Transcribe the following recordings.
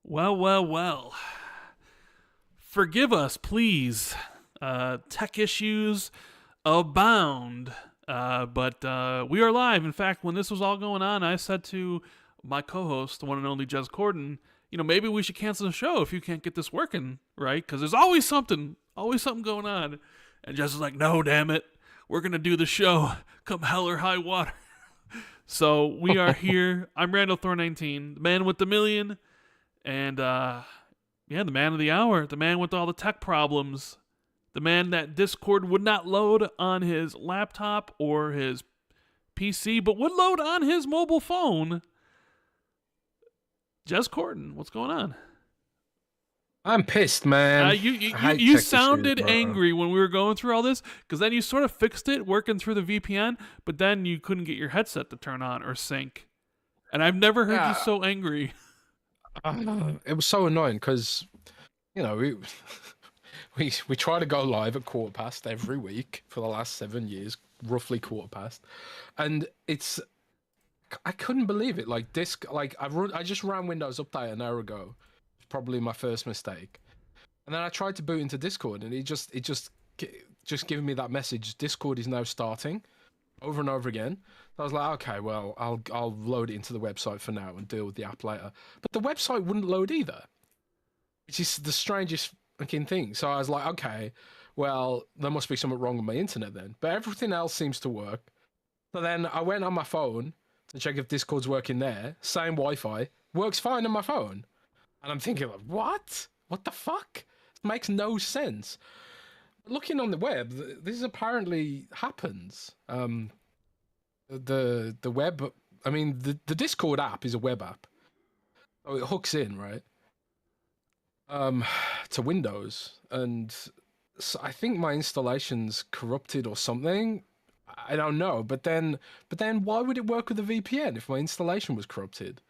Well. Forgive us, please. Tech issues abound. But we are live. In fact, when this was all going on, I said to my co-host, the one and only Jez Corden, maybe we should cancel the show if you can't get this working, right? Because there's always something going on. And Jez was like, no, damn it. We're going to do the show come hell or high water. So we are here. I'm Randall Thor 19, the man with the million. And, the man of the hour, the man with all the tech problems, the man that Discord would not load on his laptop or his PC, but would load on his mobile phone. Jez Corden, what's going on? I'm pissed, man. You sounded angry when we were going through all this, because then you sort of fixed it working through the VPN, but then you couldn't get your headset to turn on or sync. And I've never heard you so angry. It was so annoying because, we try to go live at 1:15 every week for the last 7 years, roughly 1:15, and I couldn't believe it. I just ran Windows Update an hour ago, probably my first mistake, and then I tried to boot into Discord, and it just giving me that message: Discord is now starting, over and over again. So I was like, okay, well, I'll load it into the website for now and deal with the app later. But the website wouldn't load either, which is the strangest fucking thing. So I was like, okay, well, there must be something wrong with my internet then. But everything else seems to work. So then I went on my phone to check if Discord's working there. Same Wi-Fi, works fine on my phone. And I'm thinking, like, what? What the fuck? It makes no sense. Looking on the web, this apparently happens. The web, I mean, the Discord app is a web app. Oh, it hooks in, right? To Windows, and so I think my installation's corrupted or something. I don't know, but then why would it work with a VPN if my installation was corrupted?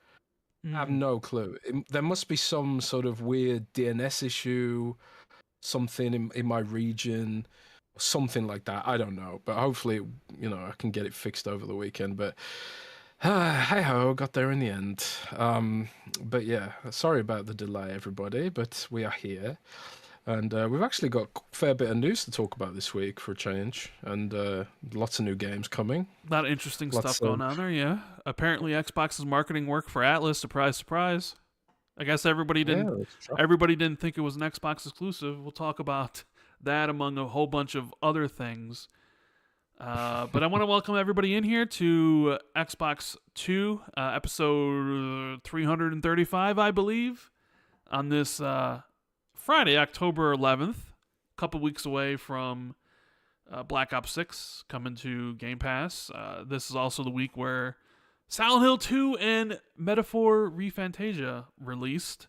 I have no clue. There must be some sort of weird DNS issue, something in my region, something like that. I don't know, but hopefully, I can get it fixed over the weekend. But hey ho, got there in the end. But yeah, sorry about the delay, everybody. But we are here, and we've actually got a fair bit of news to talk about this week for a change, and lots of new games coming. A lot of interesting stuff going on there. Yeah, apparently Xbox's marketing work for Atlus. Surprise, surprise. I guess everybody didn't think it was an Xbox exclusive. We'll talk about that among a whole bunch of other things. But I want to welcome everybody in here to Xbox 2, episode 335, I believe, on this Friday, October 11th, a couple weeks away from Black Ops 6 coming to Game Pass. This is also the week where Silent Hill 2 and Metaphor ReFantazio released.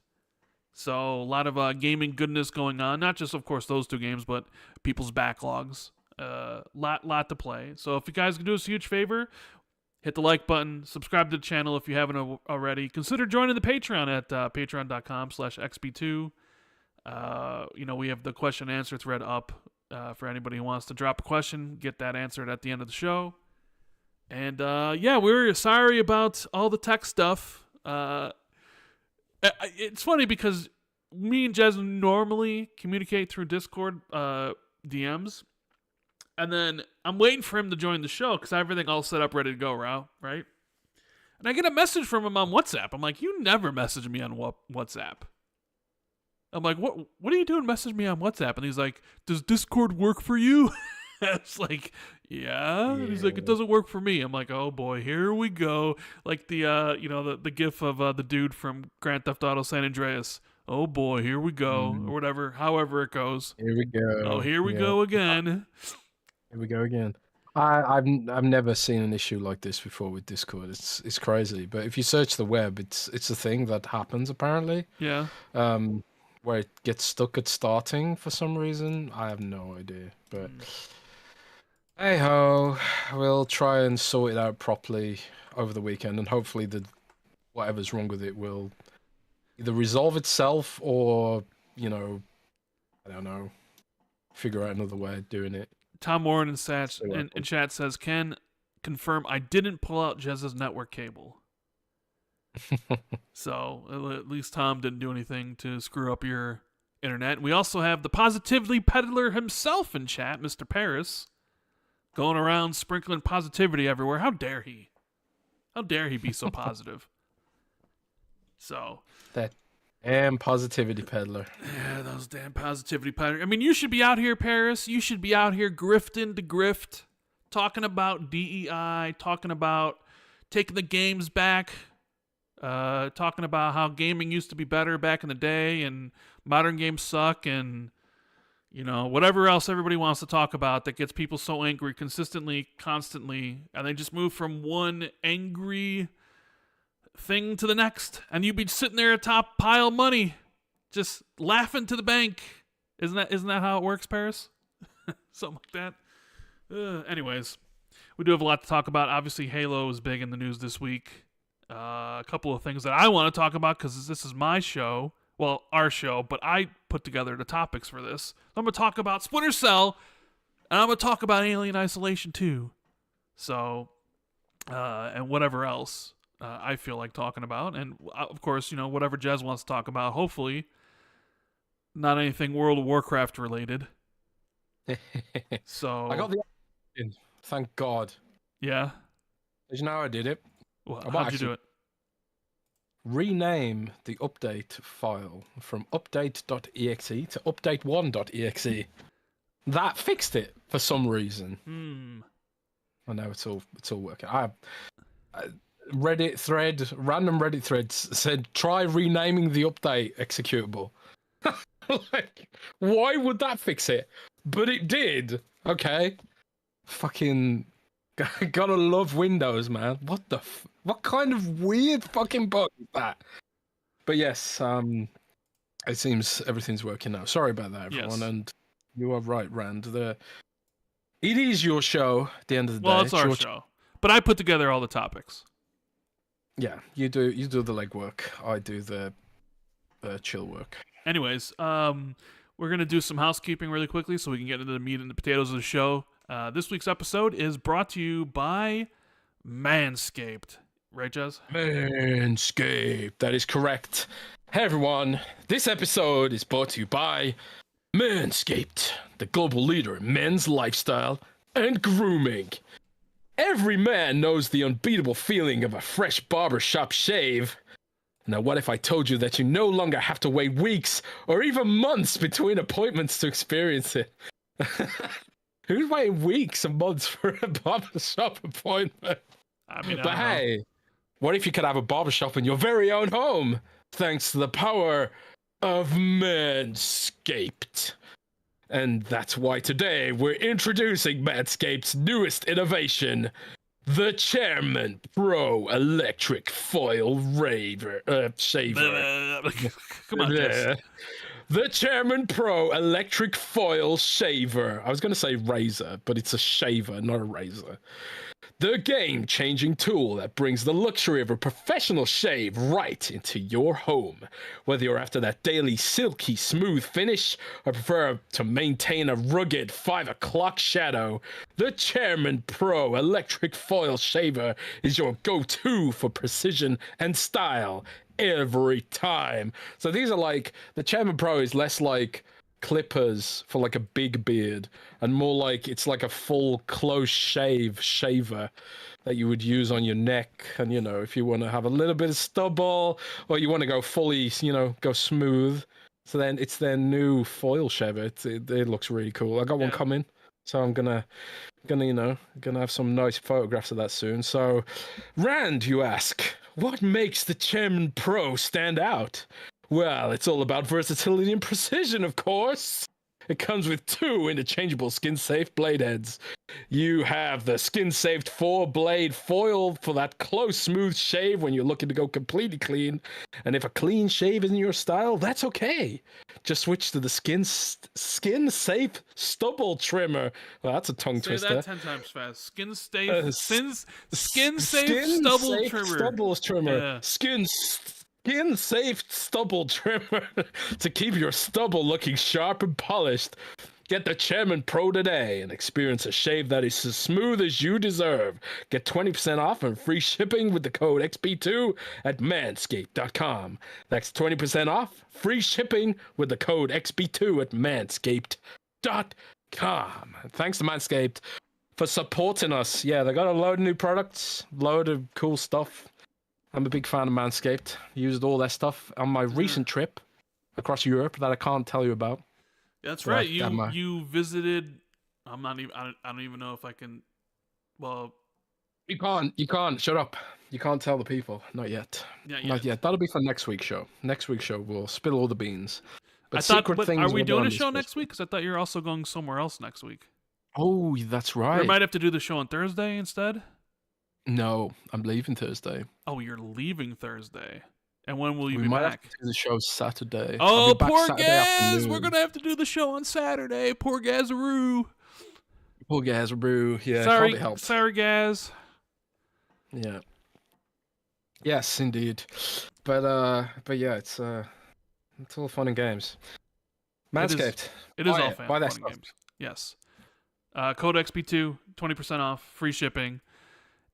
So a lot of gaming goodness going on. Not just, of course, those two games, but people's backlogs. Lot to play. So if you guys can do us a huge favor, hit the like button, subscribe to the channel if you haven't already. Consider joining the Patreon at patreon.com/XB2. We have the question and answer thread up for anybody who wants to drop a question, get that answered at the end of the show. And we're sorry about all the tech stuff. It's funny because me and Jez normally communicate through Discord DMs, and then I'm waiting for him to join the show because I have everything all set up, ready to go, right? And I get a message from him on WhatsApp. I'm like, you never message me on WhatsApp. I'm like, what are you doing? Message me on WhatsApp. And he's like, does Discord work for you? It's like, yeah. He's like, it doesn't work for me. I'm like, oh boy, here we go. Like the the gif of the dude from Grand Theft Auto San Andreas. Oh boy, here we go, or whatever. However it goes. Here we go. Oh, here we go again. Here we go again. I've never seen an issue like this before with Discord. It's crazy. But if you search the web, it's a thing that happens apparently. Yeah. Where it gets stuck at starting for some reason. I have no idea. But hey ho, we'll try and sort it out properly over the weekend, and hopefully whatever's wrong with it will either resolve itself or, I don't know, figure out another way of doing it. Tom Warren in chat says, can confirm I didn't pull out Jez's network cable. So at least Tom didn't do anything to screw up your internet. We also have the positivity peddler himself in chat, Mr. Paris, going around sprinkling positivity everywhere. How dare he? How dare he be so positive? So that damn positivity peddler. Yeah, those damn positivity peddlers. I mean, you should be out here, Paris. You should be out here grifting to grift, talking about DEI, talking about taking the games back, talking about how gaming used to be better back in the day and modern games suck, and whatever else everybody wants to talk about that gets people so angry consistently, constantly, and they just move from one angry thing to the next, and you'd be sitting there atop pile of money just laughing to the bank. Isn't that how it works, Paris? Something like that. Anyways, we do have a lot to talk about. Obviously, Halo is big in the news this week. A couple of things that I want to talk about because this is my show. Well, our show, but I put together the topics for this. I'm going to talk about Splinter Cell, and I'm going to talk about Alien Isolation 2. So, and whatever else I feel like talking about. And, of course, whatever Jez wants to talk about. Hopefully, not anything World of Warcraft related. So I got the thank God. Yeah? Did you know how I did it? Well, how'd you do it? Rename the update file from update.exe to update1.exe. That fixed it for some reason. I know it's all working. Random Reddit threads said try renaming the update executable. Like, why would that fix it? But it did. Okay. Fucking gotta love Windows, man. What kind of weird fucking bug is that? But yes, it seems everything's working now. Sorry about that, everyone. Yes. And you are right, Rand. It is your show at the end of the day. Well, it's our show. But I put together all the topics. Yeah, you do the legwork. I do the chill work. Anyways, we're going to do some housekeeping really quickly so we can get into the meat and the potatoes of the show. This week's episode is brought to you by Manscaped. Right, Jez? Manscaped. That is correct. Hey, everyone. This episode is brought to you by Manscaped, the global leader in men's lifestyle and grooming. Every man knows the unbeatable feeling of a fresh barbershop shave. Now, what if I told you that you no longer have to wait weeks or even months between appointments to experience it? Who's waiting weeks and months for a barbershop appointment? But hey, what if you could have a barbershop in your very own home, thanks to the power of Manscaped? And that's why today we're introducing Manscaped's newest innovation, the Chairman Pro Electric Foil Shaver. Come on, Jez. The Chairman Pro Electric Foil Shaver. I was going to say razor, but it's a shaver, not a razor. The game-changing tool that brings the luxury of a professional shave right into your home. Whether you're after that daily silky smooth finish or prefer to maintain a rugged 5 o'clock shadow, the Chairman Pro Electric Foil Shaver is your go-to for precision and style every time. So these are like, the Chairman Pro is less like clippers for like a big beard and more like it's like a full close shaver that you would use on your neck, and if you want to have a little bit of stubble or you want to go fully go smooth, so then it's their new foil shaver. It looks really cool. I got one coming, so I'm gonna have some nice photographs of that soon. So Rand, you ask, what makes the Chairman Pro stand out? Well, it's all about versatility and precision, of course. It comes with 2 interchangeable skin-safe blade heads. You have the skin-safe 4-blade foil for that close, smooth shave when you're looking to go completely clean. And if a clean shave isn't your style, that's okay. Just switch to the skin-safe stubble trimmer. Well, that's a tongue twister. Say that 10 times fast. Skin-safe stubble trimmer. Stubble trimmer. Yeah. Skin-safe stubble trimmer to keep your stubble looking sharp and polished. Get the Chairman Pro today and experience a shave that is as smooth as you deserve. Get 20% off and free shipping with the code XB2 at manscaped.com. That's 20% off, free shipping with the code XB2 at manscaped.com. Thanks to Manscaped for supporting us. Yeah, they got a load of new products, load of cool stuff. I'm a big fan of Manscaped. Used all their stuff on my recent trip across Europe that I can't tell you about. That's right. You visited. I don't even know if I can. Well, you can't. Shut up. You can't tell the people. Not yet. Not yet. That'll be for next week's show. Next week's show, we'll spill all the beans. But are we doing a show next week? Because I thought you were also going somewhere else next week. Oh, that's right. We might have to do the show on Thursday instead. No, I'm leaving Thursday. Oh, you're leaving Thursday. And when will you be back? We might have to do the show Saturday. Oh, poor Gaz! We're gonna have to do the show on Saturday. Poor Gazaroo. Poor Gazaroo. Yeah, sorry, Gaz. Yeah. Yes, indeed. But yeah, it's all fun and games. Manscaped. It is all fun and games. Yes. Code XB2, 20% off, free shipping.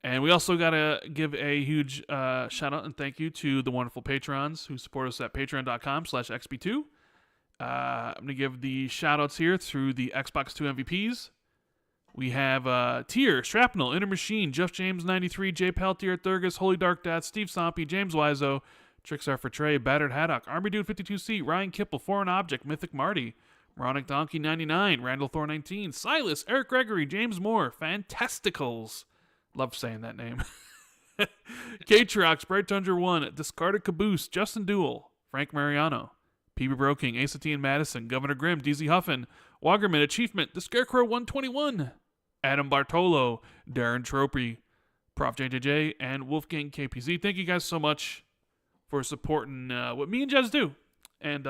And we also got to give a huge shout out and thank you to the wonderful patrons who support us at patreon.com/XB2. I'm going to give the shout outs here through the Xbox 2 MVPs. We have Tier, Shrapnel, Inner Machine, Jeff James 93, Jay Peltier, Thurgus, Holy Dark Dad, Steve Sompy, James Wiseau, Trixar for Trey, Battered Haddock, Army Dude 52C, Ryan Kipple, Foreign Object, Mythic Marty, Moronic Donkey 99, Randall Thor 19, Silas, Eric Gregory, James Moore, Fantasticals. Love saying that name. K-Trox, Bright Tundra 1, Discarded Caboose, Justin Duell, Frank Mariano, PB Broking, Ace T and Madison, Governor Grimm, DZ Huffin, Wagerman, Achievement, The Scarecrow 121, Adam Bartolo, Darren Tropy, Prof JJJ, and Wolfgang KPZ. Thank you guys so much for supporting what me and Jez do. And,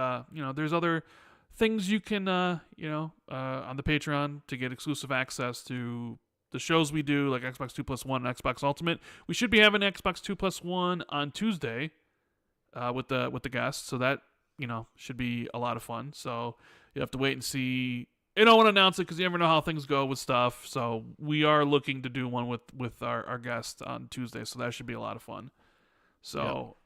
there's other things you can, on the Patreon to get exclusive access to the shows we do, like Xbox 2+1 and Xbox Ultimate. We should be having Xbox 2+1 on Tuesday with the guests, so that should be a lot of fun. So you have to wait and see. I don't want to announce it because you never know how things go with stuff. So we are looking to do one with our guest on Tuesday, so that should be a lot of fun. So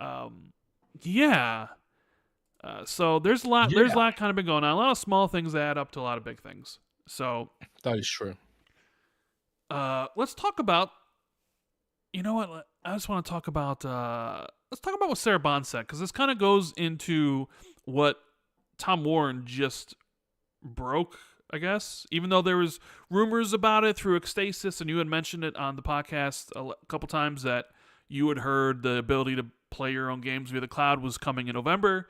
so there's a lot kind of been going on. A lot of small things that add up to a lot of big things. So that is true. Let's talk about. You know what? I just want to talk about. Let's talk about what Sarah Bond said, because this kind of goes into what Tom Warren just broke, I guess. Even though there was rumors about it through Ecstasis, and you had mentioned it on the podcast a couple times that you had heard the ability to play your own games via the cloud was coming in November.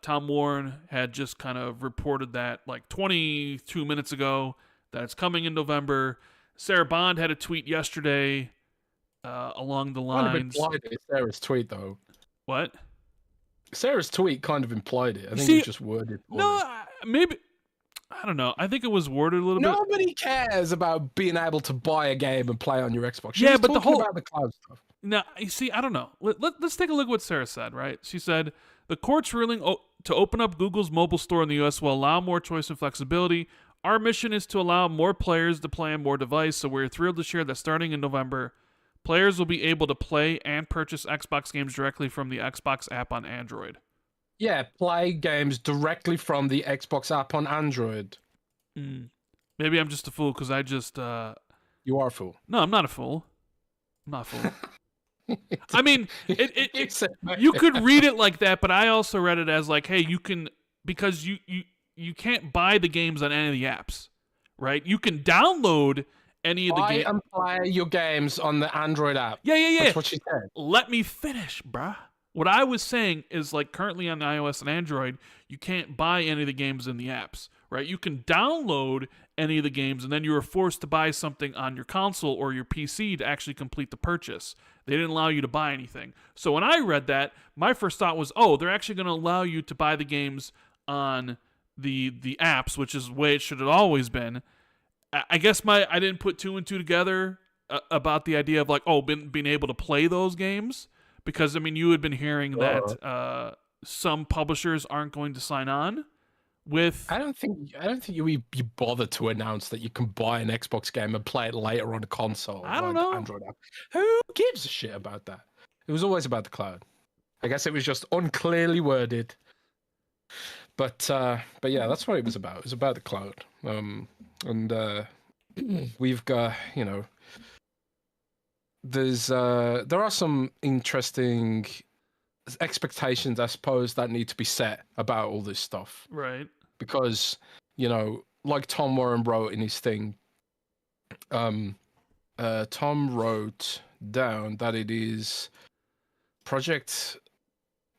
Tom Warren had just kind of reported that like 22 minutes ago that it's coming in November. Sarah Bond had a tweet yesterday along the lines. Kind of implied it, Sarah's tweet, though. What? Sarah's tweet kind of implied it. I think it was just worded. Maybe. I don't know. I think it was worded a little bit. Nobody cares about being able to buy a game and play on your Xbox. But the whole about the cloud stuff. No, you see, I don't know. Let's take a look at what Sarah said. Right? She said the court's ruling to open up Google's mobile store in the U.S. will allow more choice and flexibility. Our mission is to allow more players to play on more devices, so we're thrilled to share that starting in November, players will be able to play and purchase Xbox games directly from the Xbox app on Android. Yeah, play games directly from the Xbox app on Android. Maybe I'm just a fool because I just... You are a fool. No, I'm not a fool. I'm not a fool. I mean, you could read it like that, but I also read it as like, hey, you can... Because you can't buy the games on any of the apps, right? You can download any of the games. Buy and play your games on the Android app. Yeah. That's what she said. Let me finish, bruh. What I was saying is, like, currently on iOS and Android, you can't buy any of the games in the apps, right? You can download any of the games, and then you are forced to buy something on your console or your PC to actually complete the purchase. They didn't allow you to buy anything. So when I read that, my first thought was, oh, they're actually going to allow you to buy the games on the apps, which is the way it should have always been. I guess I didn't put two and two together about the idea of like, being able to play those games, because I mean you had been hearing that some publishers aren't going to sign on with I don't think you bother to announce that you can buy an Xbox game and play it later on a console. I don't like the know. Android app. Who gives a shit about that? It was always about the cloud. I guess it was just unclearly worded. But yeah, that's what it was about. It was about the cloud. And we've got, you know, there are some interesting expectations, I suppose, that need to be set about all this stuff. Right. Because, you know, like Tom Warren wrote in his thing, Tom wrote down that it is Project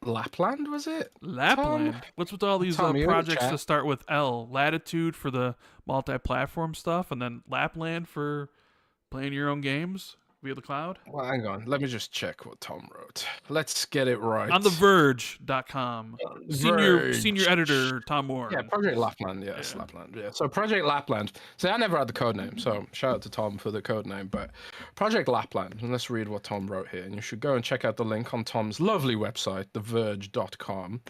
Lapland, was it? Lapland. Tom? What's with all these Tom, projects that start with L? Latitude for the multi-platform stuff, and then Lapland for playing your own games via the cloud? Well, hang on. Let me just check what Tom wrote. Let's get it right. On TheVerge.com. Senior editor, Tom Warren. Yeah, Project Lapland. Yes, yeah. Lapland. Yeah. So Project Lapland. See, I never had the code name, so shout out to Tom for the code name. But Project Lapland, and let's read what Tom wrote here. And you should go and check out the link on Tom's lovely website, TheVerge.com,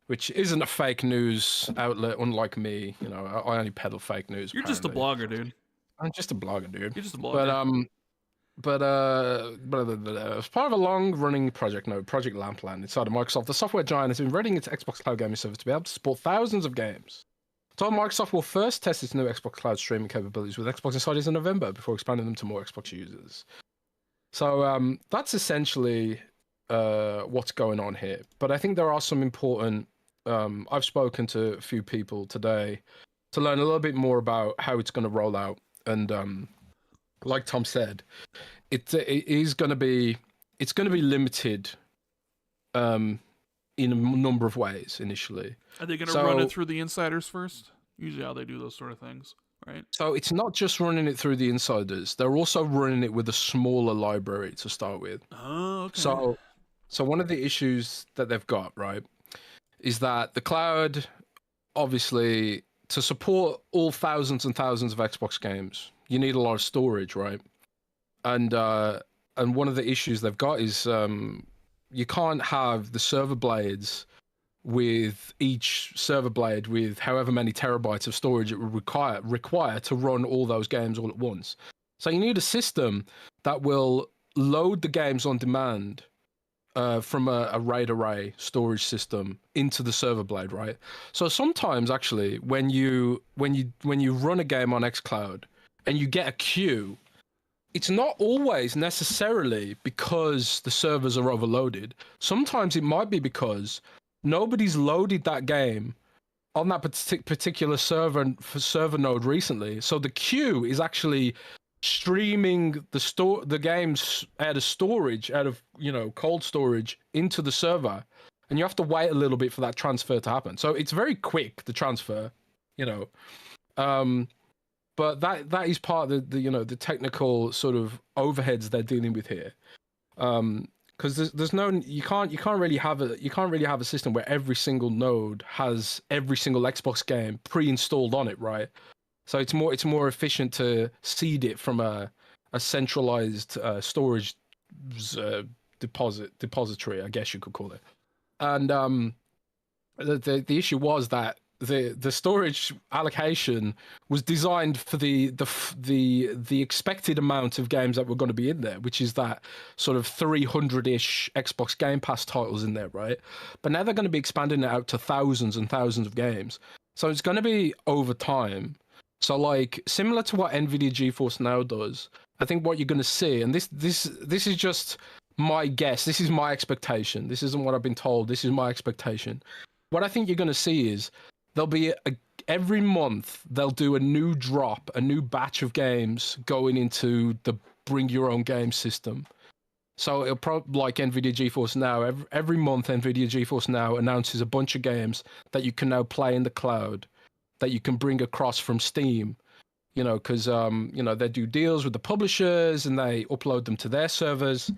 which isn't a fake news outlet, unlike me. You know, I only peddle fake news. You're just a blogger, dude. I'm just a blogger, dude. You're just a blogger. But as part of a long-running project, Project Lapland inside of Microsoft, the software giant has been readying its Xbox Cloud gaming service to be able to support thousands of games. So Microsoft will first test its new Xbox Cloud streaming capabilities with Xbox Insiders in November before expanding them to more Xbox users. So that's essentially what's going on here. But I think there are some important... I've spoken to a few people today to learn a little bit more about how it's going to roll out. And like Tom said, it's going to be limited in a number of ways initially. Are they going to run it through the insiders first? Usually how they do those sort of things, right? So it's not just running it through the insiders. They're also running it with a smaller library to start with. Oh, okay. So one of the issues that they've got, right, is that the cloud, obviously, to support all thousands and thousands of Xbox games, you need a lot of storage, right? And one of the issues they've got is you can't have the server blades with each server blade with however many terabytes of storage it would require to run all those games all at once. So you need a system that will load the games on demand from a RAID array storage system into the server blade, right? So sometimes actually when you run a game on xCloud and you get a queue, it's not always necessarily because the servers are overloaded. Sometimes it might be because nobody's loaded that game on that particular server node recently. So the queue is actually streaming the games out of storage, out of, you know, cold storage into the server, and you have to wait a little bit for that transfer to happen. So it's very quick, the transfer, you know. But that is part of the you know, the technical sort of overheads they're dealing with here. Because there's no, you can't really have a system where every single node has every single Xbox game pre-installed on it, right? So it's more efficient to seed it from a centralized storage depository, I guess you could call it. And the issue was that the storage allocation was designed for the expected amount of games that were going to be in there, which is that sort of 300-ish Xbox Game Pass titles in there, right? But now they're going to be expanding it out to thousands and thousands of games. So it's going to be over time. So like similar to what NVIDIA GeForce Now does, I think what you're going to see, and this is just my guess, this is my expectation. This isn't what I've been told. This is my expectation. What I think you're going to see is there'll be every month they'll do a new drop, a new batch of games going into the bring your own game system. So it'll probably, like NVIDIA GeForce Now, every month NVIDIA GeForce Now announces a bunch of games that you can now play in the cloud, that you can bring across from Steam, you know, because you know, they do deals with the publishers and they upload them to their servers.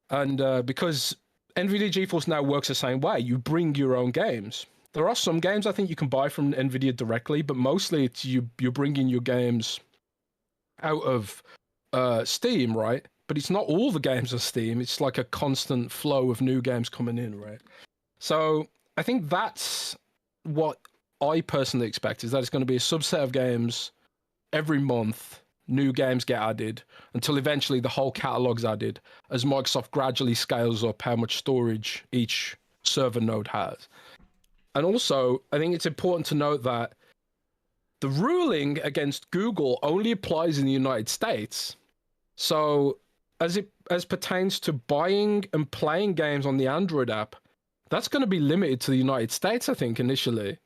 And because NVIDIA GeForce Now works the same way, you bring your own games. There are some games I think you can buy from NVIDIA directly, but mostly it's you're bringing your games out of Steam, right? But it's not all the games on Steam. It's like a constant flow of new games coming in, right? So I think that's what I personally expect is that it's going to be a subset of games every month. New games get added until eventually the whole catalog's added as Microsoft gradually scales up how much storage each server node has. And also, I think it's important to note that the ruling against Google only applies in the United States. So as pertains to buying and playing games on the Android app, that's going to be limited to the United States, I think, initially.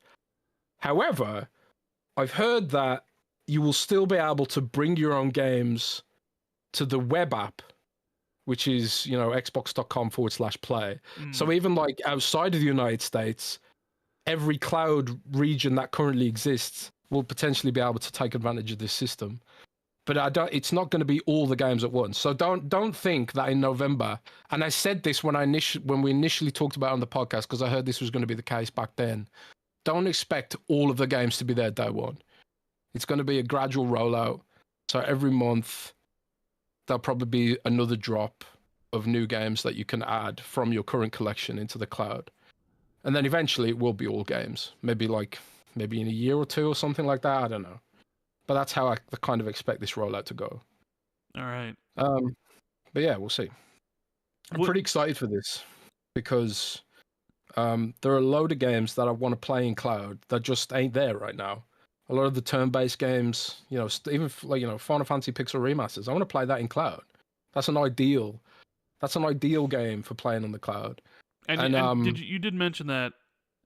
However, I've heard that you will still be able to bring your own games to the web app, which is, xbox.com/play. So even like outside of the United States, every cloud region that currently exists will potentially be able to take advantage of this system. But it's not going to be all the games at once. So don't think that in November, and I said this when we initially talked about it on the podcast, because I heard this was going to be the case back then. Don't expect all of the games to be there day one. It's going to be a gradual rollout. So every month, there'll probably be another drop of new games that you can add from your current collection into the cloud. And then eventually it will be all games. Maybe in a year or two or something like that. I don't know. But that's how I kind of expect this rollout to go. All right. But yeah, we'll see. I'm pretty excited for this because there are a load of games that I want to play in cloud that just ain't there right now. A lot of the turn-based games, even Final Fantasy Pixel Remasters, I want to play that in cloud. That's an ideal game for playing on the cloud. And you did mention that,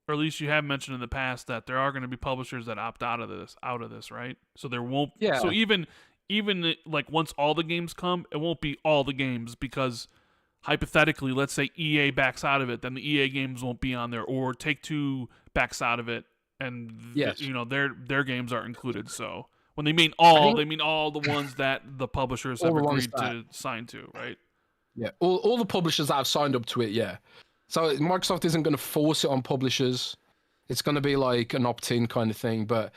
or at least you have mentioned in the past, that there are going to be publishers that opt out of this, right? So there won't. Yeah. So even like once all the games come, it won't be all the games, because hypothetically, let's say EA backs out of it, then the EA games won't be on there, or Take-Two backs out of it, and their games aren't included. So when they mean all, they mean all the ones that the publishers have agreed to sign to, right? Yeah, all the publishers that have signed up to it, yeah. So Microsoft isn't going to force it on publishers. It's going to be like an opt-in kind of thing. But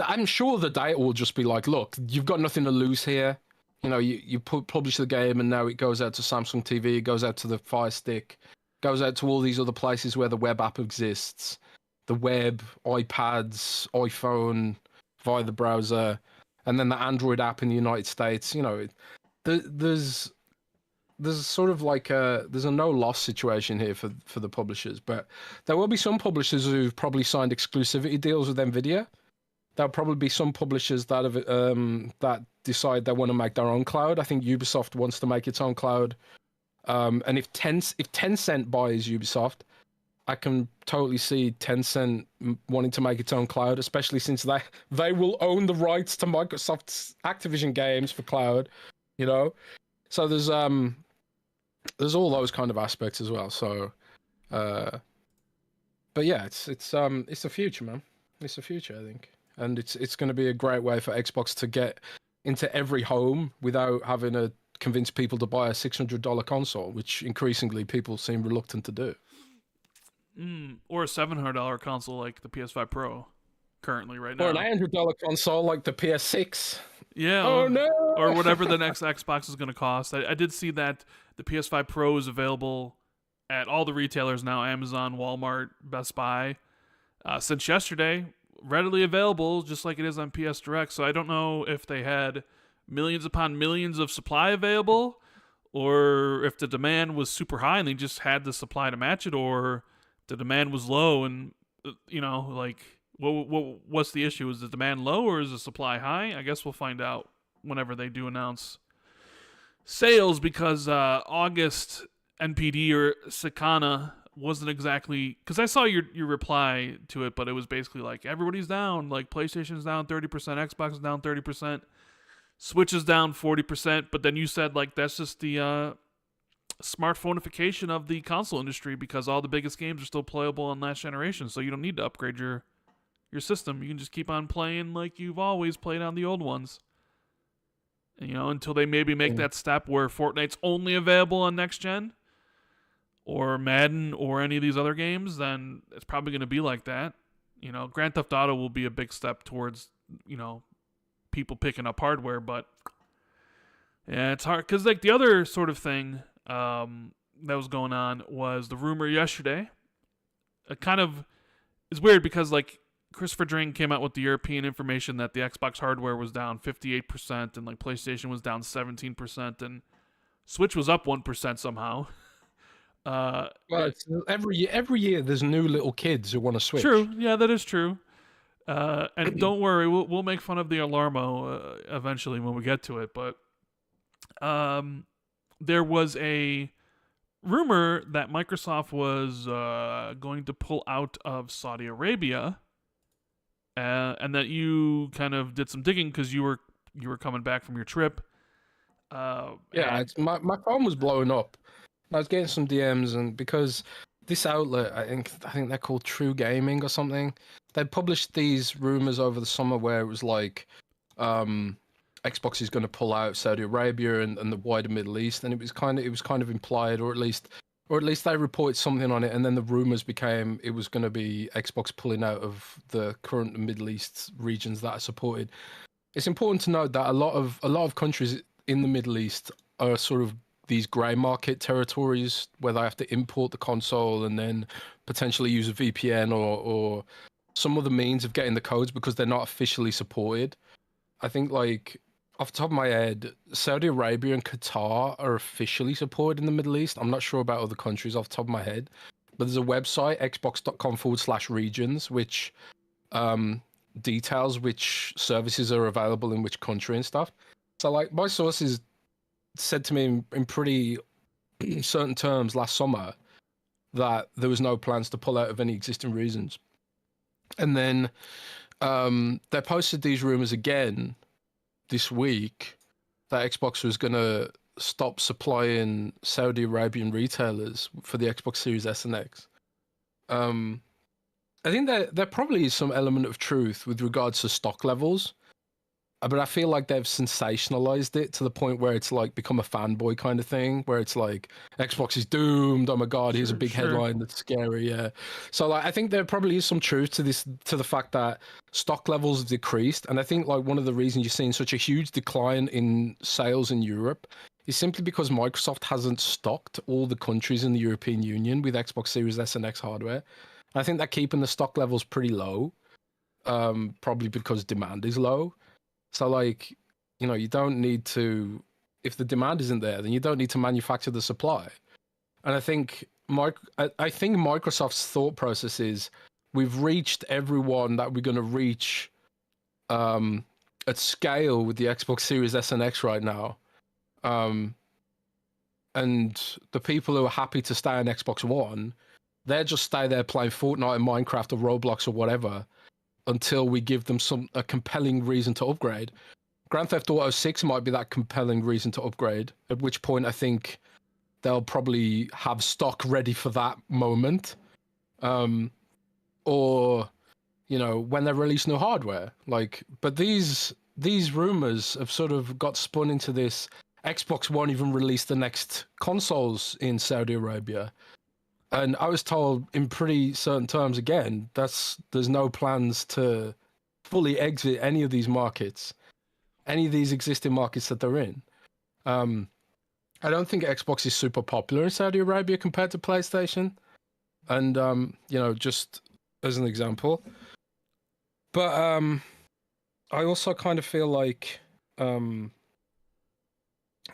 I'm sure the data will just be like, look, you've got nothing to lose here. You publish the game and now it goes out to Samsung TV, it goes out to the Fire Stick, goes out to all these other places where the web app exists. The web, iPads, iPhone, via the browser, and then the Android app in the United States. There's sort of like there's a no loss situation here for the publishers, but there will be some publishers who've probably signed exclusivity deals with Nvidia. There'll probably be some publishers that have that decide they want to make their own cloud. I think Ubisoft wants to make its own cloud, and if Tencent buys Ubisoft, I can totally see Tencent wanting to make its own cloud, especially since they will own the rights to Microsoft's Activision games for cloud. So there's all those kind of aspects as well. So, but yeah, it's the future, man. It's the future, I think, and it's going to be a great way for Xbox to get into every home without having to convince people to buy a $600 console, which increasingly people seem reluctant to do. Or a $700 console like the PS5 Pro, currently right now. Or an $800 console like the PS6. Yeah. Oh no. Or whatever the next Xbox is going to cost. I did see that the PS5 Pro is available at all the retailers now: Amazon, Walmart, Best Buy, since yesterday. Readily available, just like it is on PS Direct. So I don't know if they had millions upon millions of supply available, or if the demand was super high and they just had the supply to match it, or the demand was low and what's the issue? Is the demand low or is the supply high? I guess we'll find out whenever they do announce sales, because August NPD or Sakana wasn't exactly, because I saw your reply to it, but it was basically like everybody's down, like PlayStation's down 30%, Xbox is down 30%, Switch is down 40%, but then you said like that's just the smartphoneification of the console industry, because all the biggest games are still playable on last generation, so you don't need to upgrade your system. You can just keep on playing like you've always played on the old ones, until they maybe make that step where Fortnite's only available on next gen, or Madden, or any of these other games. Then it's probably going to be like that. Grand Theft Auto will be a big step towards people picking up hardware, but yeah, it's hard, because like the other sort of thing that was going on was the rumor yesterday. It kind of is weird because like Christopher Drake came out with the European information that the Xbox hardware was down 58% and like PlayStation was down 17% and Switch was up 1% somehow. Well, it's every year there's new little kids who want to Switch. True, yeah, that is true. And don't worry, we'll make fun of the Alarmo eventually when we get to it. But there was a rumor that Microsoft was going to pull out of Saudi Arabia, and that you kind of did some digging because you were coming back from your trip. My phone was blowing up. I was getting some DMs, and because this outlet, I think they're called True Gaming or something, they published these rumors over the summer where it was like Xbox is going to pull out Saudi Arabia and the wider Middle East, and it was kind of implied, or at least they reported something on it, and then the rumors became it was going to be Xbox pulling out of the current Middle East regions that are supported. It's important to note that a lot of countries in the Middle East are sort of these grey market territories where they have to import the console and then potentially use a VPN or some other means of getting the codes because they're not officially supported. I think, like, off the top of my head, Saudi Arabia and Qatar are officially supported in the Middle East. I'm not sure about other countries off the top of my head, but there's a website, xbox.com/regions, which details which services are available in which country and stuff. So, like, my sources said to me in pretty certain terms last summer that there was no plans to pull out of any existing reasons. And then they posted these rumors again this week that Xbox was going to stop supplying Saudi Arabian retailers for the Xbox Series S and X. I think there probably is some element of truth with regards to stock levels, but I feel like they've sensationalized it to the point where it's like become a fanboy kind of thing, where it's like Xbox is doomed. Oh my god, here's a big headline that's scary. Yeah, so like I think there probably is some truth to this, to the fact that stock levels have decreased, and I think like one of the reasons you're seeing such a huge decline in sales in Europe is simply because Microsoft hasn't stocked all the countries in the European Union with Xbox Series S and X hardware. I think they're keeping the stock levels pretty low, probably because demand is low. So, like, you know, you don't need to, if the demand isn't there, then you don't need to manufacture the supply. And I think Microsoft's thought process is, we've reached everyone that we're going to reach at scale with the Xbox Series S and X right now. And the people who are happy to stay on Xbox One, they'll just stay there playing Fortnite and Minecraft or Roblox or whatever, until we give them a compelling reason to upgrade. Grand Theft Auto 6 might be that compelling reason to upgrade, at which point I think they'll probably have stock ready for that moment. Or, you know, when they release new hardware. Like, but these rumors have sort of got spun into this. Xbox One even released the next consoles in Saudi Arabia. And I was told in pretty certain terms, again, there's no plans to fully exit any of these markets, any of these existing markets that they're in. I don't think Xbox is super popular in Saudi Arabia compared to PlayStation. And, you know, just as an example. But I also kind of feel like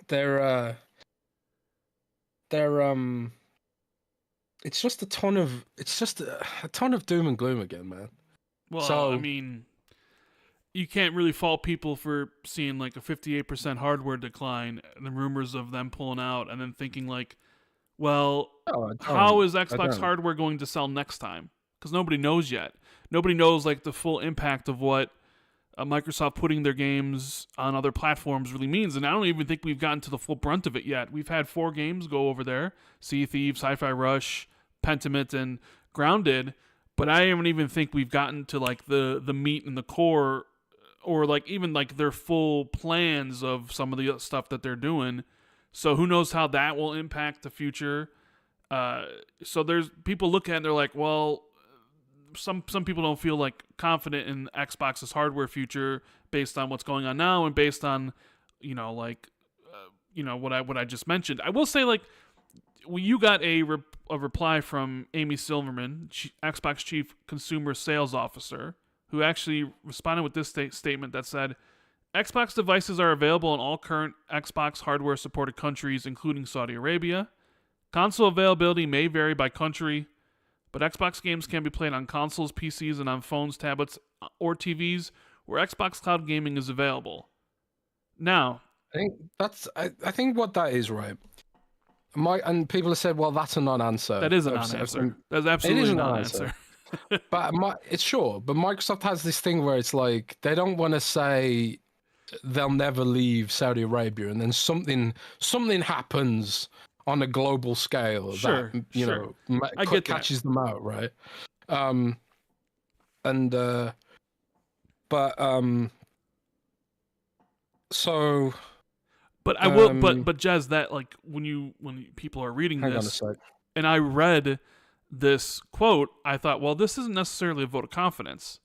they're it's just a ton of doom and gloom again, man. Well, so, I mean, you can't really fault people for seeing like a 58% hardware decline and the rumors of them pulling out and then thinking like, well, how is Xbox hardware going to sell next time? Because nobody knows yet. Nobody knows like the full impact of what Microsoft putting their games on other platforms really means. And I don't even think we've gotten to the full brunt of it yet. We've had 4 games go over there: Sea of Thieves, Hi-Fi Rush, Pentiment, and Grounded, but I don't even think we've gotten to like the meat and the core, or like even like their full plans of some of the stuff that they're doing. So who knows how that will impact the future. So there's people look at it and they're like, well, some people don't feel like confident in Xbox's hardware future based on what's going on now and based on, you know, like what I just mentioned. I will say, like, you got a reply from Amy Silverman, Xbox Chief Consumer Sales Officer, who actually responded with this statement that said, Xbox devices are available in all current Xbox hardware supported countries, including Saudi Arabia. Console availability may vary by country, but Xbox games can be played on consoles, PCs, and on phones, tablets, or TVs where Xbox Cloud Gaming is available. Now, I think what that is, right? And people have said, well, that's a non-answer. That is a non-answer. That's absolutely a non-answer. But it's sure. But Microsoft has this thing where it's like they don't want to say they'll never leave Saudi Arabia, and then something happens on a global scale that catches them out, right? So. But I will. But Jez, that like when people are reading this, and I read this quote, I thought, well, this isn't necessarily a vote of confidence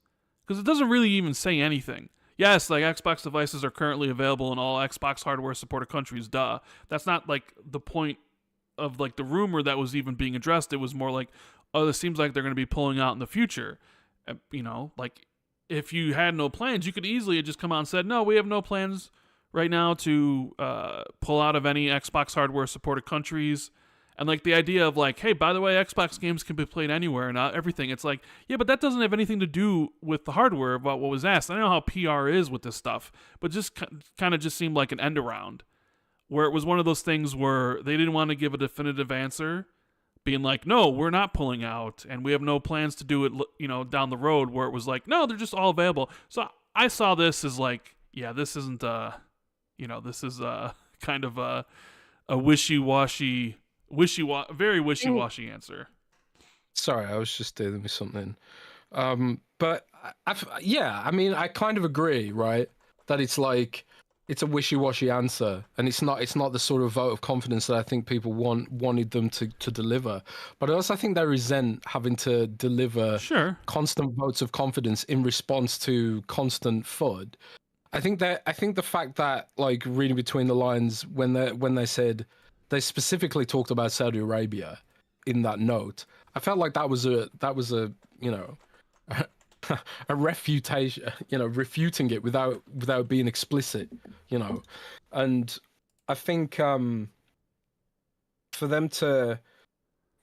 because it doesn't really even say anything. Yes, like Xbox devices are currently available in all Xbox hardware supported countries. Duh. That's not like the point of like the rumor that was even being addressed. It was more like, oh, this seems like they're going to be pulling out in the future. You know, like if you had no plans, you could easily have just come out and said, no, we have no plans right now to pull out of any Xbox hardware supported countries. And like the idea of like, hey, by the way, Xbox games can be played anywhere and everything. It's like, yeah, but that doesn't have anything to do with the hardware about what was asked. I don't know how PR is with this stuff, but just kind of just seemed like an end around where it was one of those things where they didn't want to give a definitive answer, being like, no, we're not pulling out and we have no plans to do it, you know, down the road, where it was like, no, they're just all available. So I saw this as like, yeah, this isn't, you know, this is kind of a wishy-washy answer. Sorry, I was just dealing with something. But I mean, I kind of agree, right? That it's like it's a wishy-washy answer, and it's not the sort of vote of confidence that I think people wanted them to deliver. But I also think they resent having to deliver constant votes of confidence in response to constant FUD. I think the fact that, like, reading between the lines when they said they specifically talked about Saudi Arabia in that note, I felt like that was a you know a refutation, you know, refuting it without being explicit, you know. And I think for them to,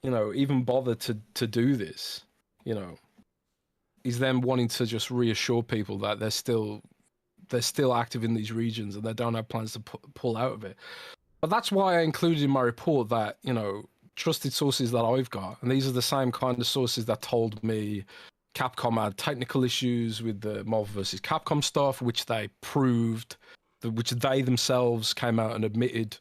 you know, even bother to do this, you know, is them wanting to just reassure people that they're still active in these regions and they don't have plans to pull out of it. But that's why I included in my report that, you know, trusted sources that I've got, and these are the same kind of sources that told me Capcom had technical issues with the Marvel vs. Capcom stuff, which they proved, which they themselves came out and admitted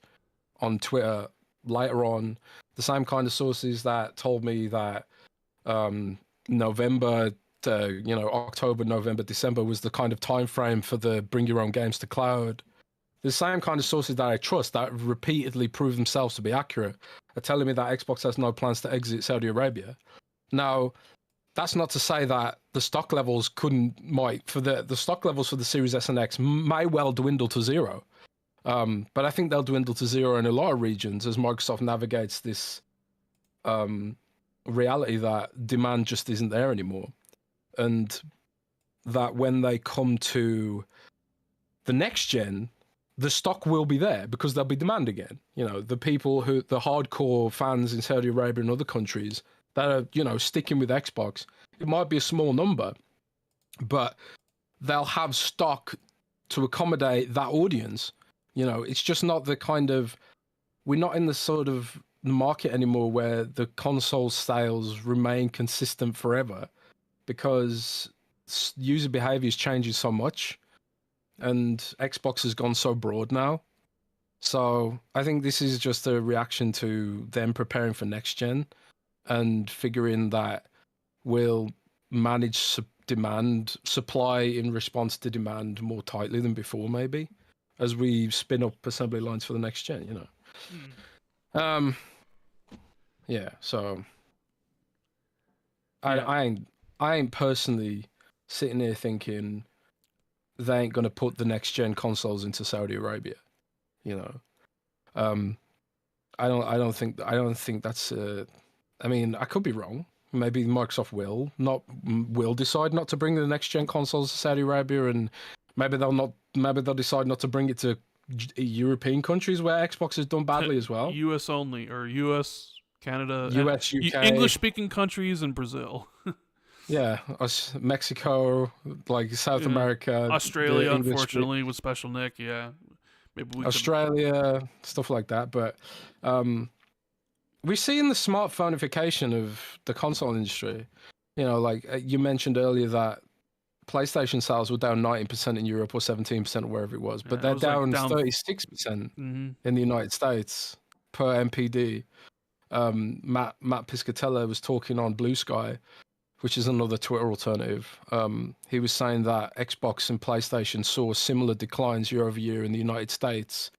on Twitter later on. The same kind of sources that told me that October, November, December was the kind of time frame for the bring your own games to cloud. The same kind of sources that I trust that repeatedly prove themselves to be accurate are telling me that Xbox has no plans to exit Saudi Arabia. Now, that's not to say that the stock levels the stock levels for the Series S and X may well dwindle to zero. But I think they'll dwindle to zero in a lot of regions as Microsoft navigates this reality that demand just isn't there anymore. And that when they come to the next gen, the stock will be there because there'll be demand again. You know, the hardcore fans in Saudi Arabia and other countries that are, you know, sticking with Xbox, it might be a small number, but they'll have stock to accommodate that audience. You know, it's just not the kind of, we're not in the sort of market anymore where the console sales remain consistent forever because user behavior is changing so much and Xbox has gone so broad now. So I think this is just a reaction to them preparing for next gen and figuring that we'll manage supply in response to demand more tightly than before, maybe, as we spin up assembly lines for the next gen, you know. Yeah, so I ain't personally sitting here thinking they ain't gonna put the next gen consoles into Saudi Arabia, you know. I don't think that's I mean, I could be wrong, Maybe Microsoft will decide not to bring the next gen consoles to Saudi Arabia, and maybe they'll decide not to bring it to European countries where Xbox has done badly as well. US only, or US, Canada, US, UK, English speaking countries, and Brazil. Yeah, Mexico, like South America, Australia, unfortunately, with Special Nick. Yeah, maybe we Australia, stuff like that. But we see in the smartphoneification of the console industry, like you mentioned earlier that PlayStation sales were down 19% in Europe or 17% or wherever it was, but they're down 36% in the United States per MPD. Matt Piscatella was talking on Blue Sky, which is another Twitter alternative. He was saying that Xbox and PlayStation saw similar declines year over year in the United States,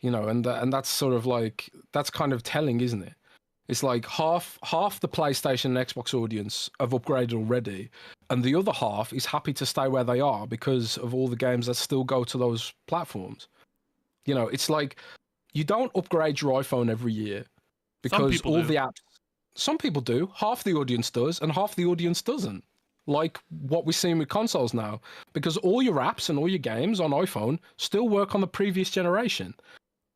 and that's sort of like, that's kind of telling, isn't it? It's like half the PlayStation and Xbox audience have upgraded already, and the other half is happy to stay where they are because of all the games that still go to those platforms. It's like you don't upgrade your iPhone every year because all the apps. Some people do. Half the audience does, and half the audience doesn't. Like what we're seeing with consoles now, because all your apps and all your games on iPhone still work on the previous generation,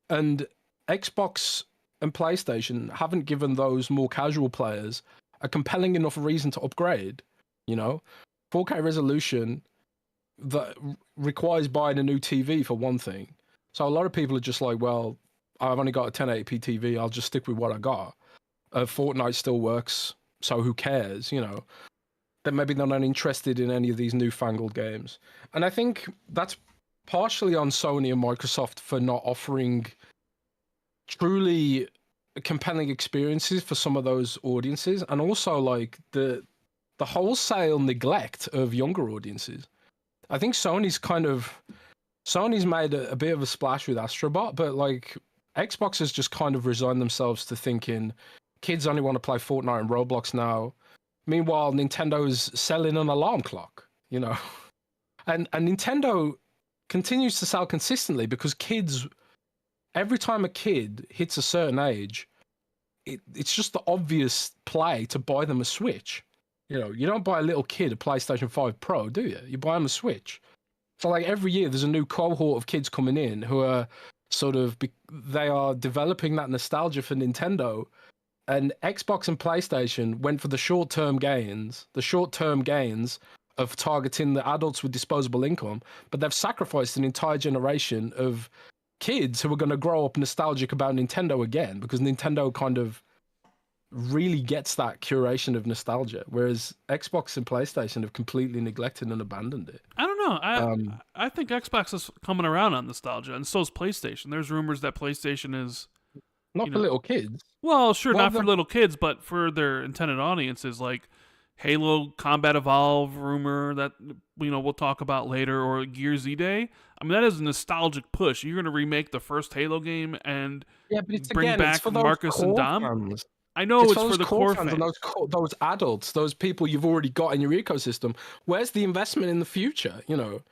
and Xbox and PlayStation haven't given those more casual players a compelling enough reason to upgrade. 4K resolution that requires buying a new TV for one thing. So a lot of people are just like, well, I've only got a 1080p TV, I'll just stick with what I got. Fortnite still works, so who cares, Then maybe they're not interested in any of these newfangled games. And I think that's partially on Sony and Microsoft for not offering truly compelling experiences for some of those audiences, and also like the wholesale neglect of younger audiences. I think Sony's made a bit of a splash with Astrobot, but like Xbox has just kind of resigned themselves to thinking kids only want to play Fortnite and Roblox now. Meanwhile, Nintendo's selling an alarm clock, and Nintendo continues to sell consistently because kids, every time a kid hits a certain age, it's just the obvious play to buy them a Switch. You don't buy a little kid a PlayStation 5 Pro, do you? You buy them a Switch. So like every year there's a new cohort of kids coming in who are they are developing that nostalgia for Nintendo, and Xbox and PlayStation went for the short-term gains of targeting the adults with disposable income, but they've sacrificed an entire generation of kids who are going to grow up nostalgic about Nintendo again, because Nintendo kind of really gets that curation of nostalgia, whereas Xbox and PlayStation have completely neglected and abandoned it. I don't know. I think Xbox is coming around on nostalgia, and so is PlayStation. There's rumors that PlayStation is not for little kids. Well, sure, not for little kids, but for their intended audiences, like Halo Combat Evolve rumor that we'll talk about later, or Gear Z-Day. I mean, that is a nostalgic push. You're going to remake the first Halo game and bring back Marcus and Dom. Fans. I know it's for the core fans. And those adults, those people you've already got in your ecosystem. Where's the investment in the future? And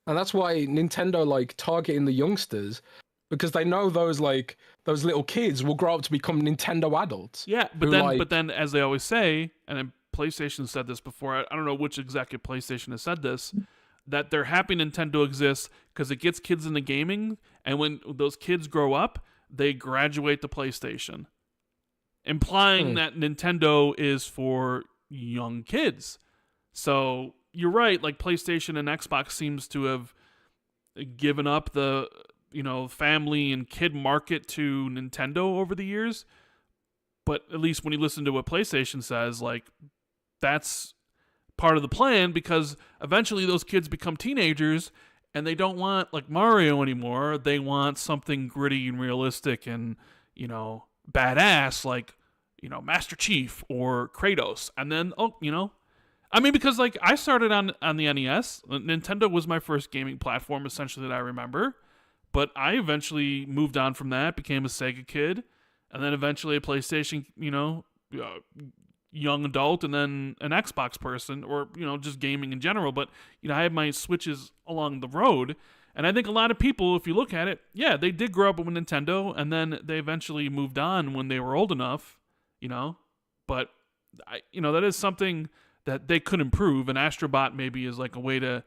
that's why Nintendo like targeting the youngsters, because they know those little kids will grow up to become Nintendo adults. Yeah, but then as they always say, and then PlayStation said this before, I don't know which executive PlayStation has said this, that they're happy Nintendo exists because it gets kids into gaming, and when those kids grow up, they graduate to PlayStation, implying that Nintendo is for young kids. So you're right, like PlayStation and Xbox seems to have given up the family and kid market to Nintendo over the years. But at least when you listen to what PlayStation says, like, that's part of the plan, because eventually those kids become teenagers and they don't want like Mario anymore. They want something gritty and realistic and, badass, like, Master Chief or Kratos. And then, because like I started on the NES. Nintendo was my first gaming platform, essentially, that I remember. But I eventually moved on from that, became a Sega kid, and then eventually a PlayStation, young adult, and then an Xbox person, or, just gaming in general. But, I had my switches along the road. And I think a lot of people, if you look at it, yeah, they did grow up with Nintendo, and then they eventually moved on when they were old enough, But that is something that they could improve. And Astrobot maybe is like a way to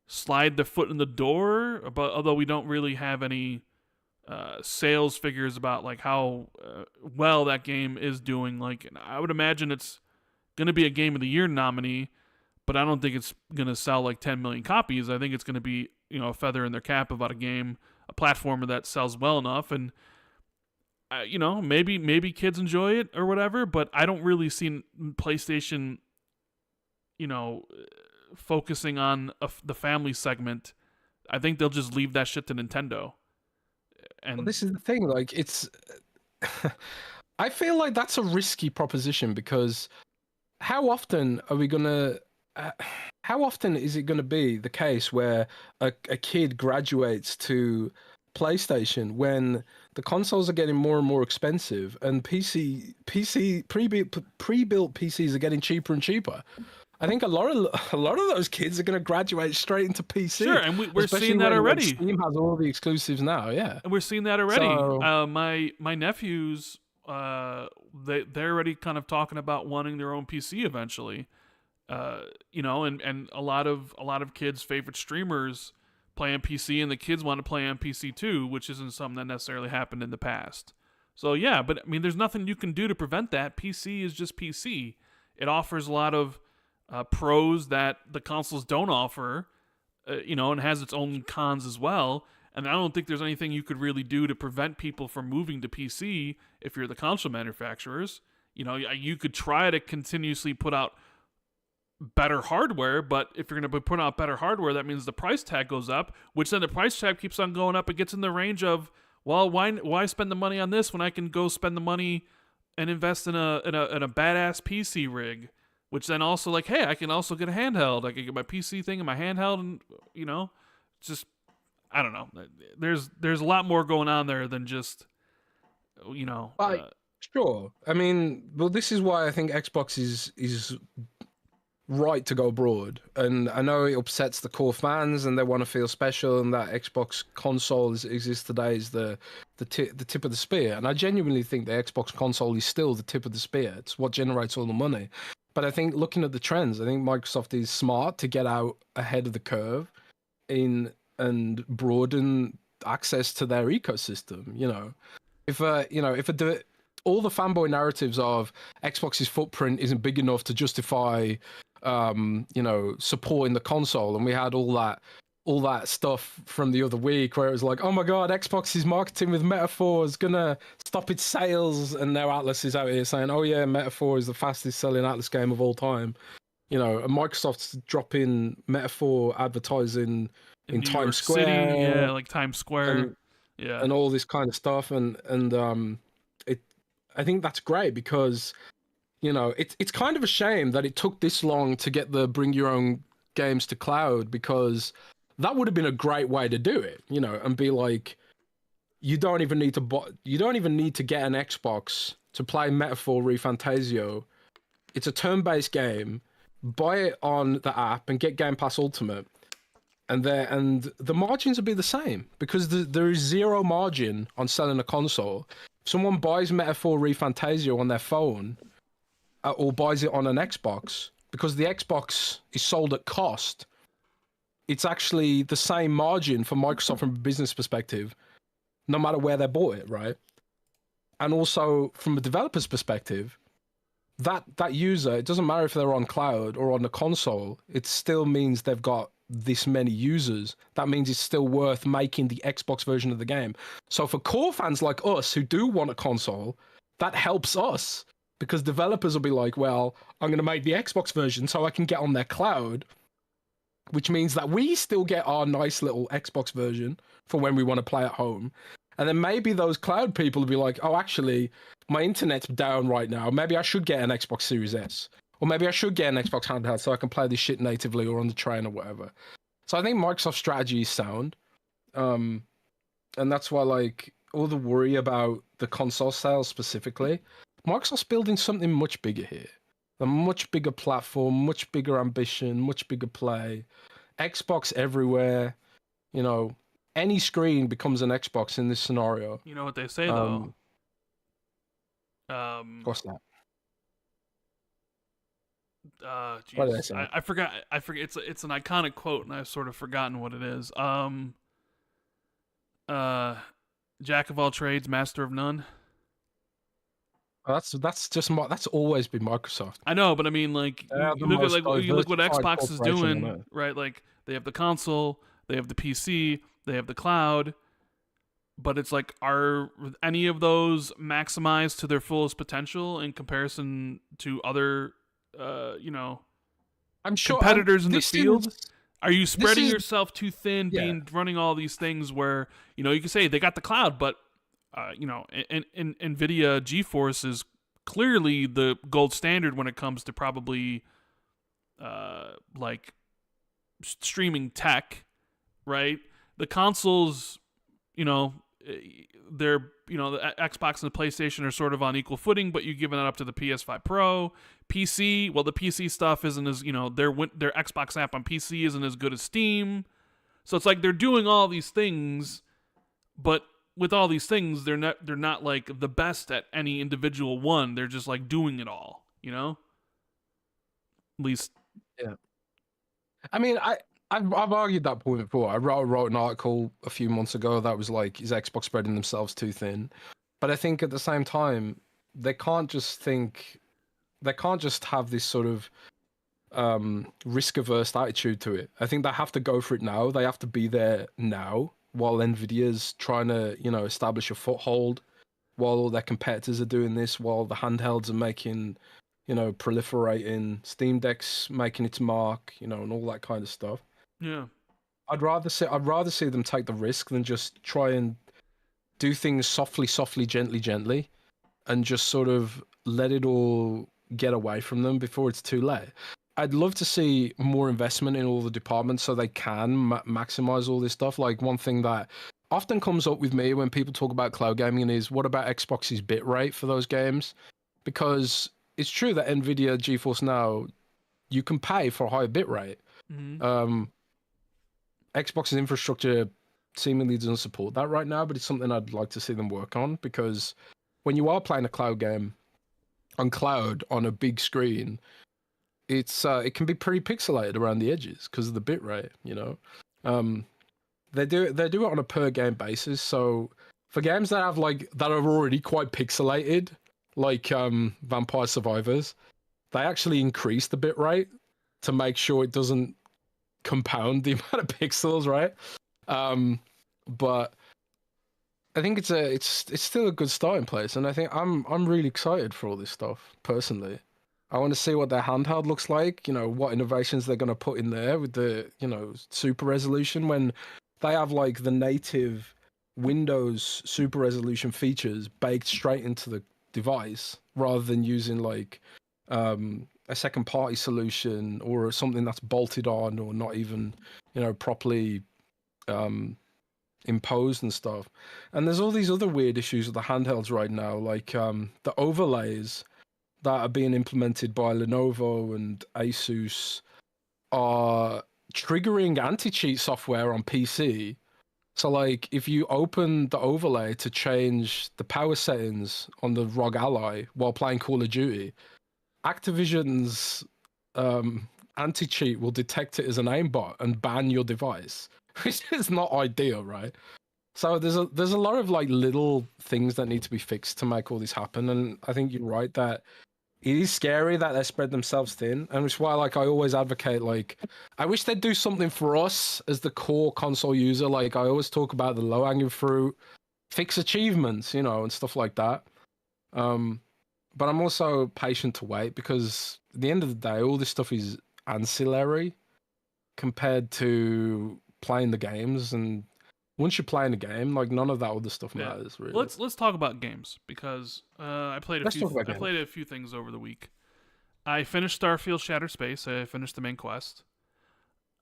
slide the foot in the door. But although we don't really have any sales figures about like how well that game is doing, like I would imagine it's gonna be a Game of the Year nominee, but I don't think it's gonna sell like 10 million copies. I think it's gonna be a feather in their cap about a platformer that sells well enough, and maybe kids enjoy it or whatever. But I don't really see PlayStation, focusing on the family segment. I think they'll just leave that shit to Nintendo. And well, this is the thing, like it's I feel like that's a risky proposition, because how often are we gonna how often is it going to be the case where a kid graduates to PlayStation when the consoles are getting more and more expensive, and PC pre-built PCs are getting cheaper and cheaper? I think a lot of those kids are going to graduate straight into PC. Sure, and we're seeing that already. Steam has all the exclusives now, yeah. And we're seeing that already. So, my nephews, they're already kind of talking about wanting their own PC eventually. And a lot of kids' favorite streamers play on PC, and the kids want to play on PC too, which isn't something that necessarily happened in the past. So yeah, but I mean, there's nothing you can do to prevent that. PC is just PC. It offers a lot of pros that the consoles don't offer, and has its own cons as well. And I don't think there's anything you could really do to prevent people from moving to PC if you're the console manufacturers. You could try to continuously put out better hardware, but if you're going to be putting out better hardware, that means the price tag goes up, which then the price tag keeps on going up. It gets in the range of, well, why spend the money on this when I can go spend the money and invest in a badass PC rig? Which then also, like, hey, I can also get a handheld. I can get my PC thing and my handheld, and just, I don't know. There's a lot more going on there than just, Sure. I mean, well, this is why I think Xbox is right to go broad. And I know it upsets the core fans, and they want to feel special, and that Xbox console exists today is the tip of the spear. And I genuinely think the Xbox console is still the tip of the spear. It's what generates all the money. But I think looking at the trends, I think Microsoft is smart to get out ahead of the curve and broaden access to their ecosystem. If all the fanboy narratives of Xbox's footprint isn't big enough to justify supporting the console, and we had all that stuff from the other week where it was like, oh my god, Xbox is marketing with Metaphor is gonna stop its sales, and now Atlus is out here saying, oh yeah, Metaphor is the fastest selling Atlus game of all time. And Microsoft's dropping Metaphor advertising in Times Square. City, yeah, like Times Square, and all this kind of stuff, and I think that's great, because it's kind of a shame that it took this long to get the bring your own games to cloud, because that would have been a great way to do it, and be like, you don't even need to get an Xbox to play Metaphor Fantazio. It's a turn-based game. Buy it on the app and get Game Pass Ultimate, and the margins will be the same, because there is zero margin on selling a console. If someone buys Metaphor Fantazio on their phone, or buys it on an Xbox, because the Xbox is sold at cost, it's actually the same margin for Microsoft from a business perspective, no matter where they bought it, right? And also from a developer's perspective, that user, it doesn't matter if they're on cloud or on the console, it still means they've got this many users. That means it's still worth making the Xbox version of the game. So for core fans like us who do want a console, that helps us, because developers will be like, well, I'm going to make the Xbox version so I can get on their cloud, which means that we still get our nice little Xbox version for when we want to play at home. And then maybe those cloud people will be like, oh, actually, my internet's down right now. Maybe I should get an Xbox Series S. Or maybe I should get an Xbox handheld so I can play this shit natively or on the train or whatever. So I think Microsoft's strategy is sound. And that's why, like, all the worry about the console sales specifically, Microsoft's building something much bigger here. A much bigger platform, much bigger ambition, much bigger play. Xbox everywhere. Any screen becomes an Xbox in this scenario. You know what they say, though? What's that? Jesus, I forgot. I forget. It's an iconic quote, and I've sort of forgotten what it is. Jack of all trades, master of none. That's always been Microsoft. I know, but I mean, like you look what Xbox is doing, right? Like they have the console, they have the PC, they have the cloud, but it's like, are any of those maximized to their fullest potential in comparison to other, I'm sure competitors in the field? Are you spreading yourself too thin, running all these things where, you can say they got the cloud, but NVIDIA GeForce is clearly the gold standard when it comes to probably like streaming tech, right? The consoles, they're the Xbox and the PlayStation are sort of on equal footing, but you're giving that up to the PS5 Pro. PC, well, the PC stuff isn't as, their Xbox app on PC isn't as good as Steam. So it's like they're doing all these things, but with all these things, they're not like the best at any individual one. They're just like doing it all, At least, yeah. I mean, I've argued that point before. I wrote an article a few months ago that was like, is Xbox spreading themselves too thin? But I think at the same time, they can't just have this sort of risk-averse attitude to it. I think they have to go for it now. They have to be there now, while Nvidia's trying to, establish a foothold, while all their competitors are doing this, while the handhelds are making, proliferating, Steam Deck's making its mark, and all that kind of stuff. Yeah. I'd rather see them take the risk than just try and do things softly, gently, and just sort of let it all get away from them before it's too late. I'd love to see more investment in all the departments so they can maximize all this stuff. Like, one thing that often comes up with me when people talk about cloud gaming is, what about Xbox's bitrate for those games? Because it's true that NVIDIA GeForce Now, you can pay for a higher bitrate. Mm-hmm. Xbox's infrastructure seemingly doesn't support that right now, but it's something I'd like to see them work on, because when you are playing a cloud game on cloud on a big screen, it can be pretty pixelated around the edges because of the bitrate. They do it on a per game basis. So for games that are already quite pixelated, like Vampire Survivors, they actually increase the bitrate to make sure it doesn't compound the amount of pixels, right? But I think it's still a good starting place, and I think I'm really excited for all this stuff personally. I want to see what their handheld looks like, what innovations they're going to put in there with the, super resolution, when they have like the native Windows super resolution features baked straight into the device, rather than using like a second party solution or something that's bolted on or not even, properly imposed and stuff. And there's all these other weird issues with the handhelds right now, like the overlays that are being implemented by Lenovo and Asus are triggering anti-cheat software on PC. So like, if you open the overlay to change the power settings on the ROG Ally while playing Call of Duty, Activision's anti-cheat will detect it as an aimbot and ban your device, which is not ideal, right? So there's a lot of like little things that need to be fixed to make all this happen, and I think you're right that it is scary that they spread themselves thin, and which is why I always advocate, like, I wish they'd do something for us as the core console user. Like, I always talk about the low-hanging fruit, fix achievements, and stuff like that. But I'm also patient to wait, because at the end of the day, all this stuff is ancillary compared to playing the games, and once you're playing a game, like, none of that other stuff matters, really. Let's talk about games, because I played a few things over the week. I finished Starfield Shattered Space. I finished the main quest.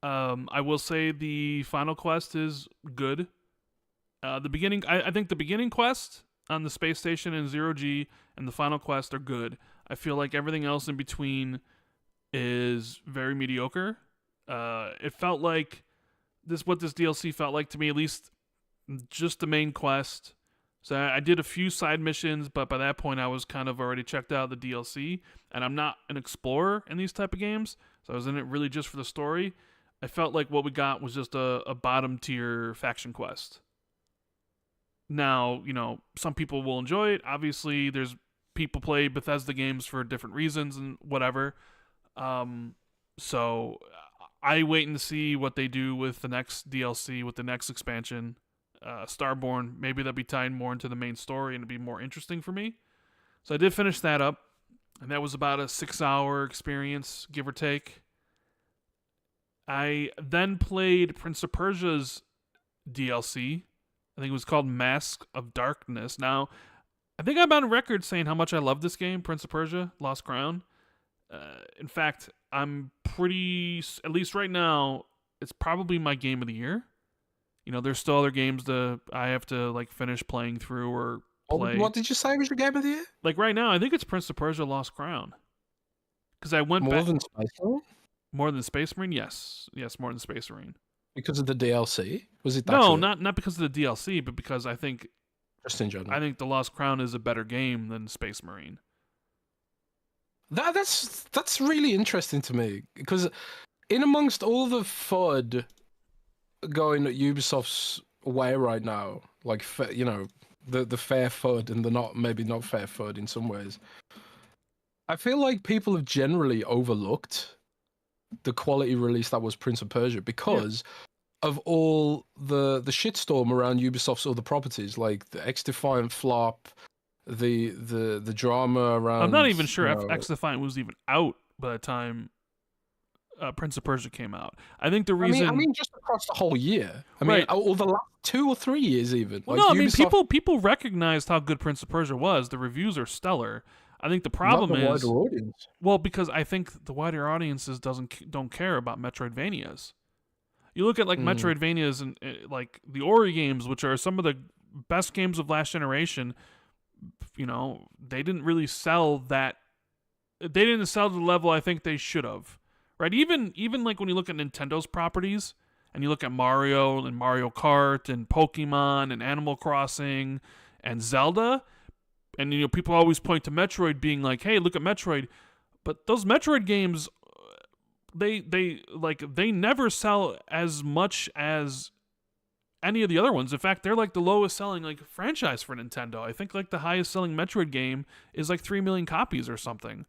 I will say the final quest is good. I think the beginning quest on the space station in 0G and the final quest are good. I feel like everything else in between is very mediocre. It felt like what this DLC felt like to me, at least just the main quest, So I did a few side missions, but by that point I was kind of already checked out of the DLC, and I'm not an explorer in these type of games, so I was in it really just for the story. I felt like what we got was just a bottom tier faction quest. Now, some people will enjoy it. Obviously, there's people play Bethesda games for different reasons and whatever. So I wait and see what they do with the next DLC, with the next expansion. Starborn, maybe that'll be tied more into the main story and it'll be more interesting for me. So I did finish that up, and that was about a 6-hour experience, give or take. I then played Prince of Persia's DLC. I think it was called Mask of Darkness. Now, I think I'm on record saying how much I love this game, Prince of Persia, Lost Crown. In fact, I'm pretty, at least right now, it's probably my game of the year. There's still other games that I have to finish playing through or play. What did you say was your game of the year? Right now, I think it's Prince of Persia: Lost Crown. Because I went more than Space Marine. More than Space Marine, yes, more than Space Marine. Because of the DLC? Was it? No, not because of the DLC, but because I think just in general, I think the Lost Crown is a better game than Space Marine. That's really interesting to me, because in amongst all the FUD going at Ubisoft's way right now, the fair FUD and the not fair FUD in some ways, I feel like people have generally overlooked the quality release that was Prince of Persia because of all the shitstorm around Ubisoft's other properties, like the X-Defiant flop, the drama around. I'm not even sure if X-Defiant was even out by the time Prince of Persia came out. I think the reason. I mean, just across the whole year. Or the last 2 or 3 years, even. Well, no, Ubisoft... people recognized how good Prince of Persia was. The reviews are stellar. I think the problem is, well, because I think the wider audiences don't care about Metroidvanias. You look at Metroidvanias and the Ori games, which are some of the best games of last generation. They didn't really sell that. They didn't sell to the level I think they should have. Right? Even when you look at Nintendo's properties and you look at Mario and Mario Kart and Pokemon and Animal Crossing and Zelda. And people always point to Metroid being like, "Hey, look at Metroid," but those Metroid games, they never sell as much as any of the other ones. In fact, they're the lowest selling franchise for Nintendo. I think the highest selling Metroid game is 3 million copies or something.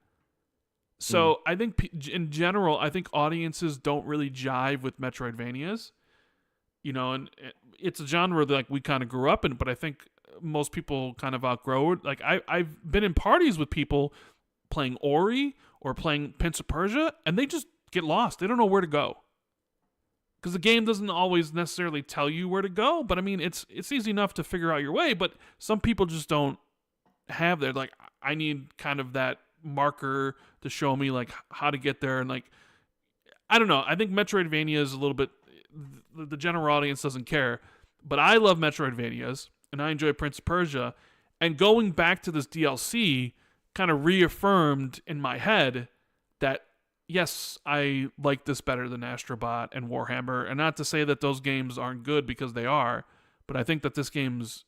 So I think in general, I think audiences don't really jive with Metroidvanias. And it's a genre that we kind of grew up in, but I think most people kind of outgrow it. I've been in parties with people playing Ori or playing Prince of Persia, and they just get lost. They don't know where to go. Because the game doesn't always necessarily tell you where to go, but it's easy enough to figure out your way, but some people just don't have their, I need kind of that marker to show me, how to get there, and, I don't know. I think Metroidvania is a little bit, the general audience doesn't care, but I love Metroidvanias, and I enjoy Prince of Persia, and going back to this DLC kind of reaffirmed in my head that, yes, I like this better than Astrobot and Warhammer, and not to say that those games aren't good, because they are, but I think that this game's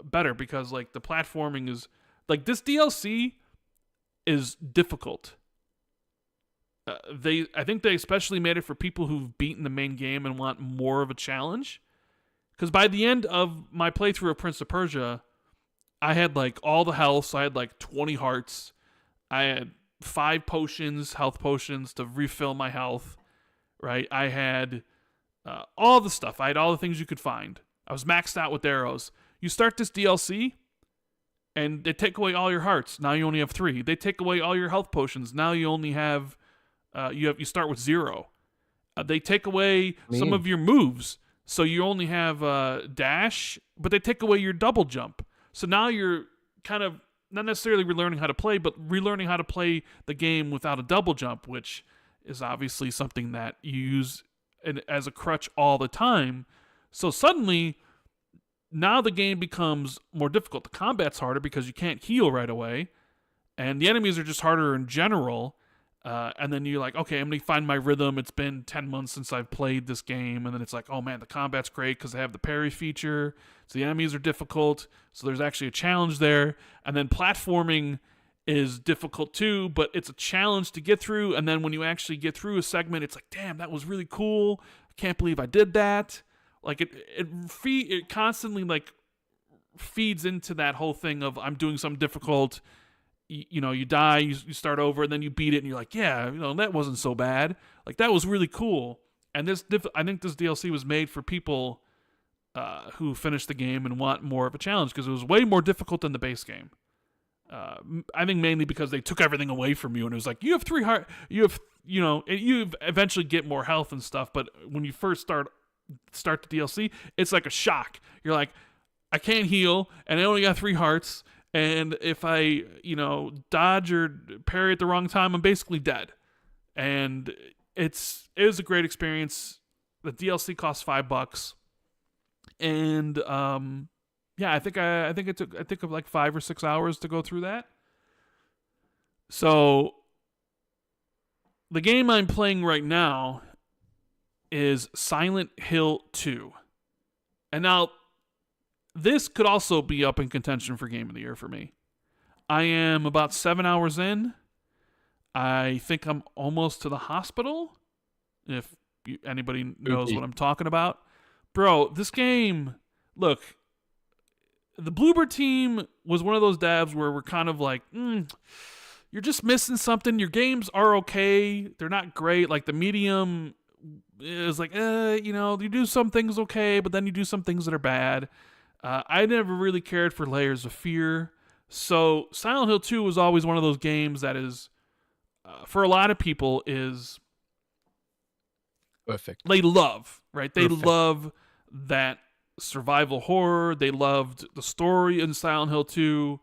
better because, the platforming is, this DLC is difficult. I think they especially made it for people who've beaten the main game and want more of a challenge. Because by the end of my playthrough of Prince of Persia, I had all the health. So I had 20 hearts. I had 5 potions, health potions to refill my health. Right? I had all the stuff. I had all the things you could find. I was maxed out with arrows. You start this DLC, and they take away all your hearts. Now you only have 3. They take away all your health potions. Now you only have you start with 0. They take away some of your moves. So you only have dash, but they take away your double jump. So now you're kind of not necessarily relearning how to play, but relearning how to play the game without a double jump, which is obviously something that you use as a crutch all the time. So suddenly, now the game becomes more difficult. The combat's harder because you can't heal right away, and the enemies are just harder in general. And then you're like, okay, I'm going to find my rhythm. It's been 10 months since I've played this game. And then it's like, oh man, the combat's great because they have the parry feature. So the enemies are difficult. So there's actually a challenge there. And then platforming is difficult too, but it's a challenge to get through. And then when you actually get through a segment, it's like, damn, that was really cool. I can't believe I did that. Like it constantly like feeds into that whole thing of I'm doing something difficult. You die, you start over, and then you beat it, and you're like, yeah, that wasn't so bad. Like, that was really cool. And I think this DLC was made for people who finished the game and want more of a challenge, because it was way more difficult than the base game. I think mainly because they took everything away from you, and it was like, you have 3 heart, you eventually get more health and stuff, but when you first start the DLC, it's like a shock. You're like, I can't heal, and I only got 3 hearts, and if I, dodge or parry at the wrong time, I'm basically dead. And it was a great experience. The DLC costs $5, and yeah, I think it took like 5 or 6 hours to go through that. So the game I'm playing right now is Silent Hill 2, and now this could also be up in contention for Game of the Year for me. I am about 7 hours in. I think I'm almost to the hospital, if anybody knows what I'm talking about. Bro, this game, look, the Bloober team was one of those devs where we're kind of like, you're just missing something. Your games are okay. They're not great. Like, the medium is like, you do some things okay, but then you do some things that are bad. I never really cared for Layers of Fear. So Silent Hill 2 was always one of those games that is, for a lot of people, is perfect. They love, right? They love that survival horror. They loved the story in Silent Hill 2.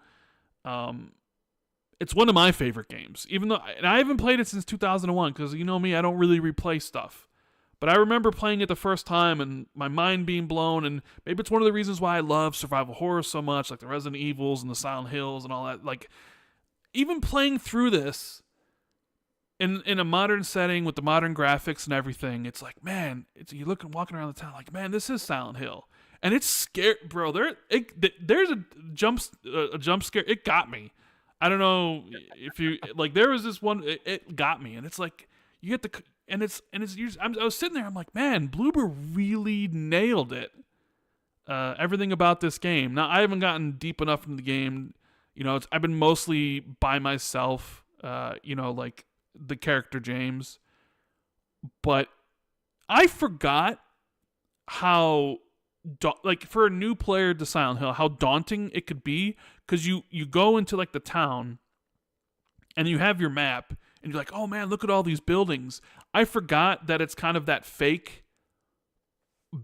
It's one of my favorite games, and I haven't played it since 2001 because you know me, I don't really replay stuff. But I remember playing it the first time and my mind being blown, and maybe it's one of the reasons why I love survival horror so much, like the Resident Evils and the Silent Hills and all that. Like, even playing through this in a modern setting with the modern graphics and everything, it's like, man, you look and walking around the town like, man, this is Silent Hill. And it's scary, bro. There's a jump scare. It got me. I don't know if you, like, there was this one, it got me, and it's like, you get the... And it's I was sitting there, I'm like, man, Bloober really nailed it. Everything about this game. Now, I haven't gotten deep enough into the game. I've been mostly by myself, like the character James. But I forgot how, for a new player to Silent Hill, how daunting it could be. Because you go into, like, the town, and you have your map, and you're like, oh man, look at all these buildings. I forgot that it's kind of that fake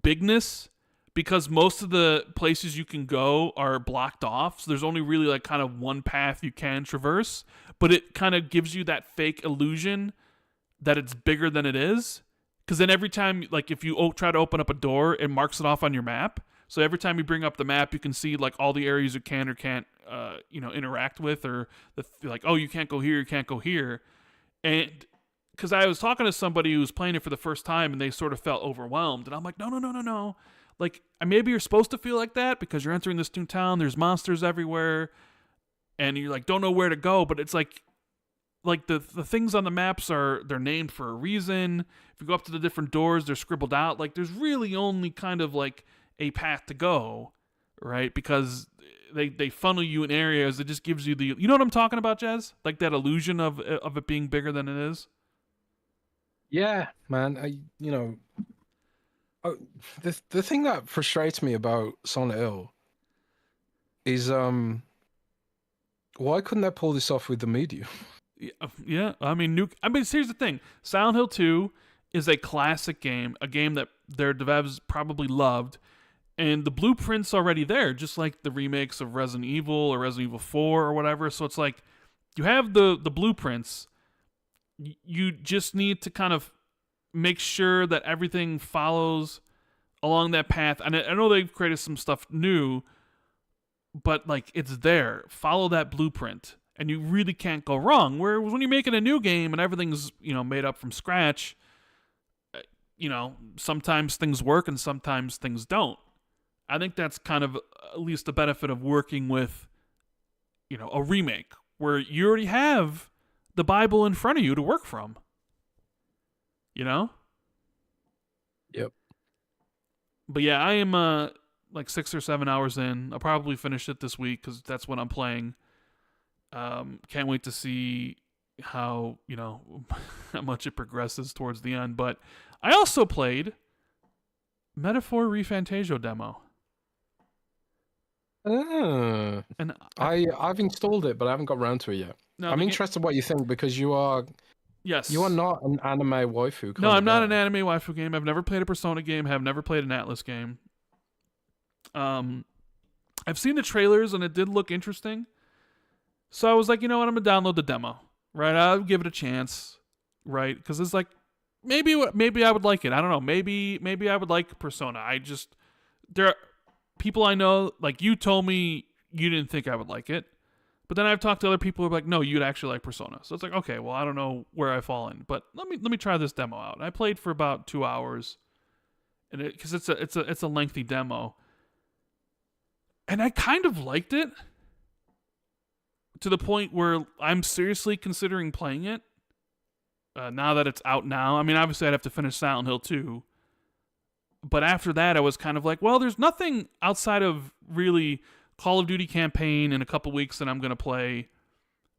bigness because most of the places you can go are blocked off. So there's only really like kind of one path you can traverse, but it kind of gives you that fake illusion that it's bigger than it is. Because then every time, like if you try to open up a door, it marks it off on your map. So every time you bring up the map, you can see like all the areas you can or can't, interact with, or like, oh, you can't go here, you can't go here. And because I was talking to somebody who was playing it for the first time and they sort of felt overwhelmed. And I'm like, no. Like, maybe you're supposed to feel like that because you're entering this new town. There's monsters everywhere. And you like don't know where to go. But it's like the things on the maps they're named for a reason. If you go up to the different doors, they're scribbled out. Like, there's really only kind of like a path to go, right? Because they funnel you in areas that just gives you the... You know what I'm talking about, Jez? Like that illusion of it being bigger than it is? Yeah, man. The thing that frustrates me about Silent Hill is why couldn't they pull this off with the medium? Yeah, I mean, here's the thing. Silent Hill 2 is a classic game, a game that their devs probably loved, and the blueprint's already there, just like the remakes of Resident Evil or Resident Evil 4 or whatever. So it's like, you have the blueprints. You just need to kind of make sure that everything follows along that path. And I know they've created some stuff new, but like it's there. Follow that blueprint. and you really can't go wrong. Whereas when you're making a new game and everything's, you know, made up from scratch, you know, sometimes things work and sometimes things don't. I think that's kind of at least the benefit of working with, you know, a remake where you already have the Bible in front of you to work from. You know? Yep. But yeah, I am like 6 or 7 hours in. I'll probably finish it this week because that's what I'm playing. Can't wait to see how, you know, how much it progresses towards the end. But I also played Metaphor ReFantazio demo. And I've installed it, but I haven't got around to it yet. No, I'm interested in what you think because you are not an anime waifu. No, I'm not an anime waifu game. I've never played a Persona game. Have never played an Atlus game. I've seen the trailers and it did look interesting. So I was like, you know what? I'm gonna download the demo. Right? I'll give it a chance. Right? Because it's like maybe I would like it. I don't know. Maybe I would like Persona. There are people I know, like you told me you didn't think I would like it. But then I've talked to other people who are like, no, you'd actually like Persona. So it's like, okay, well, I don't know where I fall in, but let me try this demo out. And I played for about 2 hours, and because it's a lengthy demo, and I kind of liked it to the point where I'm seriously considering playing it now that it's out now. I mean, obviously I'd have to finish Silent Hill 2, but after that I was kind of like, well, there's nothing outside of really Call of Duty campaign in a couple weeks that I'm going to play.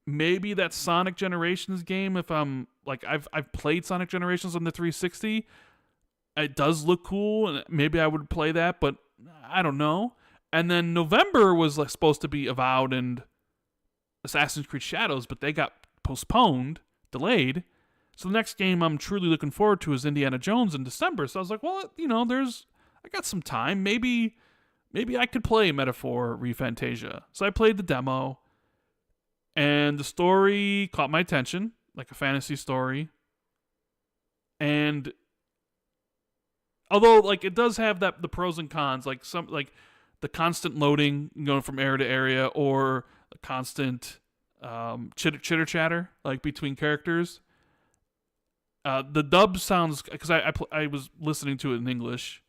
Maybe that Sonic Generations game, if I'm like, I've played Sonic Generations on the 360. It does look cool, and maybe I would play that, but I don't know. And then November was like supposed to be Avowed and Assassin's Creed Shadows, but they got postponed, delayed. So the next game I'm truly looking forward to is Indiana Jones in December. So I was like, well, you know, I got some time. Maybe I could play Metaphor ReFantazio. So I played the demo, and the story caught my attention, like a fantasy story. And although, like, it does have the pros and cons, like the constant loading going from area to area, or the constant chitter chatter like between characters. The dub sounds, because I was listening to it in English.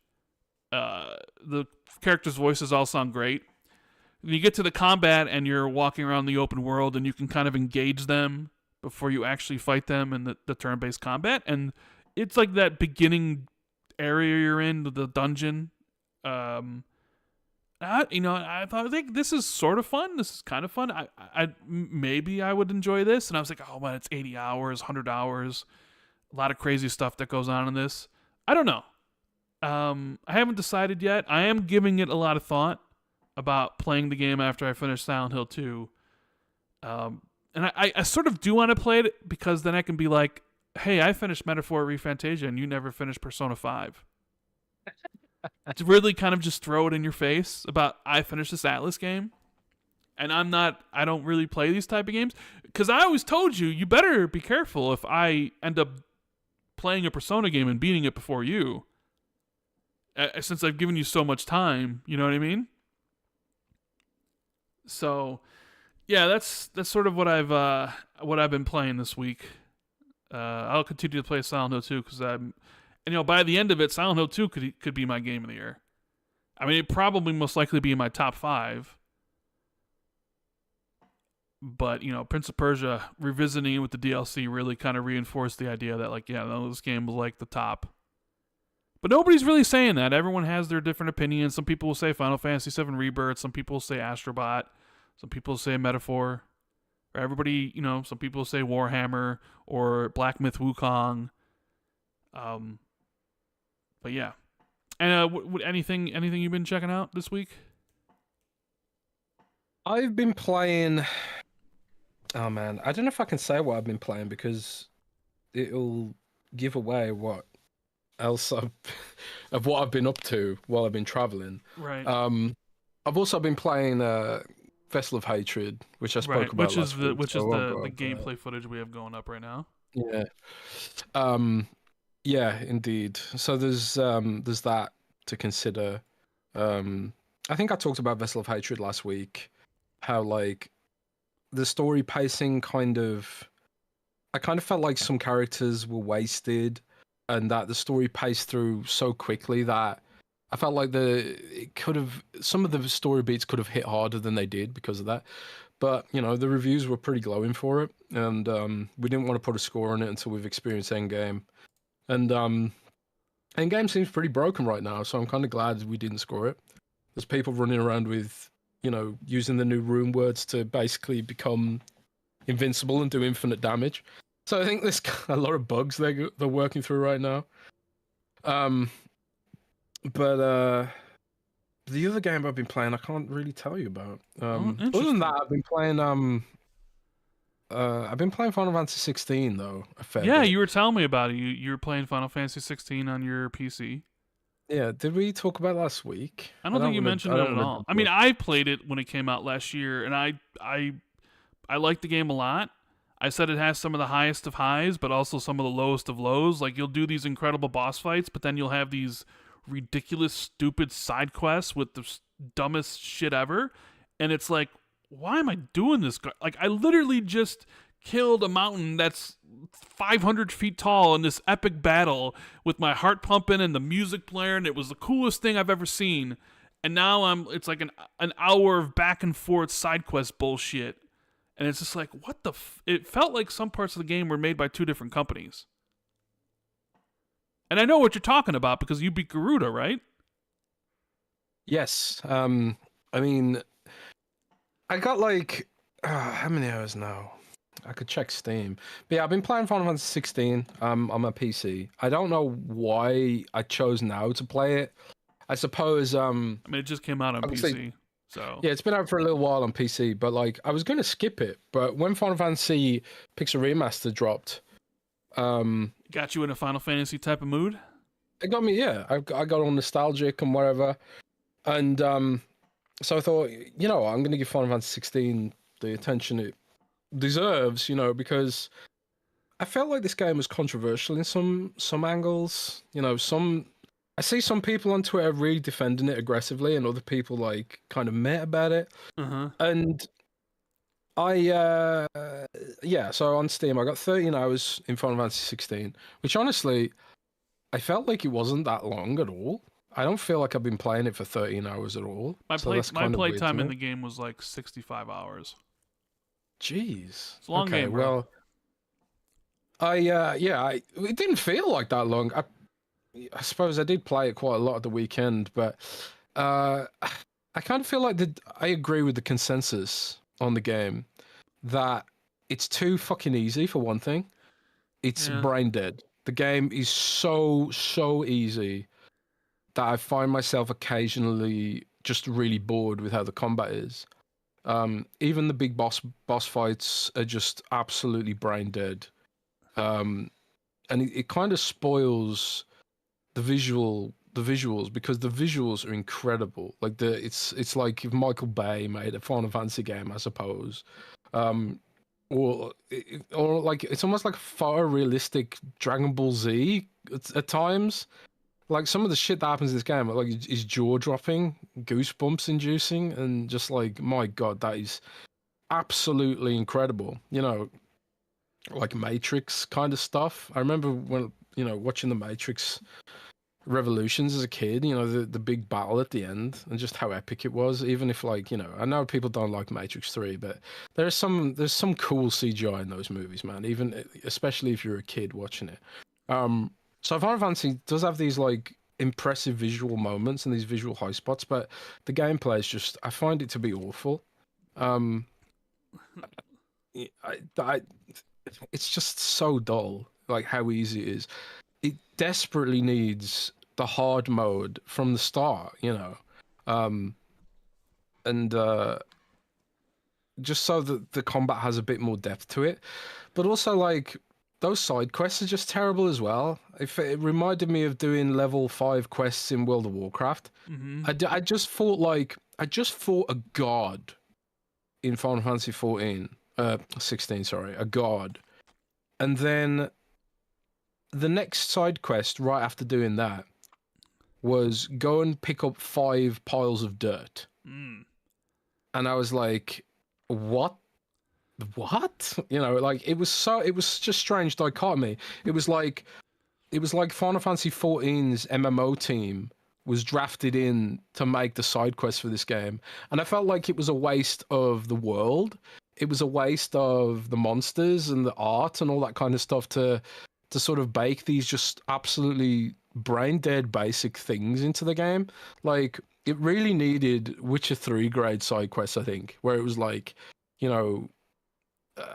The characters' voices all sound great. When you get to the combat and you're walking around the open world and you can kind of engage them before you actually fight them in the turn-based combat, and it's like that beginning area you're in, the dungeon. I think this is sort of fun. This is kind of fun. Maybe I would enjoy this. And I was like, oh man, it's 80 hours, 100 hours, a lot of crazy stuff that goes on in this. I don't know. I haven't decided yet. I am giving it a lot of thought about playing the game after I finish Silent Hill 2. And I sort of do want to play it because then I can be like, hey, I finished Metaphor ReFantazio and you never finished Persona 5. To really kind of just throw it in your face about I finished this Atlus game and I don't really play these type of games. Because I always told you better be careful if I end up playing a Persona game and beating it before you. Since I've given you so much time, you know what I mean? So, yeah, that's sort of what I've been playing this week. I'll continue to play Silent Hill 2 because by the end of it, Silent Hill 2 could be my game of the year. I mean, it'd probably most likely be in my top 5. But, Prince of Persia, revisiting it with the DLC really kind of reinforced the idea that, like, yeah, no, this game was like the top. But nobody's really saying that. Everyone has their different opinions. Some people will say Final Fantasy VII Rebirth. Some people will say Astrobot. Some people will say Metaphor. Or everybody, some people will say Warhammer or Black Myth Wukong. But yeah. And anything you've been checking out this week? I've been playing... Oh man, I don't know if I can say what I've been playing because it'll give away what else of what I've been up to while I've been traveling. Right. I've also been playing Vessel of Hatred, which I spoke about last week. Which is the gameplay footage we have going up right now. Yeah. Yeah, indeed. So there's that to consider. I think I talked about Vessel of Hatred last week. How like the story pacing I kind of felt like some characters were wasted, and that the story paced through so quickly that I felt like some of the story beats could have hit harder than they did because of that. But the reviews were pretty glowing for it, and we didn't want to put a score on it until we've experienced Endgame. And Endgame seems pretty broken right now, so I'm kind of glad we didn't score it. There's people running around with, using the new rune words to basically become invincible and do infinite damage. So I think there's a lot of bugs they're working through right now. But the other game I've been playing, I can't really tell you about. Other than that, I've been playing Final Fantasy 16 though. A fair bit. You were telling me about it. You were playing Final Fantasy 16 on your PC. Yeah, did we talk about it last week? I don't think you mentioned it at all. I mean, I played it when it came out last year, and I liked the game a lot. I said it has some of the highest of highs, but also some of the lowest of lows. Like, you'll do these incredible boss fights, but then you'll have these ridiculous, stupid side quests with the dumbest shit ever. And it's like, why am I doing this? Like, I literally just killed a mountain that's 500 feet tall in this epic battle with my heart pumping and the music blaring. It was the coolest thing I've ever seen. And now it's like an hour of back and forth side quest bullshit. And it's just like, what the it felt like some parts of the game were made by two different companies. And I know what you're talking about because you beat Garuda, right? Yes. I mean, I got like, how many hours now? I could check Steam. But yeah, I've been playing Final Fantasy 16 on my PC. I don't know why I chose now to play it. I suppose... I mean, it just came out on PC. So yeah, it's been out for a little while on PC, but like I was gonna skip it, but when Final Fantasy Pixel Remaster dropped, got you in a Final Fantasy type of mood. It got me, yeah. I got all nostalgic and whatever, and so I thought, I'm gonna give Final Fantasy 16 the attention it deserves, because I felt like this game was controversial in some angles. I see some people on Twitter really defending it aggressively, and other people like kind of meh about it. And so on Steam, I got 13 hours in Final Fantasy 16, which honestly, I felt like it wasn't that long at all. I don't feel like I've been playing it for 13 hours at all. My play time in the game was like 65 hours. Jeez. It's a long game, bro. Well, it didn't feel like that long. I suppose I did play it quite a lot at the weekend, but I kind of feel like I agree with the consensus on the game that it's too fucking easy for one thing. It's brain dead. The game is so easy that I find myself occasionally just really bored with how the combat is. Even the big boss fights are just absolutely brain dead. And it kind of spoils the visuals because the visuals are incredible. Like it's like if Michael Bay made a Final Fantasy game, I suppose. Or like it's almost like a photorealistic Dragon Ball Z at times. Like some of the shit that happens in this game, like is jaw dropping, goosebumps inducing, and just like, my God, that is absolutely incredible. Like Matrix kind of stuff. I remember when watching the Matrix Revolutions as a kid, the big battle at the end and just how epic it was. Even if like, I know people don't like Matrix 3, but there's some cool CGI in those movies, man, even especially if you're a kid watching it. So Final Fantasy does have these like impressive visual moments and these visual high spots, but the gameplay is just, I find it to be awful. It's just so dull, like how easy it is. It desperately needs the hard mode from the start, and just so that the combat has a bit more depth to it. But also, like, those side quests are just terrible as well. It reminded me of doing level 5 quests in World of Warcraft. I just fought a god in Final Fantasy 16, sorry, a god. And then the next side quest right after doing that was go and pick up 5 piles of dirt. And I was like, what? what? You know, like it was just strange dichotomy. It was like Final Fantasy XIV's MMO team was drafted in to make the side quests for this game, and I felt like it was a waste of the world. It was a waste of the monsters and the art and all that kind of stuff to sort of bake these just absolutely brain dead basic things into the game. Like it really needed Witcher 3 grade side quests, I think, where it was like, you know,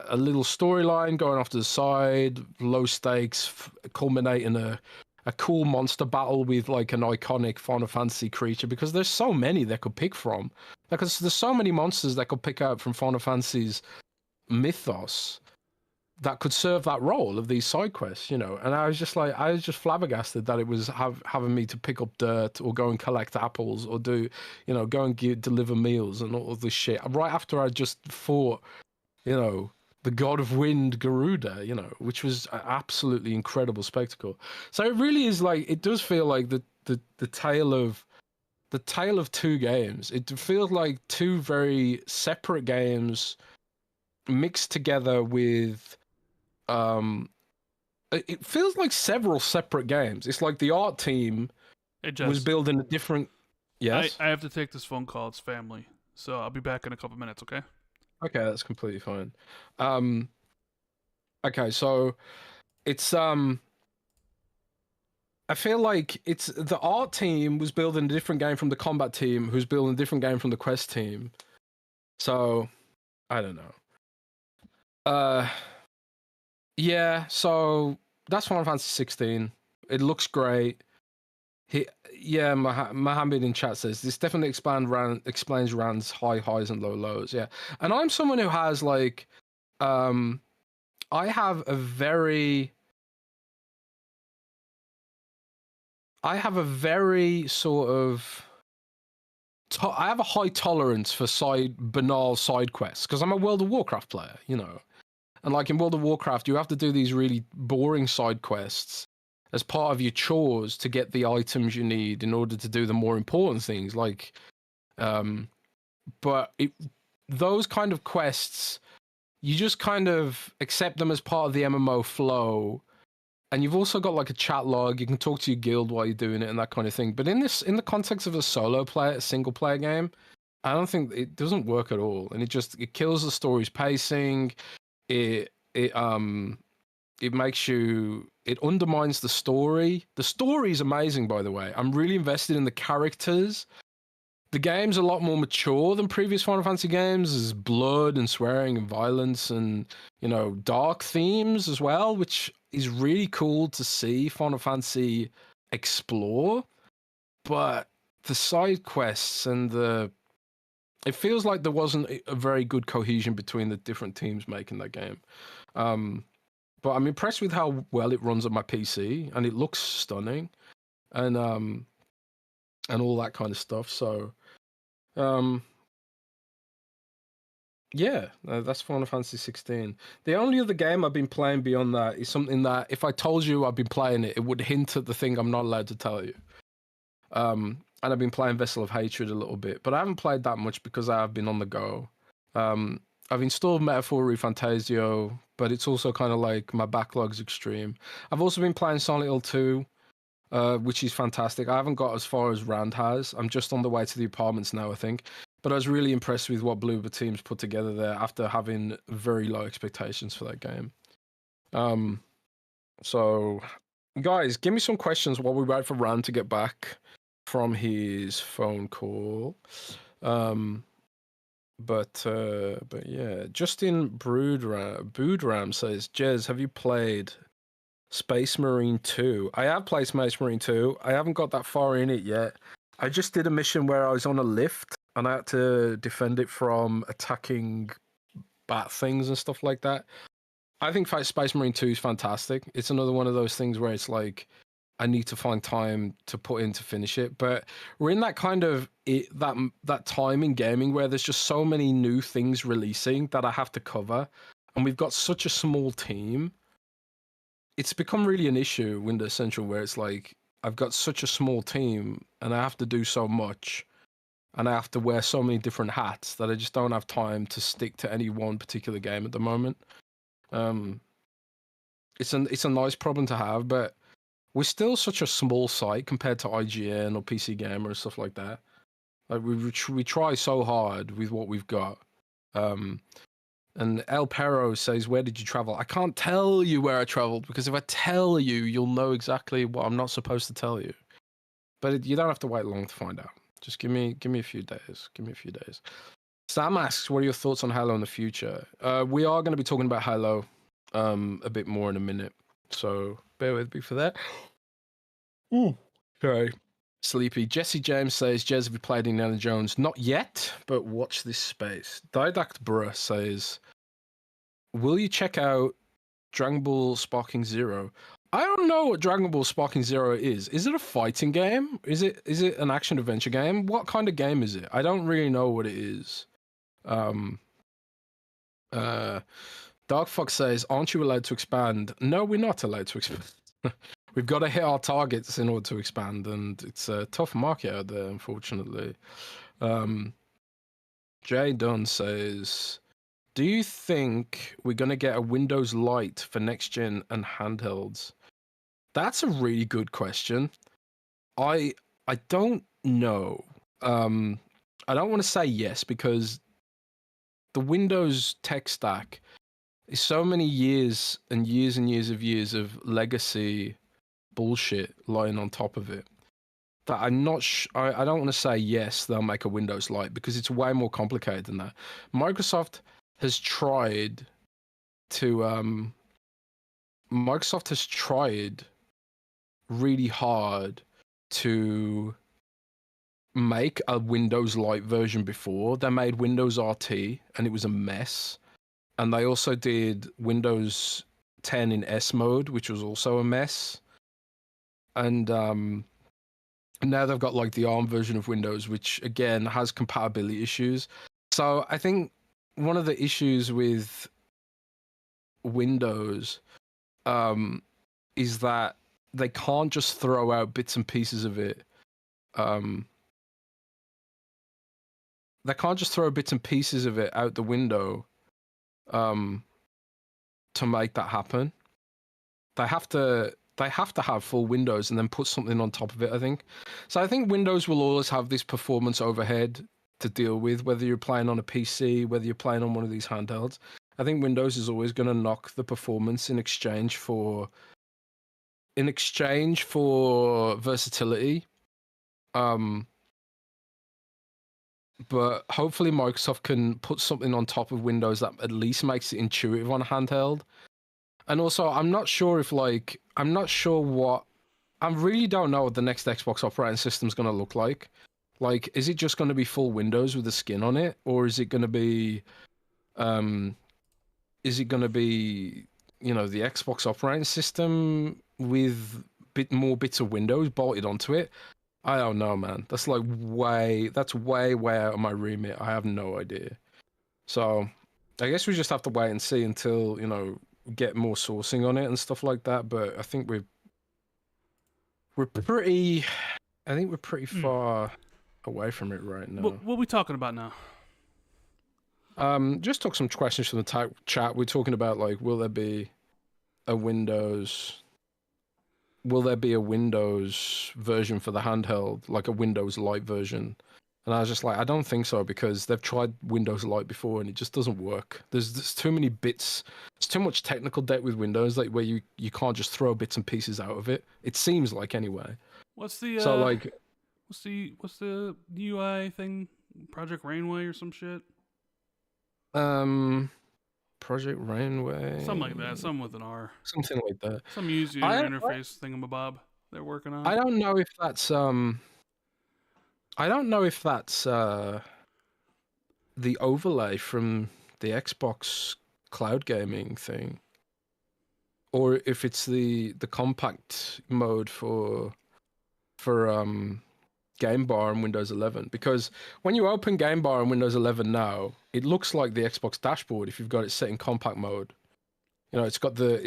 a little storyline going off to the side, low stakes, culminate in a cool monster battle with like an iconic Final Fantasy creature, because there's so many they could pick from. Because there's so many monsters that could pick out from Final Fantasy's mythos that could serve that role of these side quests, you know. And I was just flabbergasted that it was having me to pick up dirt or go and collect apples or do, you know, go and deliver meals and all of this shit right after I just fought, you know, the god of wind Garuda, you know, which was an absolutely incredible spectacle. So it really is like, it does feel like the tale of two games. It feels like two very separate games mixed together with it feels like several separate games. It's like the art team was building a different. Yes, I have to take this phone call. It's family, so I'll be back in a couple minutes. Okay. Okay, that's completely fine. Okay, so it's I feel like it's the art team was building a different game from the combat team, who's building a different game from the quest team. So I don't know. Yeah, so that's Final Fantasy 16. It looks great. Mohammed in chat says this definitely explains Rand's high highs and low lows. Yeah, and I'm someone who has like, I have a very sort of. I have a high tolerance for banal side quests because I'm a World of Warcraft player, you know. And like in World of Warcraft, you have to do these really boring side quests as part of your chores to get the items you need in order to do the more important things. Like, but those kind of quests, you just kind of accept them as part of the MMO flow. And you've also got like a chat log. You can talk to your guild while you're doing it and that kind of thing. But in the context of a single player game, I don't think it doesn't work at all. And it kills the story's pacing. It makes you, it undermines the story. The story is amazing, by the way. I'm really invested in the characters. The game's a lot more mature than previous Final Fantasy games. There's blood and swearing and violence and, you know, dark themes as well, which is really cool to see Final Fantasy explore. But the side quests and it feels like there wasn't a very good cohesion between the different teams making that game. But I'm impressed with how well it runs on my PC, and it looks stunning, and all that kind of stuff. So, yeah, that's Final Fantasy 16. The only other game I've been playing beyond that is something that if I told you I've been playing it, it would hint at the thing I'm not allowed to tell you. And I've been playing Vessel of Hatred a little bit, but I haven't played that much because I have been on the go. I've installed Metaphor Fantazio, but it's also kind of like my backlog's extreme. I've also been playing Silent Hill 2, which is fantastic. I haven't got as far as Rand has. I'm just on the way to the apartments now, I think. But I was really impressed with what Bloober Team's put together there after having very low expectations for that game. So, guys, give me some questions while we wait for Rand to get back from his phone call. But yeah, Justin Boodram says, Jez, have you played Space Marine 2? I have played Space Marine 2. I haven't got that far in it yet. I just did a mission where I was on a lift and I had to defend it from attacking bat things and stuff like that. I think Space Marine 2 is fantastic. It's another one of those things where it's like, I need to find time to put in to finish it. But we're in that kind of that time in gaming where there's just so many new things releasing that I have to cover. And we've got such a small team. It's become really an issue, Windows Central, where it's like, I've got such a small team and I have to do so much. and I have to wear so many different hats that I just don't have time to stick to any one particular game at the moment. It's a nice problem to have, but we're still such a small site compared to IGN or PC Gamer and stuff like that. Like we try so hard with what we've got. And El Perro says, "Where did you travel?" I can't tell you where I traveled because if I tell you, you'll know exactly what I'm not supposed to tell you. But you don't have to wait long to find out. Just give me a few days. Give me a few days. Sam asks, "What are your thoughts on Halo in the future?" We are going to be talking about Halo a bit more in a minute, so bear with me for that. Sorry. Sleepy. Jesse James says, "Jez, have you played Indiana Jones?" Not yet, but watch this space. Didact Bruh says, "Will you check out Dragon Ball Sparking Zero?" I don't know what Dragon Ball Sparking Zero is. Is it a fighting game? Is it an action adventure game? What kind of game is it? I don't really know what it is. Dark Fox says, "Aren't you allowed to expand?" No, we're not allowed to expand. We've got to hit our targets in order to expand, and it's a tough market out there, unfortunately. Jay Dunn says, "Do you think we're going to get a Windows Lite for next gen and handhelds?" That's a really good question. I don't know. I don't want to say yes because the Windows tech stack is so many years and years and years of legacy bullshit lying on top of it that I'm not I don't want to say yes, they'll make a Windows Lite because it's way more complicated than that. Microsoft has tried really hard to make a Windows Lite version before. They made Windows RT and it was a mess. And they also did Windows 10 in S mode, which was also a mess. And now they've got like the ARM version of Windows, which again has compatibility issues. So I think one of the issues with Windows is that they can't just throw out bits and pieces of it. They can't just throw bits and pieces of it out the window to make that happen. They have to have full Windows and then put something on top of it, I think. So I think Windows will always have this performance overhead to deal with, whether you're playing on a PC, whether you're playing on one of these handhelds. I think Windows is always going to knock the performance in exchange for versatility. But hopefully Microsoft can put something on top of Windows that at least makes it intuitive on handheld. And also, I really don't know what the next Xbox operating system is going to look like. Like, is it just going to be full Windows with a skin on it? Or is it going to be, the Xbox operating system with more bits of Windows bolted onto it? I don't know, man. That's way out of my remit. I have no idea. So, I guess we just have to wait and see until, get more sourcing on it and stuff like that. But I think we're pretty far away from it right now. What are we talking about now? Just took some questions from the chat. We're talking about will there be a Windows version for the handheld, like a Windows Lite version? And I was just like, I don't think so, because they've tried Windows Lite before and it just doesn't work. There's too many bits. It's too much technical debt with Windows, where you can't just throw bits and pieces out of it. It seems like, anyway. What's the what's the UI thing? Project Rainway or some shit? Project Rainway. Something like that. Something with an R. Something like that. Some user interface thingamabob they're working on. I don't know if that's the overlay from the Xbox cloud gaming thing, or if it's the compact mode for Game Bar and Windows 11. Because when you open Game Bar on Windows 11 now, it looks like the Xbox dashboard if you've got it set in compact mode. It's got the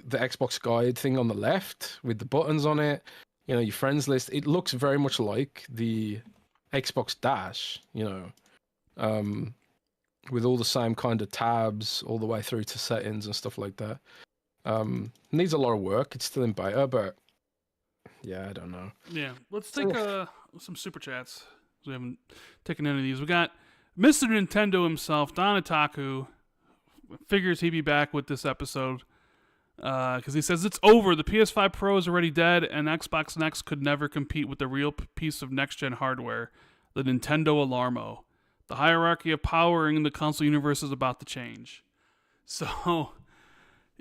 Xbox guide thing on the left with the buttons on it. Your friends list. It looks very much like the Xbox Dash, with all the same kind of tabs all the way through to settings and stuff like that. Needs a lot of work. It's still in beta, but yeah, I don't know. Yeah, let's take some super chats. We haven't taken any of these. We got Mr. Nintendo himself, Don Itaku, figures he'd be back with this episode because he says it's over. The PS5 Pro is already dead, and Xbox Next could never compete with the real piece of next-gen hardware, the Nintendo Alarmo. The hierarchy of power in the console universe is about to change. So,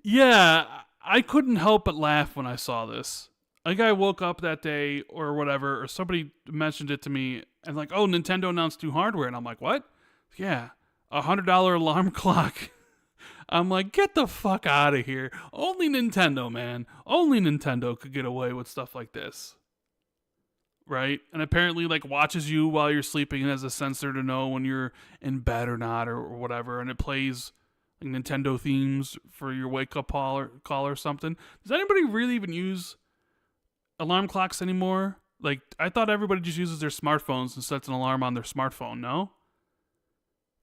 yeah, I couldn't help but laugh when I saw this. Like, I woke up that day or whatever, or somebody mentioned it to me, and like, oh, Nintendo announced new hardware, and I'm like, what? Yeah, $100 alarm clock. I'm like, get the fuck out of here. Only Nintendo, man. Only Nintendo could get away with stuff like this. Right? And apparently, like, watches you while you're sleeping and has a sensor to know when you're in bed or not or whatever, and it plays like Nintendo themes for your wake-up call or something. Does anybody really even use alarm clocks anymore? Like, I thought everybody just uses their smartphones and sets an alarm on their smartphone, no?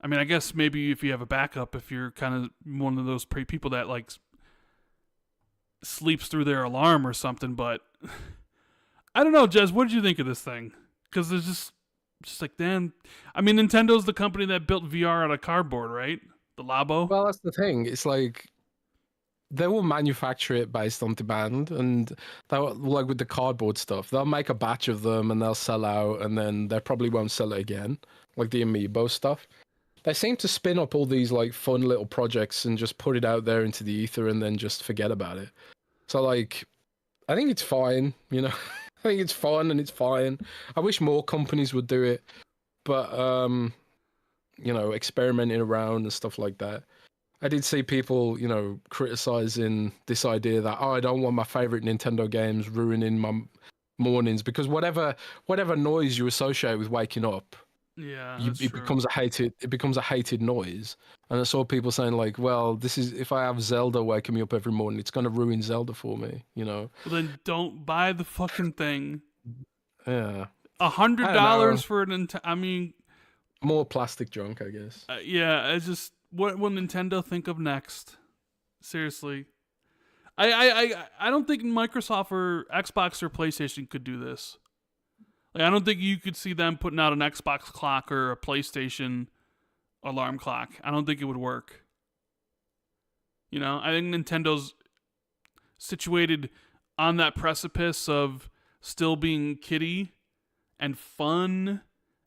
I mean, I guess maybe if you have a backup, if you're kind of one of those people that, like, sleeps through their alarm or something, but I don't know, Jez, what did you think of this thing? Because there's just like, damn. I mean, Nintendo's the company that built VR out of cardboard, right? The Labo? Well, that's the thing. It's like, they will manufacture it based on demand, and they'll, like with the cardboard stuff, they'll make a batch of them and they'll sell out, and then they probably won't sell it again, like the Amiibo stuff. They seem to spin up all these like fun little projects and just put it out there into the ether and then just forget about it. So like, I think it's fine, I think it's fun and it's fine. I wish more companies would do it, but experimenting around and stuff like that. I did see people, criticizing this idea that, I don't want my favorite Nintendo games ruining my mornings, because whatever noise you associate with waking up, it becomes a hated noise. And I saw people saying like, well, this is, if I have Zelda waking me up every morning, it's going to ruin Zelda for me, Well, then don't buy the fucking thing. Yeah. $100 for an I mean, more plastic junk, I guess. Yeah, it's just, what will Nintendo think of next? Seriously. I don't think Microsoft or Xbox or PlayStation could do this. Like, I don't think you could see them putting out an Xbox clock or a PlayStation alarm clock. I don't think it would work. I think Nintendo's situated on that precipice of still being kiddie and fun,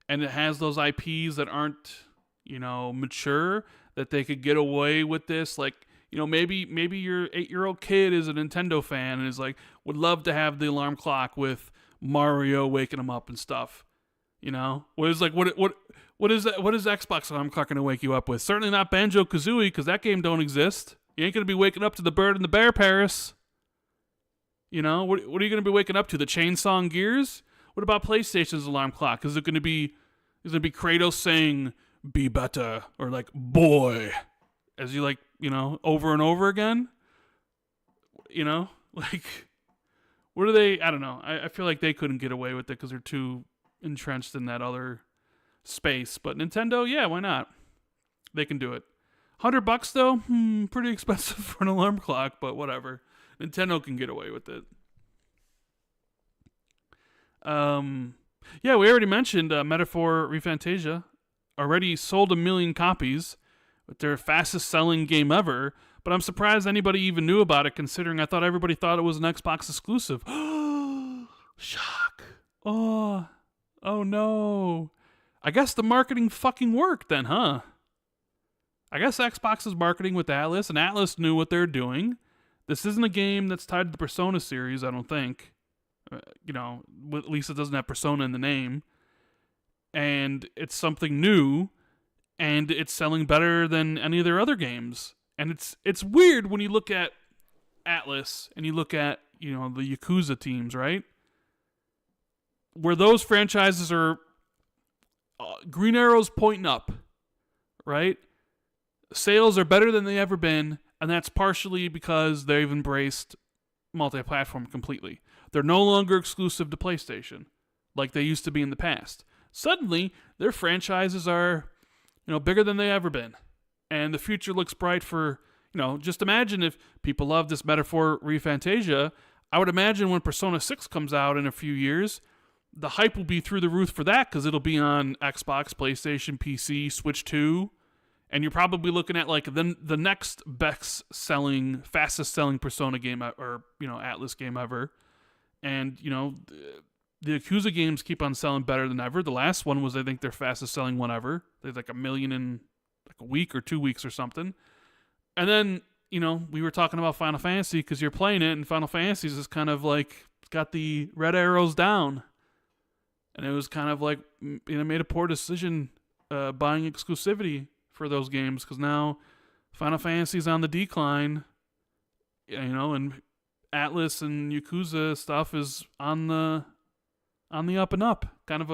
and it has those IPs that aren't, mature, that they could get away with this. Like, maybe your 8-year-old kid is a Nintendo fan and is like, would love to have the alarm clock with Mario waking him up and stuff. What is that? What is Xbox alarm clock gonna wake you up with? Certainly not Banjo-Kazooie, because that game don't exist. You ain't gonna be waking up to the Bird and the Bear, Paris. What are you gonna be waking up to? The Chainsaw and Gears? What about PlayStation's alarm clock? Is it gonna be Kratos saying "be better" or like "boy" as you over and over again? Like, what are they? I don't know. I feel like they couldn't get away with it because they're too entrenched in that other space. But Nintendo, yeah, why not? They can do it. $100 though, pretty expensive for an alarm clock, but whatever. Nintendo can get away with it. Yeah, we already mentioned Metaphor ReFantasia already sold 1 million copies with their fastest selling game ever. But I'm surprised anybody even knew about it, considering I thought everybody thought it was an Xbox exclusive. Shock. Oh no. I guess the marketing fucking worked then, huh? I guess Xbox is marketing with Atlus, and Atlus knew what they're doing. This isn't a game that's tied to the Persona series, I don't think. At least it doesn't have Persona in the name. And it's something new, and it's selling better than any of their other games. And it's weird when you look at Atlus and you look at, the Yakuza teams, right? Where those franchises are Green Arrow's pointing up, right? Sales are better than they've ever been, and that's partially because they've embraced multi-platform completely. They're no longer exclusive to PlayStation like they used to be in the past. suddenly their franchises are, bigger than they ever been. And the future looks bright for, just imagine if people love this metaphor re-Fantasia. I would imagine when Persona 6 comes out in a few years, the hype will be through the roof for that because it'll be on Xbox, PlayStation, PC, Switch 2. And you're probably looking at like the next fastest selling Persona game or Atlus game ever. And the Yakuza games keep on selling better than ever. The last one was, I think, their fastest selling one ever. They had like 1 million in like a week or 2 weeks or something. And then we were talking about Final Fantasy because you're playing it, and Final Fantasy is kind of like got the red arrows down, and it was kind of like made a poor decision buying exclusivity for those games because now Final Fantasy's on the decline, and Atlus and Yakuza stuff is on the up and up. Kind of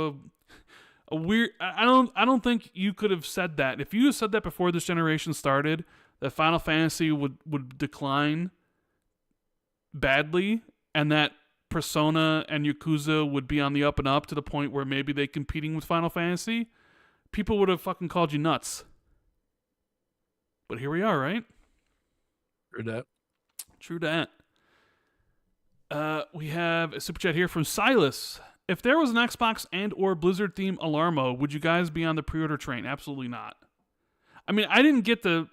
a weird. I don't think you could have said that if you had said that before this generation started, that Final Fantasy would decline badly, and that Persona and Yakuza would be on the up and up to the point where maybe they're competing with Final Fantasy. People would have fucking called you nuts. But here we are, right? True that. We have a super chat here from Silas. If there was an Xbox and or Blizzard theme alarm mode, would you guys be on the pre-order train? Absolutely not. I mean, I didn't get the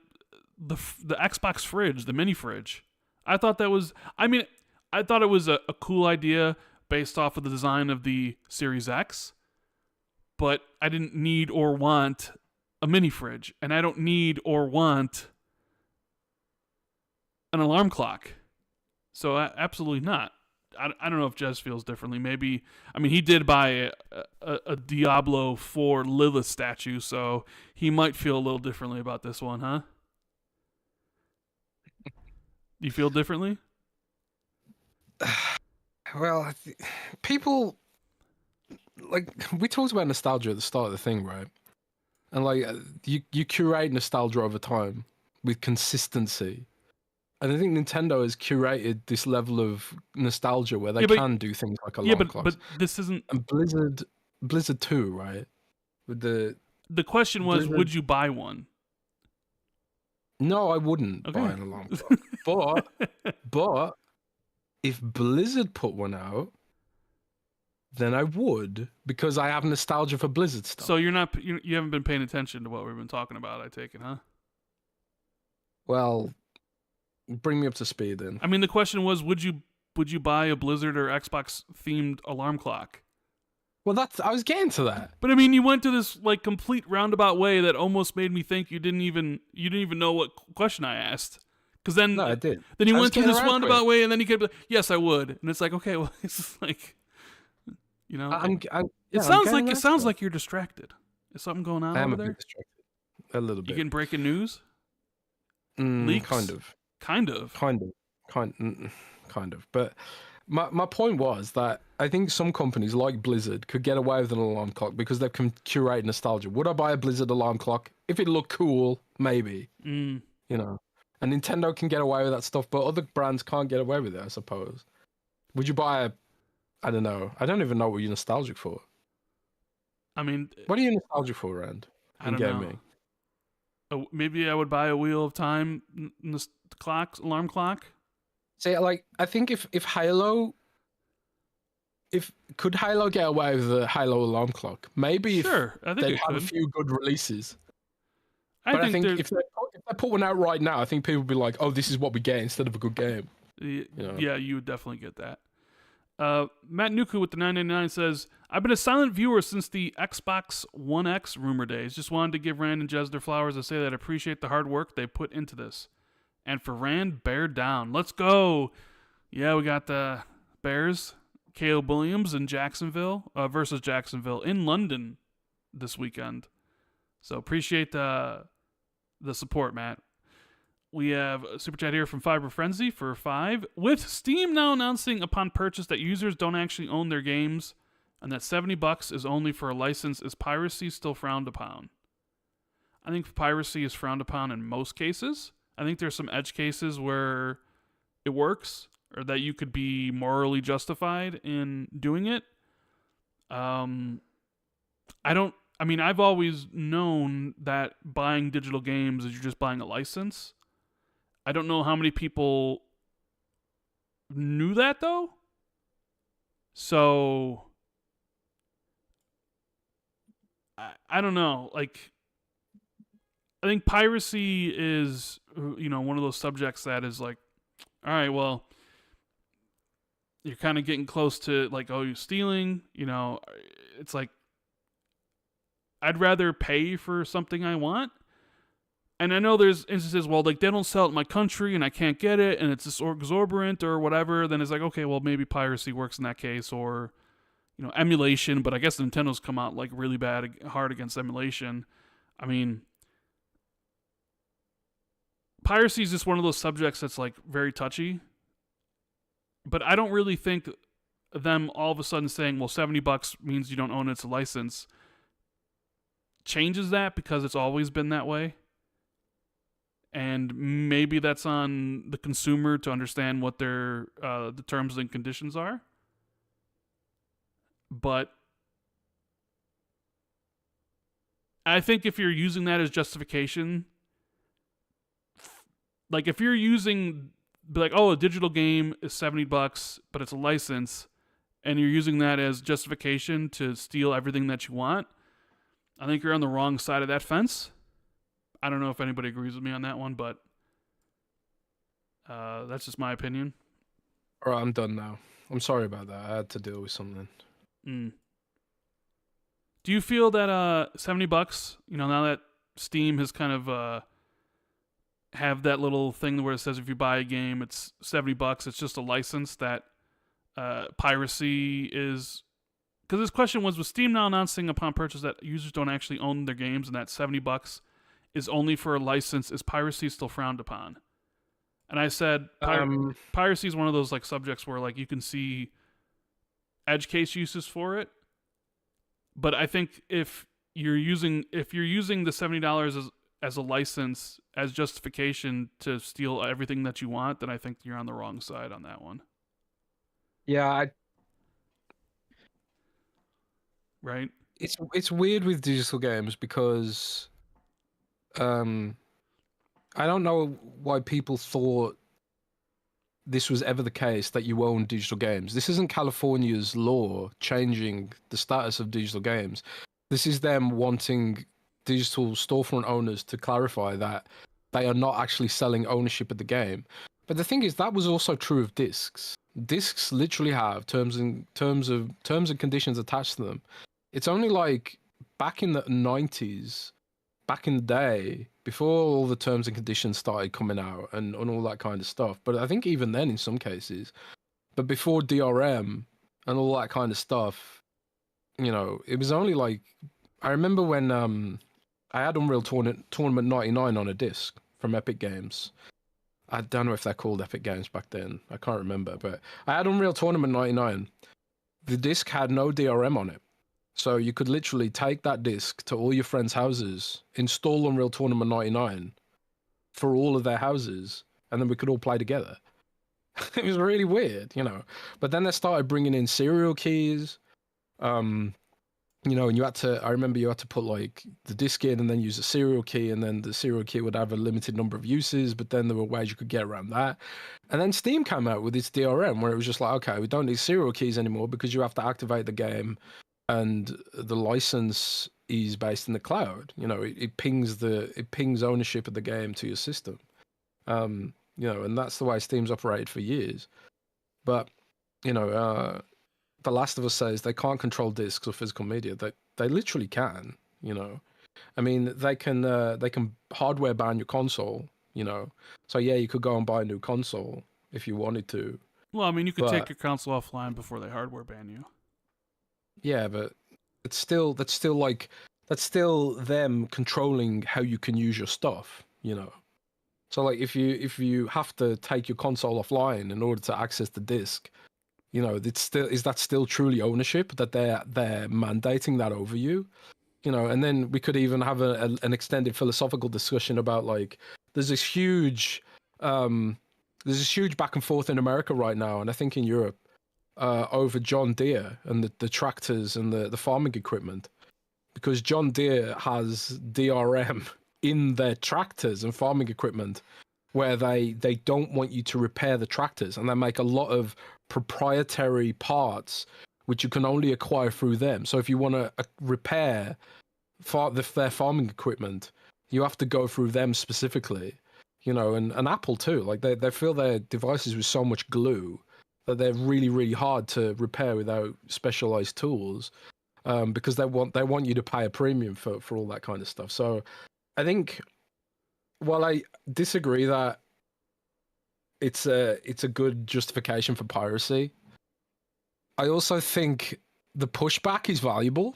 Xbox fridge, the mini fridge. I thought it was a cool idea based off of the design of the Series X, but I didn't need or want a mini fridge, and I don't need or want an alarm clock. So absolutely not. I don't know if Jez feels differently. Maybe, he did buy a Diablo 4 Lilith statue, so he might feel a little differently about this one, huh? Do you feel differently? Well, people, like, we talked about nostalgia at the start of the thing, right? And like, you curate nostalgia over time with consistency. And I think Nintendo has curated this level of nostalgia where they can do things like alarm clocks. But this isn't... And Blizzard 2, right? With the question was, would you buy one? No, I wouldn't buy an alarm clock. But if Blizzard put one out, then I would, because I have nostalgia for Blizzard stuff. So you haven't been paying attention to what we've been talking about, I take it, huh? Well, bring me up to speed then. The question was, would you buy a Blizzard or Xbox themed alarm clock? Well, I was getting to that. But you went to this like complete roundabout way that almost made me think you didn't even know what question I asked. Because then, no, I did. Then you went through this roundabout way, and then you could be like, "Yes, I would," and it's like, okay, well, it's just like, it sounds like you're distracted. Is something going on over there? Bit distracted. A little bit. You getting breaking news? Leaks? Kind of. But my point was that I think some companies like Blizzard could get away with an alarm clock because they can curate nostalgia. Would I buy a Blizzard alarm clock if it looked cool? Maybe. And Nintendo can get away with that stuff, but other brands can't get away with it, I suppose. Would you buy I don't know. I don't even know what you're nostalgic for. What are you nostalgic for, Rand? I don't know. Maybe I would buy a Wheel of Time alarm clock. See, like, I think if Halo... Could Halo get away with a Halo alarm clock? Maybe sure, if they have a few good releases. But I think if they put one out right now, I think people would be like, oh, this is what we get instead of a good game. Yeah, you would definitely get that. Matt Nuku with the 999 says, I've been a silent viewer since the Xbox One X rumor days. Just wanted to give Rand and Jez their flowers and say that I appreciate the hard work they put into this. And for Rand, bear down. Let's go. Yeah, we got the Bears, Caleb Williams in Jacksonville versus Jacksonville in London this weekend. So appreciate the support, Matt. We have a super chat here from Fiber Frenzy for 5. With Steam now announcing upon purchase that users don't actually own their games and that $70 is only for a license, is piracy still frowned upon? I think piracy is frowned upon in most cases. I think there's some edge cases where it works or that you could be morally justified in doing it. I mean, I've always known that buying digital games is you're just buying a license. I don't know how many people knew that though. So I don't know. Like, I think piracy is, one of those subjects that is like, all right, well, you're kind of getting close to like, oh, you're stealing. It's like, I'd rather pay for something I want. And I know there's instances, well, like they don't sell it in my country and I can't get it and it's just exorbitant or whatever. Then it's like, okay, well, maybe piracy works in that case, or emulation. But I guess Nintendo's come out like really hard against emulation. I mean, piracy is just one of those subjects that's like very touchy. But I don't really think them all of a sudden saying, well, $70 means you don't own it, it's a license, changes that, because it's always been that way. And maybe that's on the consumer to understand what their the terms and conditions are. But I think if you're using that as justification, like if you're using, like, oh, a digital game is $70, but it's a license, and you're using that as justification to steal everything that you want, I think you're on the wrong side of that fence. I don't know if anybody agrees with me on that one, but that's just my opinion. All right, I'm done now. I'm sorry about that. I had to deal with something. Do you feel that $70, now that Steam has kind of have that little thing where it says if you buy a game, it's $70, it's just a license, that piracy is... Because this question was, with Steam now announcing upon purchase that users don't actually own their games and that $70 is only for a license, is piracy still frowned upon? And I said piracy is one of those like subjects where like you can see edge case uses for it, but I think if you're using the $70 as a license as justification to steal everything that you want, then I think you're on the wrong side on that one. Yeah, right. It's weird with digital games because I don't know why people thought this was ever the case, that you own digital games. This isn't California's law changing the status of digital games. This is them wanting digital storefront owners to clarify that they are not actually selling ownership of the game. But the thing is, that was also true of discs. Discs literally have terms and conditions attached to them. It's only like back in the 90s, back in the day, before all the terms and conditions started coming out and all that kind of stuff. But I think even then, in some cases, but before DRM and all that kind of stuff, it was only like, I remember when I had Unreal Tournament 99 on a disc from Epic Games. I don't know if they're called Epic Games back then. I can't remember, but I had Unreal Tournament 99. The disc had no DRM on it. So you could literally take that disc to all your friends' houses, install Unreal Tournament 99 for all of their houses, and then we could all play together. It was really weird, But then they started bringing in serial keys, and I remember you had to put like the disc in and then use a serial key, and then the serial key would have a limited number of uses, but then there were ways you could get around that. And then Steam came out with its DRM, where it was just like, okay, we don't need serial keys anymore because you have to activate the game. And the license is based in the cloud. It pings ownership of the game to your system. And that's the way Steam's operated for years. But The Last of Us says they can't control discs or physical media. They literally can. I mean, they can hardware ban your console. So yeah, you could go and buy a new console if you wanted to. Well, I mean, you could take your console offline before they hardware ban you. Yeah, but that's still them controlling how you can use your stuff, So like if you have to take your console offline in order to access the disc, is that still truly ownership, that they're mandating that over you? And then we could even have an extended philosophical discussion about like there's this huge back and forth in America right now, and I think in Europe, over John Deere and the tractors and the farming equipment, because John Deere has DRM in their tractors and farming equipment, where they don't want you to repair the tractors, and they make a lot of proprietary parts which you can only acquire through them. So if you want to repair their farming equipment, you have to go through them specifically, and Apple too. Like they fill their devices with so much glue that they're really, really hard to repair without specialized tools, because they want you to pay a premium for all that kind of stuff. So I think, while I disagree that it's a good justification for piracy, I also think the pushback is valuable,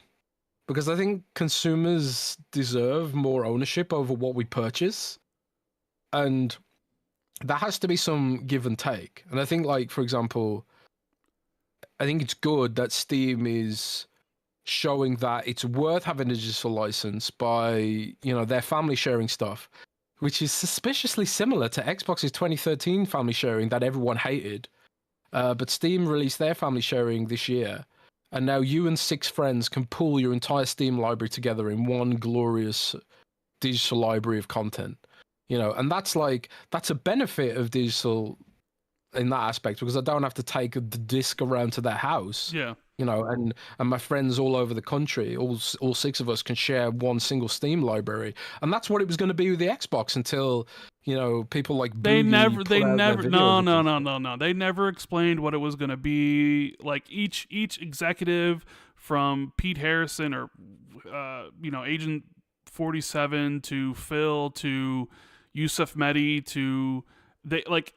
because I think consumers deserve more ownership over what we purchase, and there has to be some give and take. And I think, like, for example, I think it's good that Steam is showing that it's worth having a digital license by, their family sharing stuff, which is suspiciously similar to Xbox's 2013 family sharing that everyone hated. But Steam released their family sharing this year, and now you and 6 friends can pool your entire Steam library together in one glorious digital library of content. And that's a benefit of digital in that aspect, because I don't have to take the disc around to their house. Yeah. And my friends all over the country, all 6 of us can share one single Steam library. And that's what it was going to be with the Xbox until, people like they never no. They never explained what it was going to be. Like each executive, from Pete Harrison or Agent 47 to Phil to Yusuf Mehdi to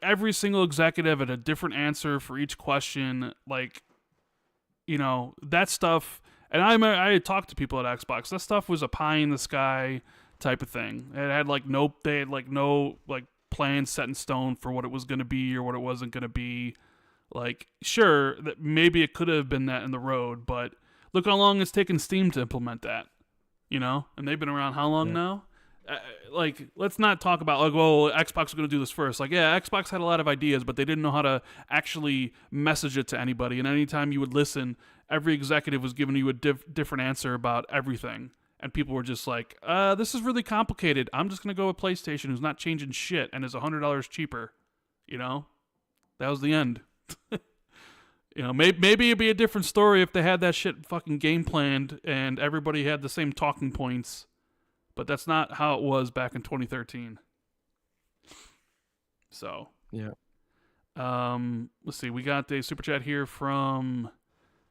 every single executive had a different answer for each question. That stuff, and I had talked to people at Xbox. That stuff was a pie in the sky type of thing. It had no plans set in stone for what it was going to be or what it wasn't going to be. Sure, that maybe it could have been that in the road, but look how long it's taken Steam to implement that. And they've been around how long now? Let's not talk about Xbox is going to do this first. Xbox had a lot of ideas, but they didn't know how to actually message it to anybody. And anytime you would listen, every executive was giving you a different answer about everything. And people were just like, this is really complicated. I'm just going to go with PlayStation, who's not changing shit and is $100 cheaper. That was the end. Maybe it'd be a different story if they had that shit fucking game planned and everybody had the same talking points. But that's not how it was back in 2013. So, yeah. Let's see. We got a super chat here from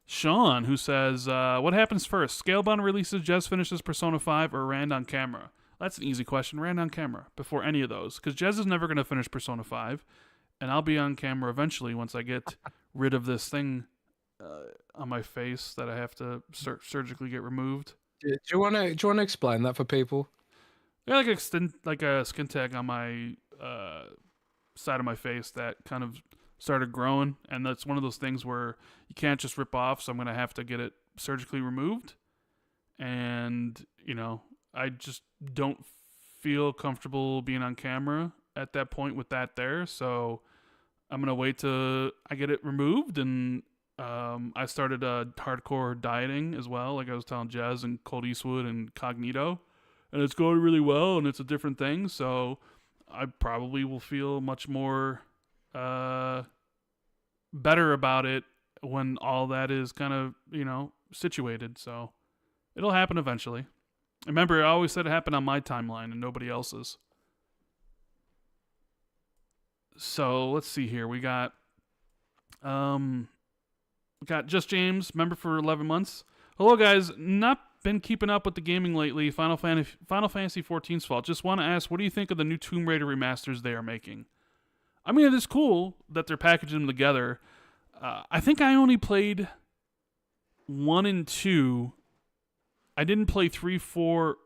Sean, who says, what happens first? Scalebound releases, Jez finishes Persona 5, or Rand on camera? That's an easy question. Rand on camera before any of those. Because Jez is never going to finish Persona 5. And I'll be on camera eventually once I get rid of this thing on my face that I have to surgically get removed. Do you want to explain that for people? Yeah, like a skin tag on my side of my face that kind of started growing, and that's one of those things where you can't just rip off, so I'm gonna have to get it surgically removed. And I just don't feel comfortable being on camera at that point with that there, so I'm gonna wait till I get it removed. And I started hardcore dieting as well, like I was telling Jez and Cold Eastwood and Cognito, and it's going really well, and it's a different thing, so I probably will feel much more better about it when all that is kind of, situated. So it'll happen eventually. Remember, I always said it happened on my timeline and nobody else's. So let's see here. We got Just James, member for 11 months. Hello, guys. Not been keeping up with the gaming lately. Final Fantasy XIV's fault. Just want to ask, what do you think of the new Tomb Raider remasters they are making? I mean, it is cool that they're packaging them together. I think I only played 1 and 2. I didn't play 3, 4,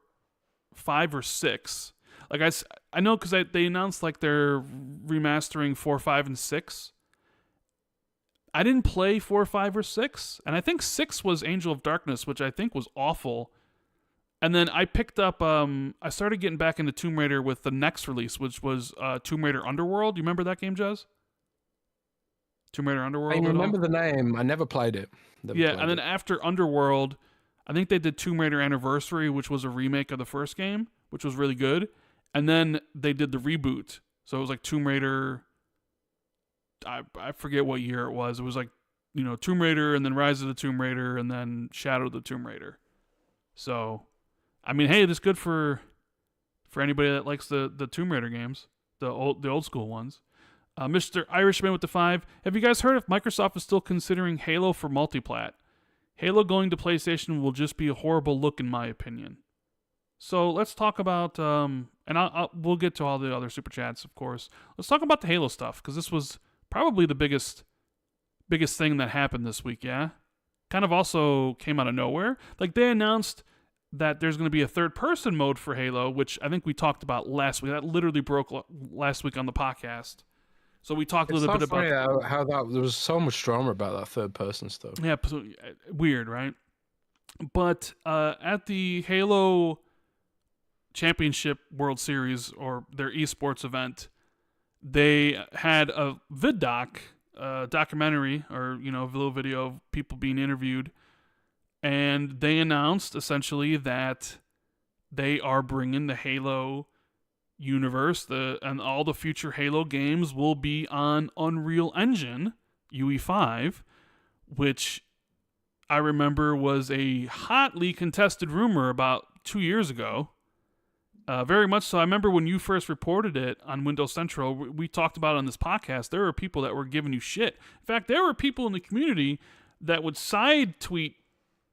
5, or 6. I know because they announced they're remastering 4, 5, and 6. I didn't play 4, 5, or 6, and I think 6 was Angel of Darkness, which I think was awful. And then I picked up, I started getting back into Tomb Raider with the next release, which was Tomb Raider Underworld. You remember that game, Jez? Tomb Raider Underworld? I remember the name. I never played it. And then after Underworld, I think they did Tomb Raider Anniversary, which was a remake of the first game, which was really good. And then they did the reboot. So it was like Tomb Raider. I forget what year it was. It was like, Tomb Raider and then Rise of the Tomb Raider and then Shadow of the Tomb Raider. So, I mean, hey, this is good for anybody that likes the Tomb Raider games, the old school ones. Mr. Irishman with the 5. Have you guys heard if Microsoft is still considering Halo for multiplat? Halo going to PlayStation will just be a horrible look in my opinion. So let's talk about, and we'll get to all the other super chats, of course. Let's talk about the Halo stuff, because this was probably the biggest thing that happened this week, yeah? Kind of also came out of nowhere. Like, they announced that there's going to be a third-person mode for Halo, which I think we talked about last week. That literally broke last week on the podcast. So we talked a little bit about how that there was so much drama about that third-person stuff. Yeah, weird, right? But at the Halo Championship World Series, or their esports event, they had a documentary, or a little video of people being interviewed, and they announced essentially that they are bringing the Halo universe, and all the future Halo games will be on Unreal Engine UE5, which I remember was a hotly contested rumor about 2 years ago. Very much so. I remember when you first reported it on Windows Central, we talked about it on this podcast. There were people that were giving you shit. In fact, there were people in the community that would side tweet,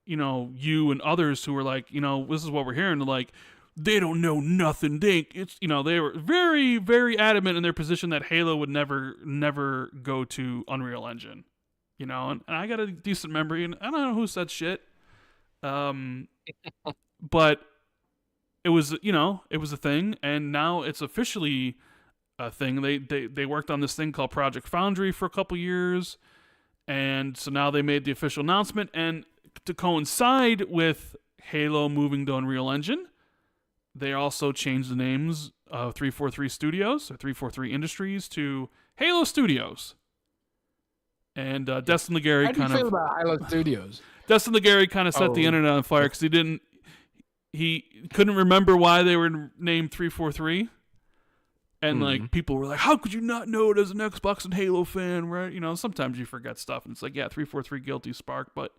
you and others who were like, this is what we're hearing. They're like, they don't know nothing. They were very, very adamant in their position that Halo would never go to Unreal Engine. And I got a decent memory, and I don't know who said shit. But it was, it was a thing, and now it's officially a thing. They worked on this thing called Project Foundry for a couple years, and so now they made the official announcement, and to coincide with Halo moving to Unreal Engine, they also changed the names of 343 Studios, or 343 Industries, to Halo Studios. And Destin Legary How do you feel about Halo Studios? Destin Legary kind of set the internet on fire because he couldn't remember why they were named 343. And like people were like, how could you not know it as an Xbox and Halo fan, right? Sometimes you forget stuff, and it's like, yeah, 343 guilty spark. But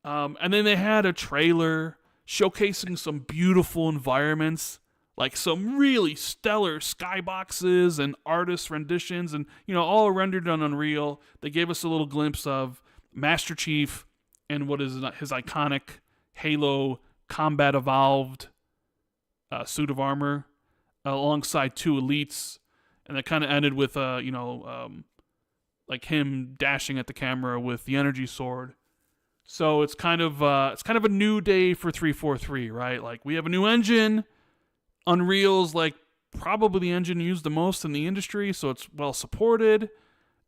and then they had a trailer showcasing some beautiful environments, like some really stellar skyboxes and artist renditions, and all rendered on Unreal. They gave us a little glimpse of Master Chief and what is his iconic Halo Combat Evolved suit of armor, alongside 2 elites, and that kind of ended with like him dashing at the camera with the energy sword. So it's kind of a new day for 343, right? Like, we have a new engine. Unreal's like probably the engine used the most in the industry, so it's well supported.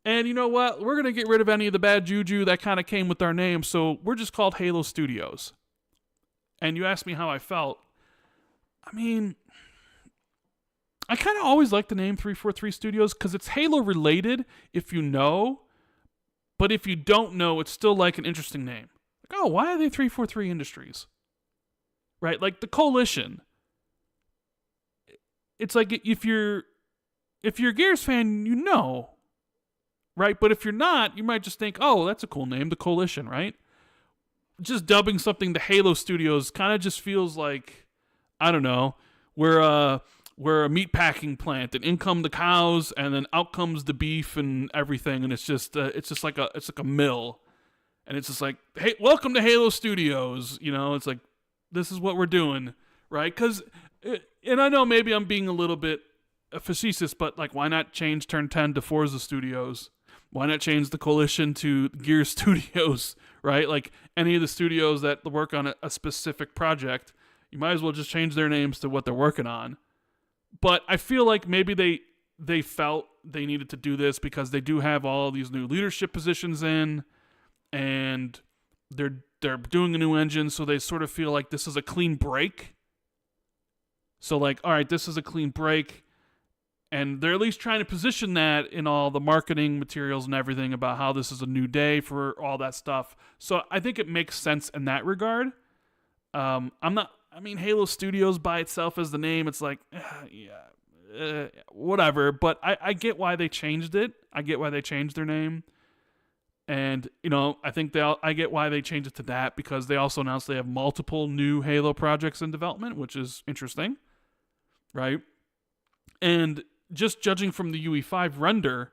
And you know what? We're gonna get rid of any of the bad juju that kind of came with our name, so we're just called Halo Studios. And you asked me how I felt. I mean, I kind of always like the name 343 Studios because it's Halo related if you know, but if you don't know, it's still like an interesting name. Like, oh, why are they 343 Industries? Right? Like the Coalition. It's like if you're a Gears fan, right? But if you're not, you might just think, oh, that's a cool name, the Coalition, right? Just dubbing something to Halo Studios kind of just feels like, I don't know, we're a meat packing plant, and in come the cows, and then out comes the beef and everything, and it's just like a mill, and it's just like, hey, welcome to Halo Studios. It's like, this is what we're doing, right? Because, and I know maybe I'm being a little bit facetious, but like, why not change Turn 10 to Forza Studios? Why not change the Coalition to Gear Studios, right? Like, any of the studios that work on a specific project, you might as well just change their names to what they're working on. But I feel like maybe they felt they needed to do this because they do have all these new leadership positions in, and they're doing a new engine, so they sort of feel like this is a clean break. So like, all right, this is a clean break, and they're at least trying to position that in all the marketing materials and everything about how this is a new day for all that stuff. So I think it makes sense in that regard. I'm not. I mean, Halo Studios by itself as the name, it's like, whatever. But I get why they changed it. I get why they changed their name. And, I think I get why they changed it to that, because they also announced they have multiple new Halo projects in development, which is interesting, right? And just judging from the UE5 render,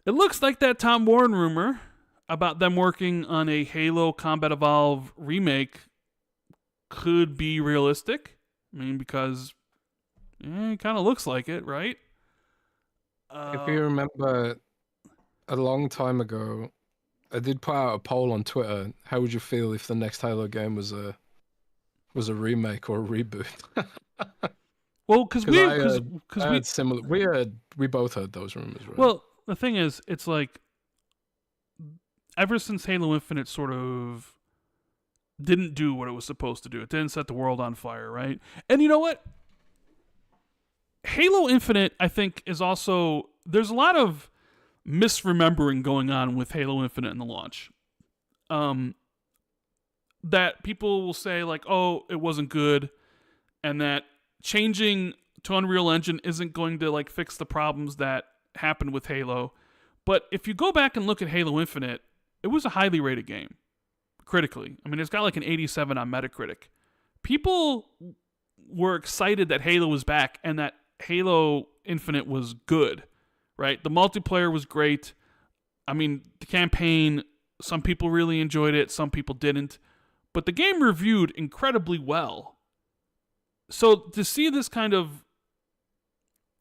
it looks like that Tom Warren rumor about them working on a Halo Combat Evolve remake could be realistic. I mean, because it kind of looks like it, right? If you remember, a long time ago, I did put out a poll on Twitter. How would you feel if the next Halo game was a remake or a reboot? Well, because we both heard those rumors, right? Well, the thing is, it's like ever since Halo Infinite sort of didn't do what it was supposed to do, it didn't set the world on fire, right? And you know what? Halo Infinite, I think, is also, there's a lot of misremembering going on with Halo Infinite in the launch. That people will say like, oh, it wasn't good, and that changing to Unreal Engine isn't going to like fix the problems that happened with Halo. But if you go back and look at Halo Infinite, it was a highly rated game critically. I mean, it's got like an 87 on Metacritic. People were excited that Halo was back and that Halo Infinite was good, right? The multiplayer was great. I mean, the campaign, some people really enjoyed it, some people didn't. But the game reviewed incredibly well. So to see this kind of,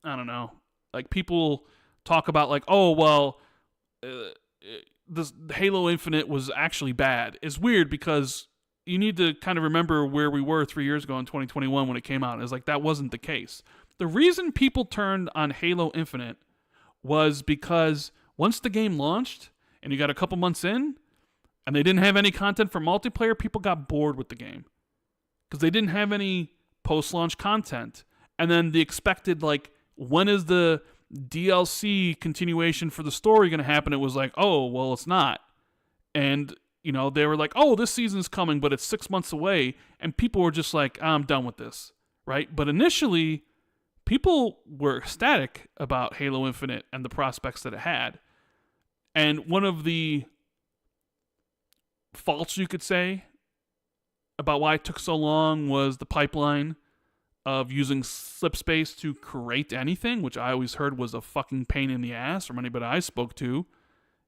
I don't know, like people talk about like, oh, well, this Halo Infinite was actually bad is weird, because you need to kind of remember where we were 3 years ago in 2021 when it came out. It's like that wasn't the case. The reason people turned on Halo Infinite was because once the game launched and you got a couple months in and they didn't have any content for multiplayer, people got bored with the game because they didn't have any post-launch content. And then the expected, like, when is the DLC continuation for the story going to happen? It was like, oh, well, it's not. And, they were like, oh, this season's coming, but it's 6 months away. And people were just like, I'm done with this, right? But initially, people were ecstatic about Halo Infinite and the prospects that it had. And one of the faults, you could say, about why it took so long was the pipeline of using slipspace to create anything, which I always heard was a fucking pain in the ass from anybody I spoke to.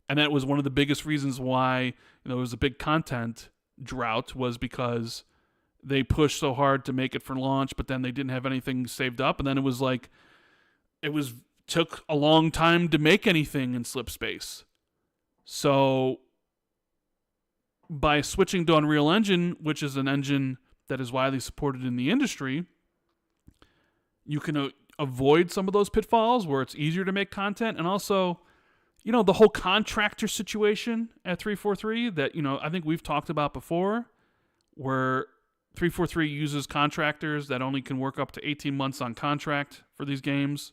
And that was one of the biggest reasons why there was a big content drought, was because they pushed so hard to make it for launch, but then they didn't have anything saved up. And then it was like, took a long time to make anything in slipspace. So by switching to Unreal Engine, which is an engine that is widely supported in the industry, you can avoid some of those pitfalls where it's easier to make content. And also, the whole contractor situation at 343 that, I think we've talked about before, where 343 uses contractors that only can work up to 18 months on contract for these games.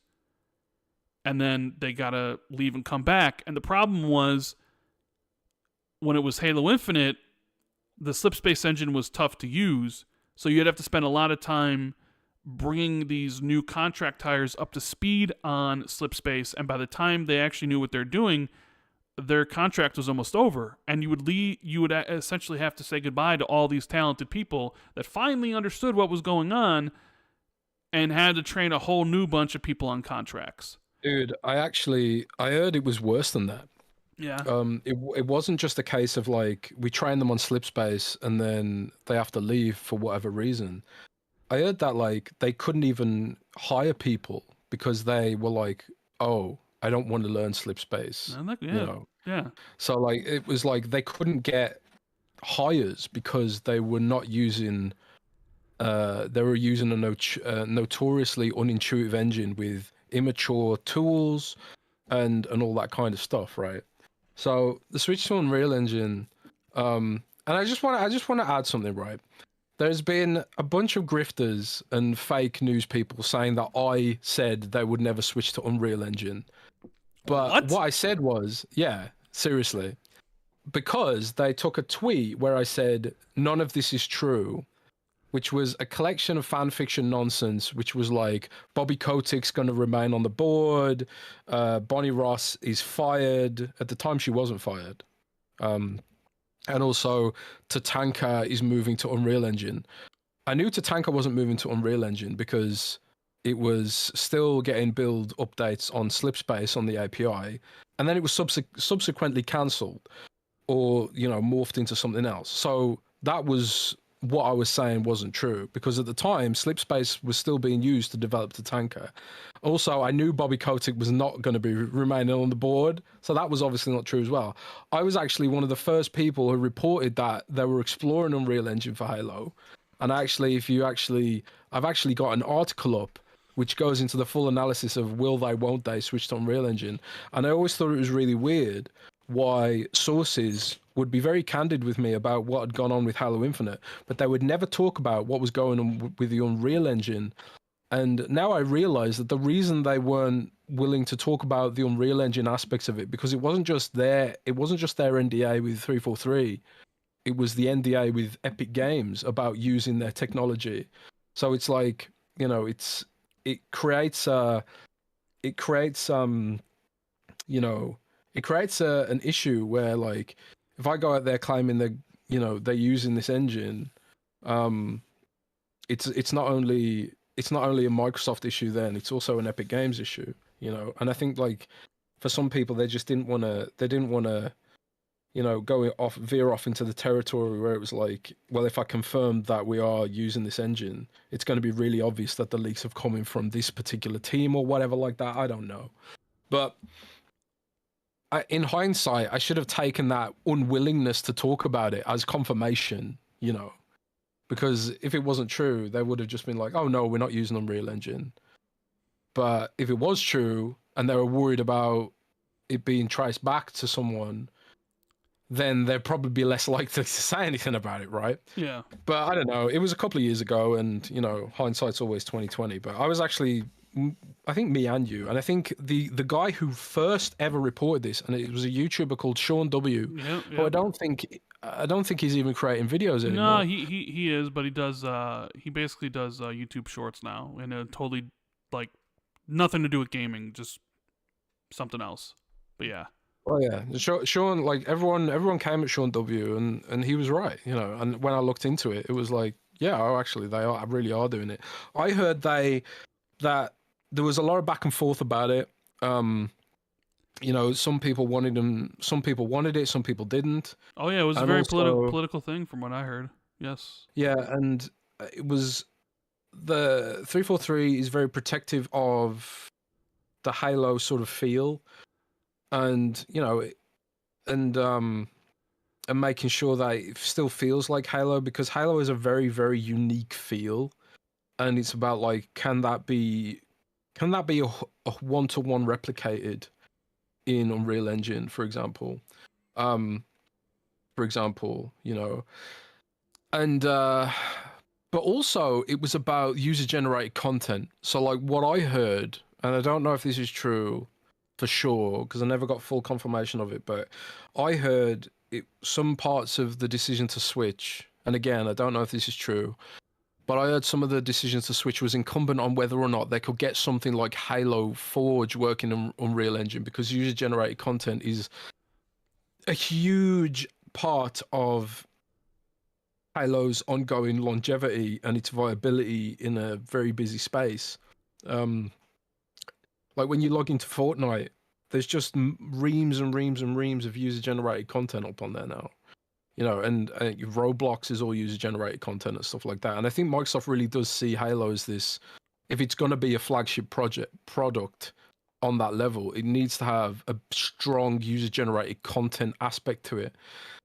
And then they got to leave and come back. And the problem was, when it was Halo Infinite, the slipspace engine was tough to use. So you'd have to spend a lot of time bringing these new contract hires up to speed on slipspace. And by the time they actually knew what they're doing, their contract was almost over. And you would essentially have to say goodbye to all these talented people that finally understood what was going on and had to train a whole new bunch of people on contracts. Dude, I heard it was worse than that. Yeah. It wasn't just a case of like we train them on slipspace and then they have to leave for whatever reason. I heard that like they couldn't even hire people because they were like, oh, I don't want to learn slipspace. Yeah. So like it was like they couldn't get hires because they were not using. They were using a notoriously unintuitive engine with immature tools and all that kind of stuff, right? So the switch to Unreal Engine, and I just want to add something, right? There's been a bunch of grifters and fake news people saying that I said they would never switch to Unreal Engine, but what I said was, yeah, seriously. because they took a tweet where I said none of this is true, which was a collection of fan fiction nonsense, which was like Bobby Kotick's going to remain on the board, Bonnie Ross is fired. At the time, she wasn't fired. And also, Tatanka is moving to Unreal Engine. I knew Tatanka wasn't moving to Unreal Engine because it was still getting build updates on Slipspace on the API, and then it was subsequently cancelled or, you know, morphed into something else. So that was what I was saying wasn't true, because at the time Slipspace was still being used to develop Tatanka. Also, I knew Bobby Kotick was not going to be remaining on the board, so that was obviously not true as well. I was actually one of the first people who reported that they were exploring Unreal Engine for Halo. And actually, I've actually got an article up which goes into the full analysis of will they, won't they switch to Unreal Engine. And I always thought it was really weird why sources would be very candid with me about what had gone on with Halo Infinite, but they would never talk about what was going on with the Unreal Engine. And now I realize that the reason they weren't willing to talk about the Unreal Engine aspects of it, because it wasn't just their NDA with 343. It was the NDA with Epic Games about using their technology. So it's like, you know, it creates an issue where, like, if I go out there claiming that, you know, they're using this engine, it's not only a Microsoft issue, then it's also an Epic Games issue, you know. And I think, like, for some people, they didn't want to, you know, veer off into the territory where it was like, well, if I confirm that we are using this engine, it's going to be really obvious that the leaks have come in from this particular team or whatever like that. I don't know. But in hindsight, I should have taken that unwillingness to talk about it as confirmation, you know, because if it wasn't true, they would have just been like, oh no, we're not using Unreal Engine. But if it was true and they were worried about it being traced back to someone, then they'd probably be less likely to say anything about it, right? Yeah. But I don't know. It was a couple of years ago, and, you know, hindsight's always 20/20. But I was actually, I think me and you, and I think the guy who first ever reported this, and it was a YouTuber called Sean W. Yep. Who I don't think he's even creating videos anymore. No, he is, but he does. He basically does YouTube Shorts now, and totally, like, nothing to do with gaming, just something else. But yeah. Oh yeah, Sean, like, everyone came at Sean W, and he was right, you know. And when I looked into it, it was like, yeah, oh, actually, they really are doing it. I heard that there was a lot of back and forth about it. You know, some people wanted it, some people didn't. Oh yeah, it was a very political thing from what I heard. Yes. Yeah, and it was, the 343 is very protective of the Halo sort of feel. And, you know, and making sure that it still feels like Halo, because Halo is a very, very unique feel, and it's about, like, can that be a one-to-one replicated in Unreal Engine, for example, you know, and but also it was about user-generated content. So, like, what I heard, and I don't know if this is true for sure, because I never got full confirmation of it, but I heard some parts of the decision to switch, and again, I don't know if this is true, but I heard some of the decisions to switch was incumbent on whether or not they could get something like Halo Forge working in Unreal Engine, because user-generated content is a huge part of Halo's ongoing longevity and its viability in a very busy space. Like, when you log into Fortnite, there's just reams and reams and reams of user-generated content up on there now. You know, and Roblox is all user-generated content and stuff like that. And I think Microsoft really does see Halo as this, if it's going to be a flagship product on that level, it needs to have a strong user-generated content aspect to it.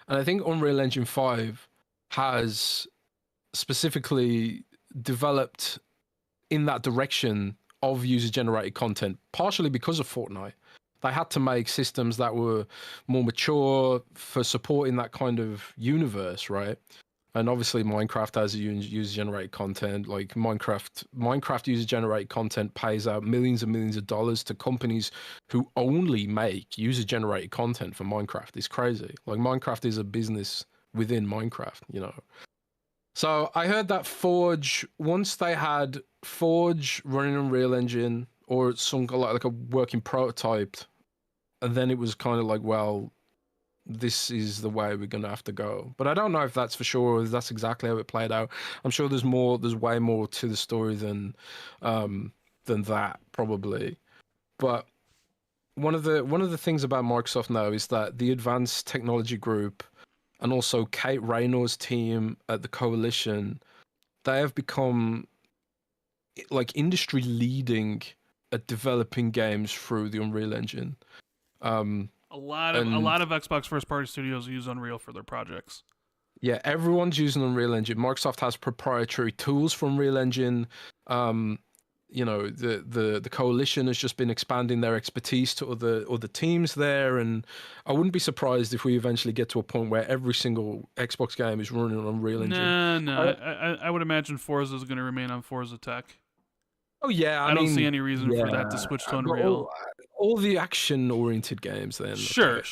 And I think Unreal Engine 5 has specifically developed in that direction of user-generated content, partially because of Fortnite. They had to make systems that were more mature for supporting that kind of universe, right? And obviously Minecraft has user-generated content. Like Minecraft user-generated content pays out millions and millions of dollars to companies who only make user-generated content for Minecraft. It's crazy. Like Minecraft is a business within Minecraft, you know. So I heard that Forge, once they had Forge running Unreal Engine or some like a working prototype, and then it was kind of like, well, this is the way we're going to have to go. But I don't know if that's for sure, or if that's exactly how it played out. I'm sure there's way more to the story than that, probably. But one of the things about Microsoft now is that the Advanced Technology Group and also Kate Raynor's team at the Coalition, they have become like industry leading at developing games through the Unreal Engine. A lot of Xbox first party studios use Unreal for their projects. Yeah, everyone's using Unreal Engine. Microsoft has proprietary tools from Unreal Engine. You know, the Coalition has just been expanding their expertise to other teams there, and I wouldn't be surprised if we eventually get to a point where every single Xbox game is running on Unreal Engine. I would imagine Forza is going to remain on Forza Tech. Oh yeah, I don't see any reason for that to switch to Unreal. All the action-oriented games, then. Sure.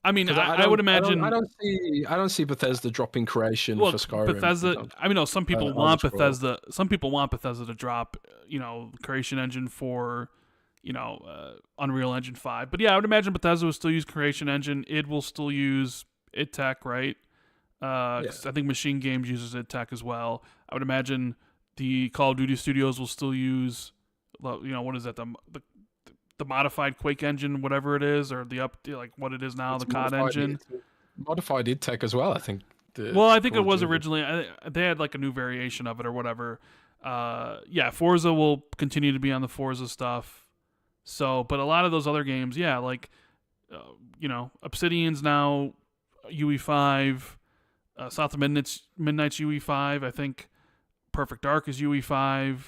I mean, I would imagine. I don't see Bethesda dropping Creation for Skyrim. Bethesda. I mean, no. Some people want Bethesda. Some people want Bethesda to drop, you know, Creation Engine for, you know, Unreal Engine 5. But yeah, I would imagine Bethesda will still use Creation Engine. It will still use id Tech, right? I think Machine Games uses id Tech as well. I would imagine the Call of Duty studios will still use, you know, what is that? The modified Quake engine, whatever it is, or like what it is now, it's the COD engine. Modified id Tech as well, I think. I think it was originally. They had like a new variation of it or whatever. Forza will continue to be on the Forza stuff. So, but a lot of those other games, like, you know, Obsidian's now UE5, South of Midnight's UE5. I think Perfect Dark is UE5.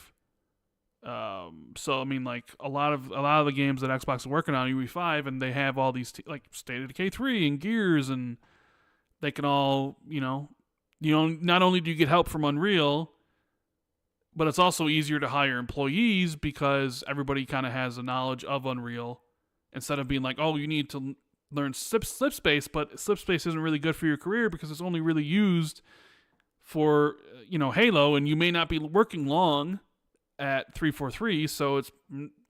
So I mean, like a lot of the games that Xbox is working on UE5, and they have all these like State of Decay 3 and Gears, and they can all, you know, not only do you get help from Unreal, but it's also easier to hire employees because everybody kind of has a knowledge of Unreal, instead of being like, oh, you need to learn Slipspace, but Slipspace isn't really good for your career because it's only really used for, you know, Halo, and you may not be working long at 343, so it's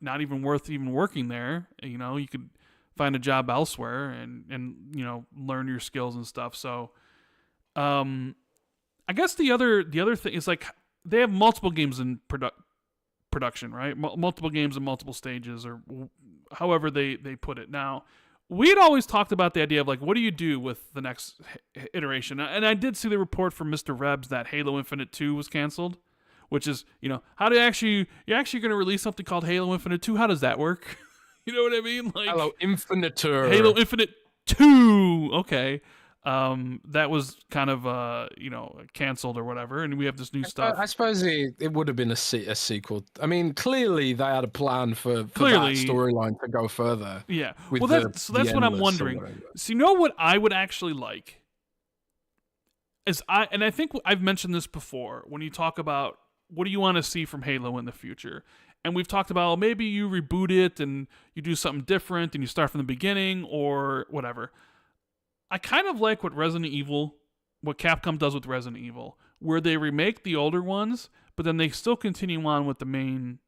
not even worth even working there. You know, you could find a job elsewhere and you know, learn your skills and stuff. So I guess the other thing is, like, they have multiple games in production, right? Multiple games in multiple stages, or however they put it. Now, we had always talked about the idea of, like, what do you do with the next iteration? And I did see the report from Mr. Rebs that Halo Infinite 2 was canceled, which is, you know, you're actually going to release something called Halo Infinite 2? How does that work? You know what I mean? Like, Halo Infinite 2. Okay. That was kind of, you know, canceled or whatever, and we have this new stuff. I suppose it would have been a sequel. I mean, clearly they had a plan for that storyline to go further. Yeah. Well, that's what I'm wondering. So, you know what I would actually like is I think I've mentioned this before when you talk about what do you want to see from Halo in the future. And we've talked about, maybe you reboot it and you do something different and you start from the beginning or whatever. I kind of like what Capcom does with Resident Evil, where they remake the older ones, but then they still continue on with the main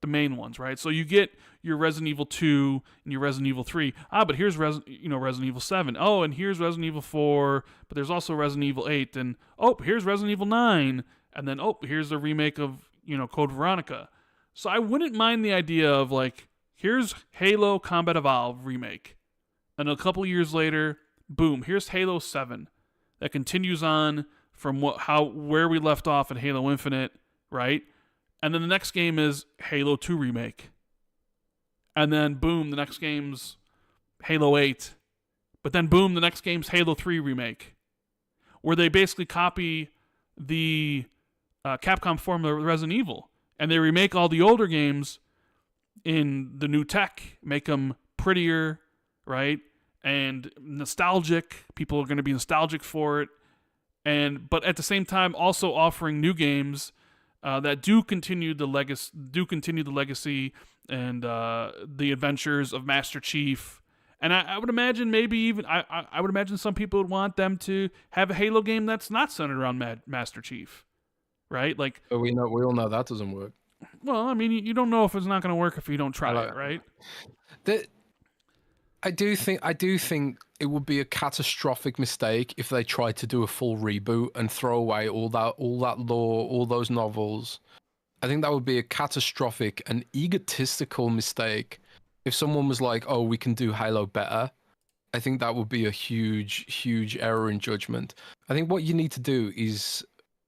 ones, right? So you get your Resident Evil 2 and your Resident Evil 3. But here's Resident Evil 7. Oh, and here's Resident Evil 4, but there's also Resident Evil 8, and here's Resident Evil 9, and then here's the remake of, you know, Code Veronica. So I wouldn't mind the idea of, like, here's Halo Combat Evolved remake, and a couple years later, boom, here's Halo 7 that continues on from where we left off in Halo Infinite, right? And then the next game is Halo 2 remake. And then boom, the next game's Halo 8. But then boom, the next game's Halo 3 remake. Where they basically copy the Capcom formula with Resident Evil. And they remake all the older games in the new tech, make them prettier, right? And nostalgic. People are going to be nostalgic for it. but at the same time also offering new games that do continue the legacy and the adventures of Master Chief. And I would imagine maybe even I would imagine some people would want them to have a Halo game that's not centered around Master Chief, right? Like, but we all know that doesn't work. Well, I mean, you don't know if it's not going to work if you don't try it, right? I do think it would be a catastrophic mistake if they tried to do a full reboot and throw away all that lore, all those novels. I think that would be a catastrophic and egotistical mistake. If someone was like, "Oh, we can do Halo better," I think that would be a huge, huge error in judgment. I think what you need to do is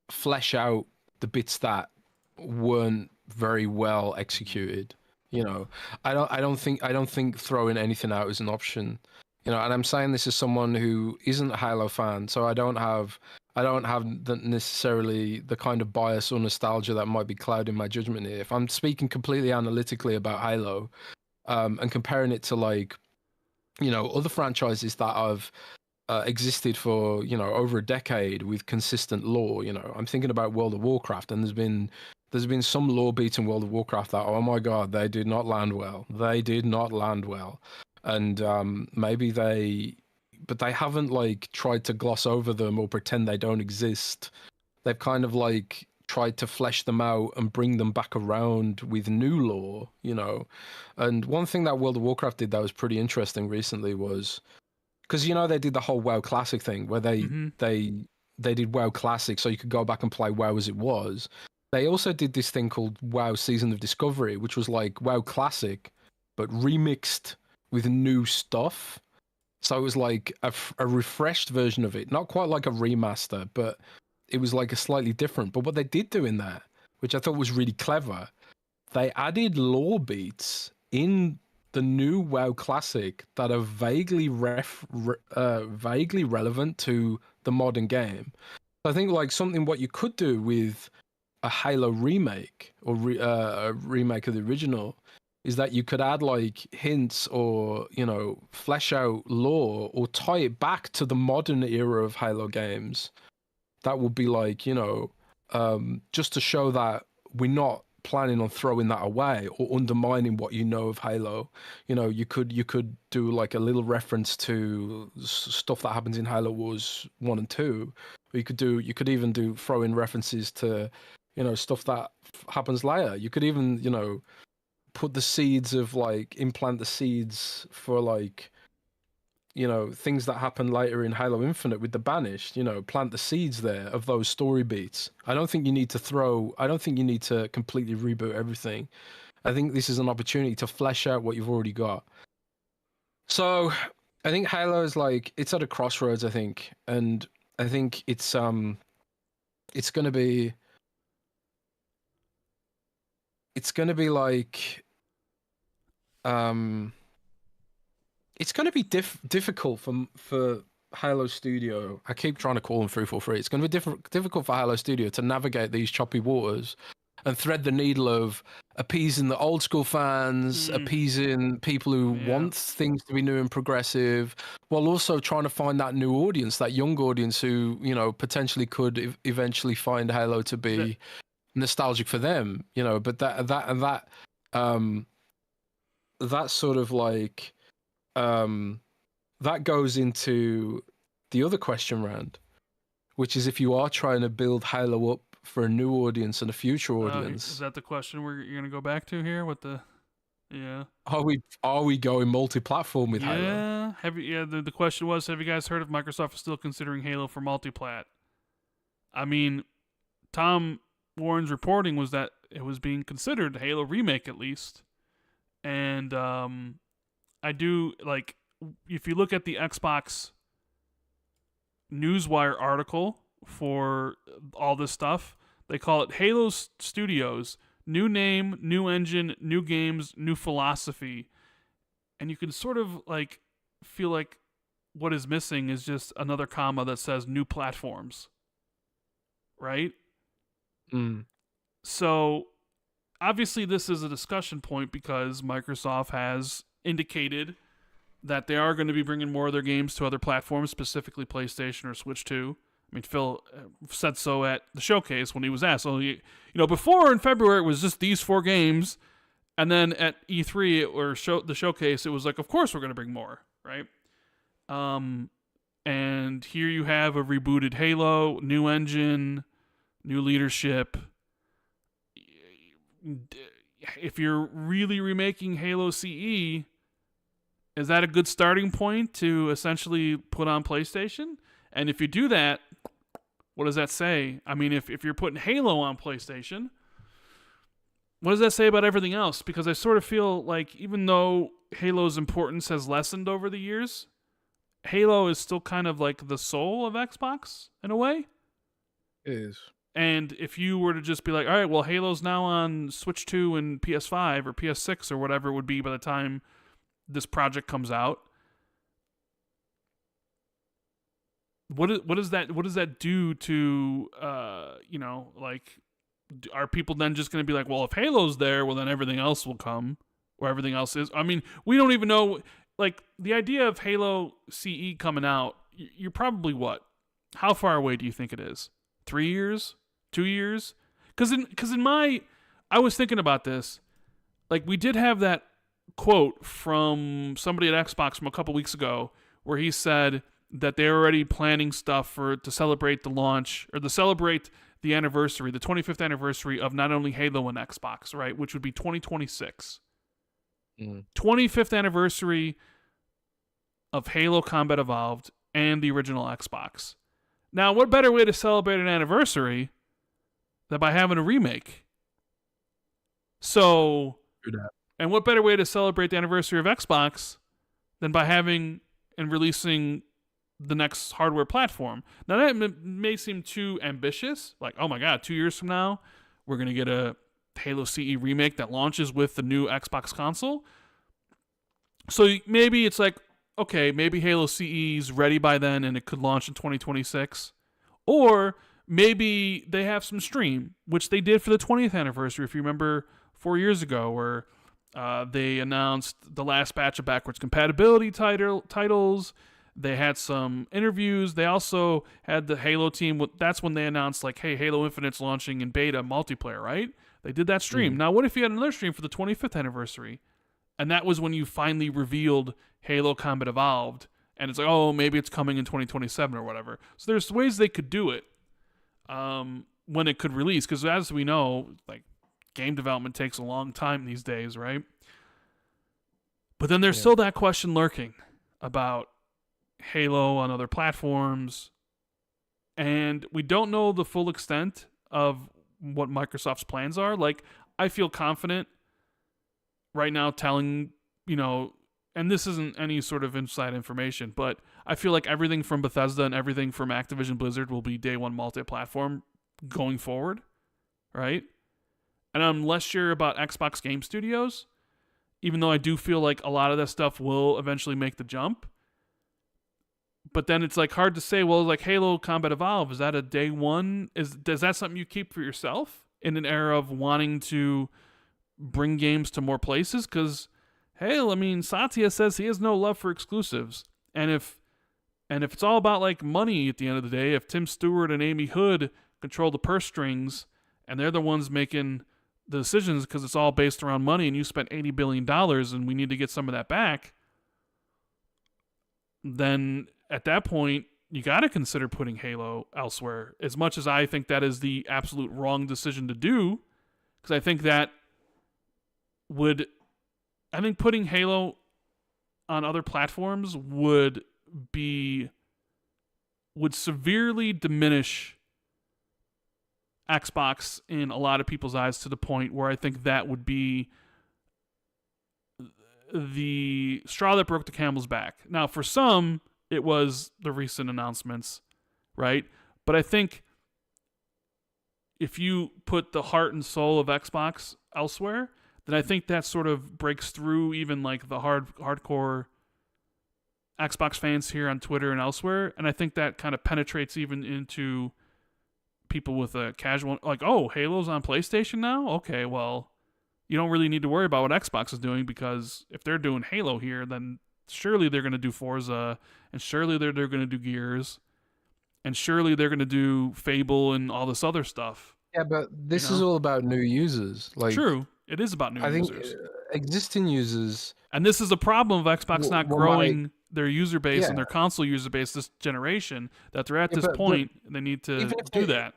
flesh out the bits that weren't very well executed. You know, I don't think throwing anything out is an option. You know, and I'm saying this as someone who isn't a Halo fan, so I don't have necessarily the kind of bias or nostalgia that might be clouding my judgment here. If I'm speaking completely analytically about Halo, and comparing it to, like, you know, other franchises that have existed for, you know, over a decade with consistent lore. You know, I'm thinking about World of Warcraft, and there's been some lore beats in World of Warcraft that, oh my god, they did not land well. They did not land well. And but they haven't, like, tried to gloss over them or pretend they don't exist. They've kind of, like, tried to flesh them out and bring them back around with new lore, you know. And one thing that World of Warcraft did that was pretty interesting recently was, because, you know, they did the whole WoW Classic thing where they did WoW Classic so you could go back and play WoW as it was. They also did this thing called WoW Season of Discovery, which was like WoW Classic, but remixed with new stuff. So it was like a refreshed version of it. Not quite like a remaster, but it was like a slightly different. But what they did do in there, which I thought was really clever, they added lore beats in the new WoW Classic that are vaguely relevant to the modern game. I think, like, something what you could do with a Halo remake or a remake of the original is that you could add, like, hints or, you know, flesh out lore or tie it back to the modern era of Halo games. That would be, like, you know, just to show that we're not planning on throwing that away or undermining what you know of Halo. You know, you could do, like, a little reference to stuff that happens in Halo Wars 1 and 2. Or you could even throw in references to, you know, stuff that happens later. You could even, you know, put the seeds of, like, implant the seeds for, like, you know, things that happen later in Halo Infinite with the Banished, you know, plant the seeds there of those story beats. I don't think you need to completely reboot everything. I think this is an opportunity to flesh out what you've already got. So I think Halo is, like, it's at a crossroads, I think. And I think it's going to be like, it's going to be difficult for Halo Studio. I keep trying to call them 343. It's going to be difficult for Halo Studio to navigate these choppy waters and thread the needle of appeasing the old school fans, appeasing people who want things to be new and progressive, while also trying to find that new audience, that young audience who, you know, potentially could eventually find Halo to be nostalgic for them, you know. But that sort of, like, that goes into the other question, Rand, which is if you are trying to build Halo up for a new audience and a future audience. Is that the question you're going to go back to here with the? Yeah. Are we going multi-platform with Halo? Yeah. The question was, have you guys heard if Microsoft is still considering Halo for multi-plat? I mean, Tom Warren's reporting was that it was being considered, Halo Remake at least. And I do, like, if you look at the Xbox Newswire article for all this stuff, they call it Halo Studios, new name, new engine, new games, new philosophy. And you can sort of, like, feel like what is missing is just another comma that says new platforms. Right? So obviously this is a discussion point because Microsoft has indicated that they are going to be bringing more of their games to other platforms, specifically PlayStation or Switch 2. I mean, Phil said so at the showcase when he was asked. So, before in February, it was just these 4 games. And then at E3 or the showcase, it was like, of course we're going to bring more, right? And here you have a rebooted Halo, new engine, new leadership. If you're really remaking Halo CE, is that a good starting point to essentially put on PlayStation? And if you do that, what does that say? I mean, if you're putting Halo on PlayStation, what does that say about everything else? Because I sort of feel like even though Halo's importance has lessened over the years, Halo is still kind of like the soul of Xbox in a way. It is. And if you were to just be like, all right, well, Halo's now on Switch 2 and PS5 or PS6 or whatever it would be by the time this project comes out, what does that do to are people then just going to be like, well, if Halo's there, well, then everything else will come, or everything else is? I mean, we don't even know. Like, the idea of Halo CE coming out, you're probably what? How far away do you think it is? 3 years? 2 years? Because I was thinking about this. Like, we did have that quote from somebody at Xbox from a couple weeks ago where he said that they're already planning stuff to celebrate the launch, or to celebrate the anniversary, the 25th anniversary of not only Halo and Xbox, right, which would be 2026. 25th anniversary of Halo Combat Evolved and the original Xbox. Now, what better way to celebrate an anniversary than by having a remake? So, and what better way to celebrate the anniversary of Xbox than by having and releasing the next hardware platform? Now, that may seem too ambitious. Like, oh my God, 2 years from now, we're going to get a Halo CE remake that launches with the new Xbox console. So maybe it's like, okay, maybe Halo CE is ready by then and it could launch in 2026. Or maybe they have some stream, which they did for the 20th anniversary, if you remember 4 years ago, where they announced the last batch of backwards compatibility titles. They had some interviews. They also had the Halo team. That's when they announced, like, hey, Halo Infinite's launching in beta multiplayer, right? They did that stream. Now, what if you had another stream for the 25th anniversary? And that was when you finally revealed Halo Combat Evolved. And it's like, oh, maybe it's coming in 2027 or whatever. So there's ways they could do it when it could release. Because as we know, like, game development takes a long time these days, right? But then there's still that question lurking about Halo on other platforms, and we don't know the full extent of what Microsoft's plans are. Like, I feel confident right now telling, and this isn't any sort of inside information, but I feel like everything from Bethesda and everything from Activision Blizzard will be day one multi-platform going forward, right? And I'm less sure about Xbox Game Studios, even though I do feel like a lot of that stuff will eventually make the jump. But then it's like hard to say, well, like Halo Combat Evolved, is that a day one? Is that something you keep for yourself in an era of wanting to bring games to more places? Because, hell, I mean, Satya says he has no love for exclusives. And if it's all about like money at the end of the day, if Tim Stewart and Amy Hood control the purse strings and they're the ones making the decisions because it's all based around money and you spent $80 billion and we need to get some of that back, then at that point, you got to consider putting Halo elsewhere. As much as I think that is the absolute wrong decision to do, because I think putting Halo on other platforms would severely diminish Xbox in a lot of people's eyes, to the point where I think that would be the straw that broke the camel's back. Now, for some, it was the recent announcements, right? But I think if you put the heart and soul of Xbox elsewhere, then I think that sort of breaks through even like the hardcore Xbox fans here on Twitter and elsewhere. And I think that kind of penetrates even into people with a casual, like, oh, Halo's on PlayStation now? Okay, well, you don't really need to worry about what Xbox is doing, because if they're doing Halo here, then surely they're going to do Forza, and surely they're going to do Gears. and surely they're going to do Fable and all this other stuff. Yeah, but this is all about new users. Like, true, it is about new users. Existing users, and this is a problem of Xbox not growing their user base and their console user base this generation. That they're at this point, they need to do that.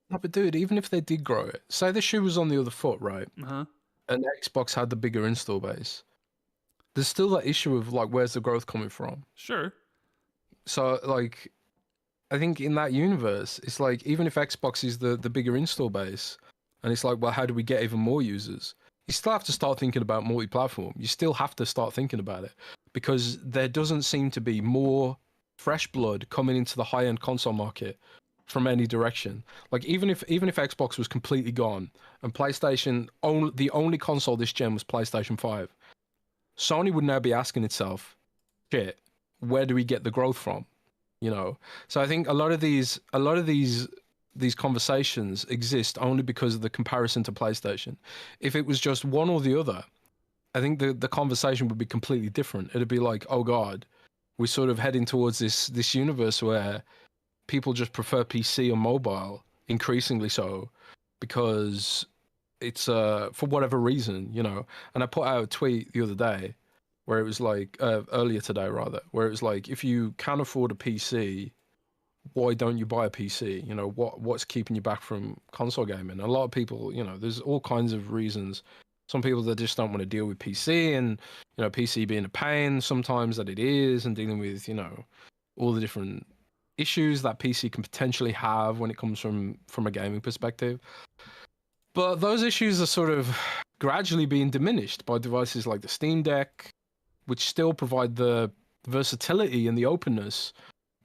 No, but dude, even if they did grow it, say the shoe was on the other foot, right? And Xbox had the bigger install base. There's still that issue of like, where's the growth coming from? Sure. So like, I think in that universe, it's like, even if Xbox is the bigger install base, and it's like, well, how do we get even more users? You still have to start thinking about multi-platform. You still have to start thinking about it, because there doesn't seem to be more fresh blood coming into the high-end console market from any direction. Like, even if Xbox was completely gone and PlayStation, the only console this gen was PlayStation 5, Sony would now be asking itself, shit, where do we get the growth from? You know? So I think a lot of these conversations exist only because of the comparison to PlayStation. If it was just one or the other, I think the conversation would be completely different. It'd be like, oh God, we're sort of heading towards this universe where people just prefer PC or mobile, increasingly so, because it's for whatever reason, you know. And I put out a tweet the other day where it was like, earlier today rather, where it was like, if you can afford a PC, why don't you buy a PC? You know, what's keeping you back from console gaming? A lot of people, you know, there's all kinds of reasons. Some people that just don't want to deal with PC, and, you know, PC being a pain sometimes that it is, and dealing with, you know, all the different issues that PC can potentially have when it comes from a gaming perspective. But those issues are sort of gradually being diminished by devices like the Steam Deck, which still provide the versatility and the openness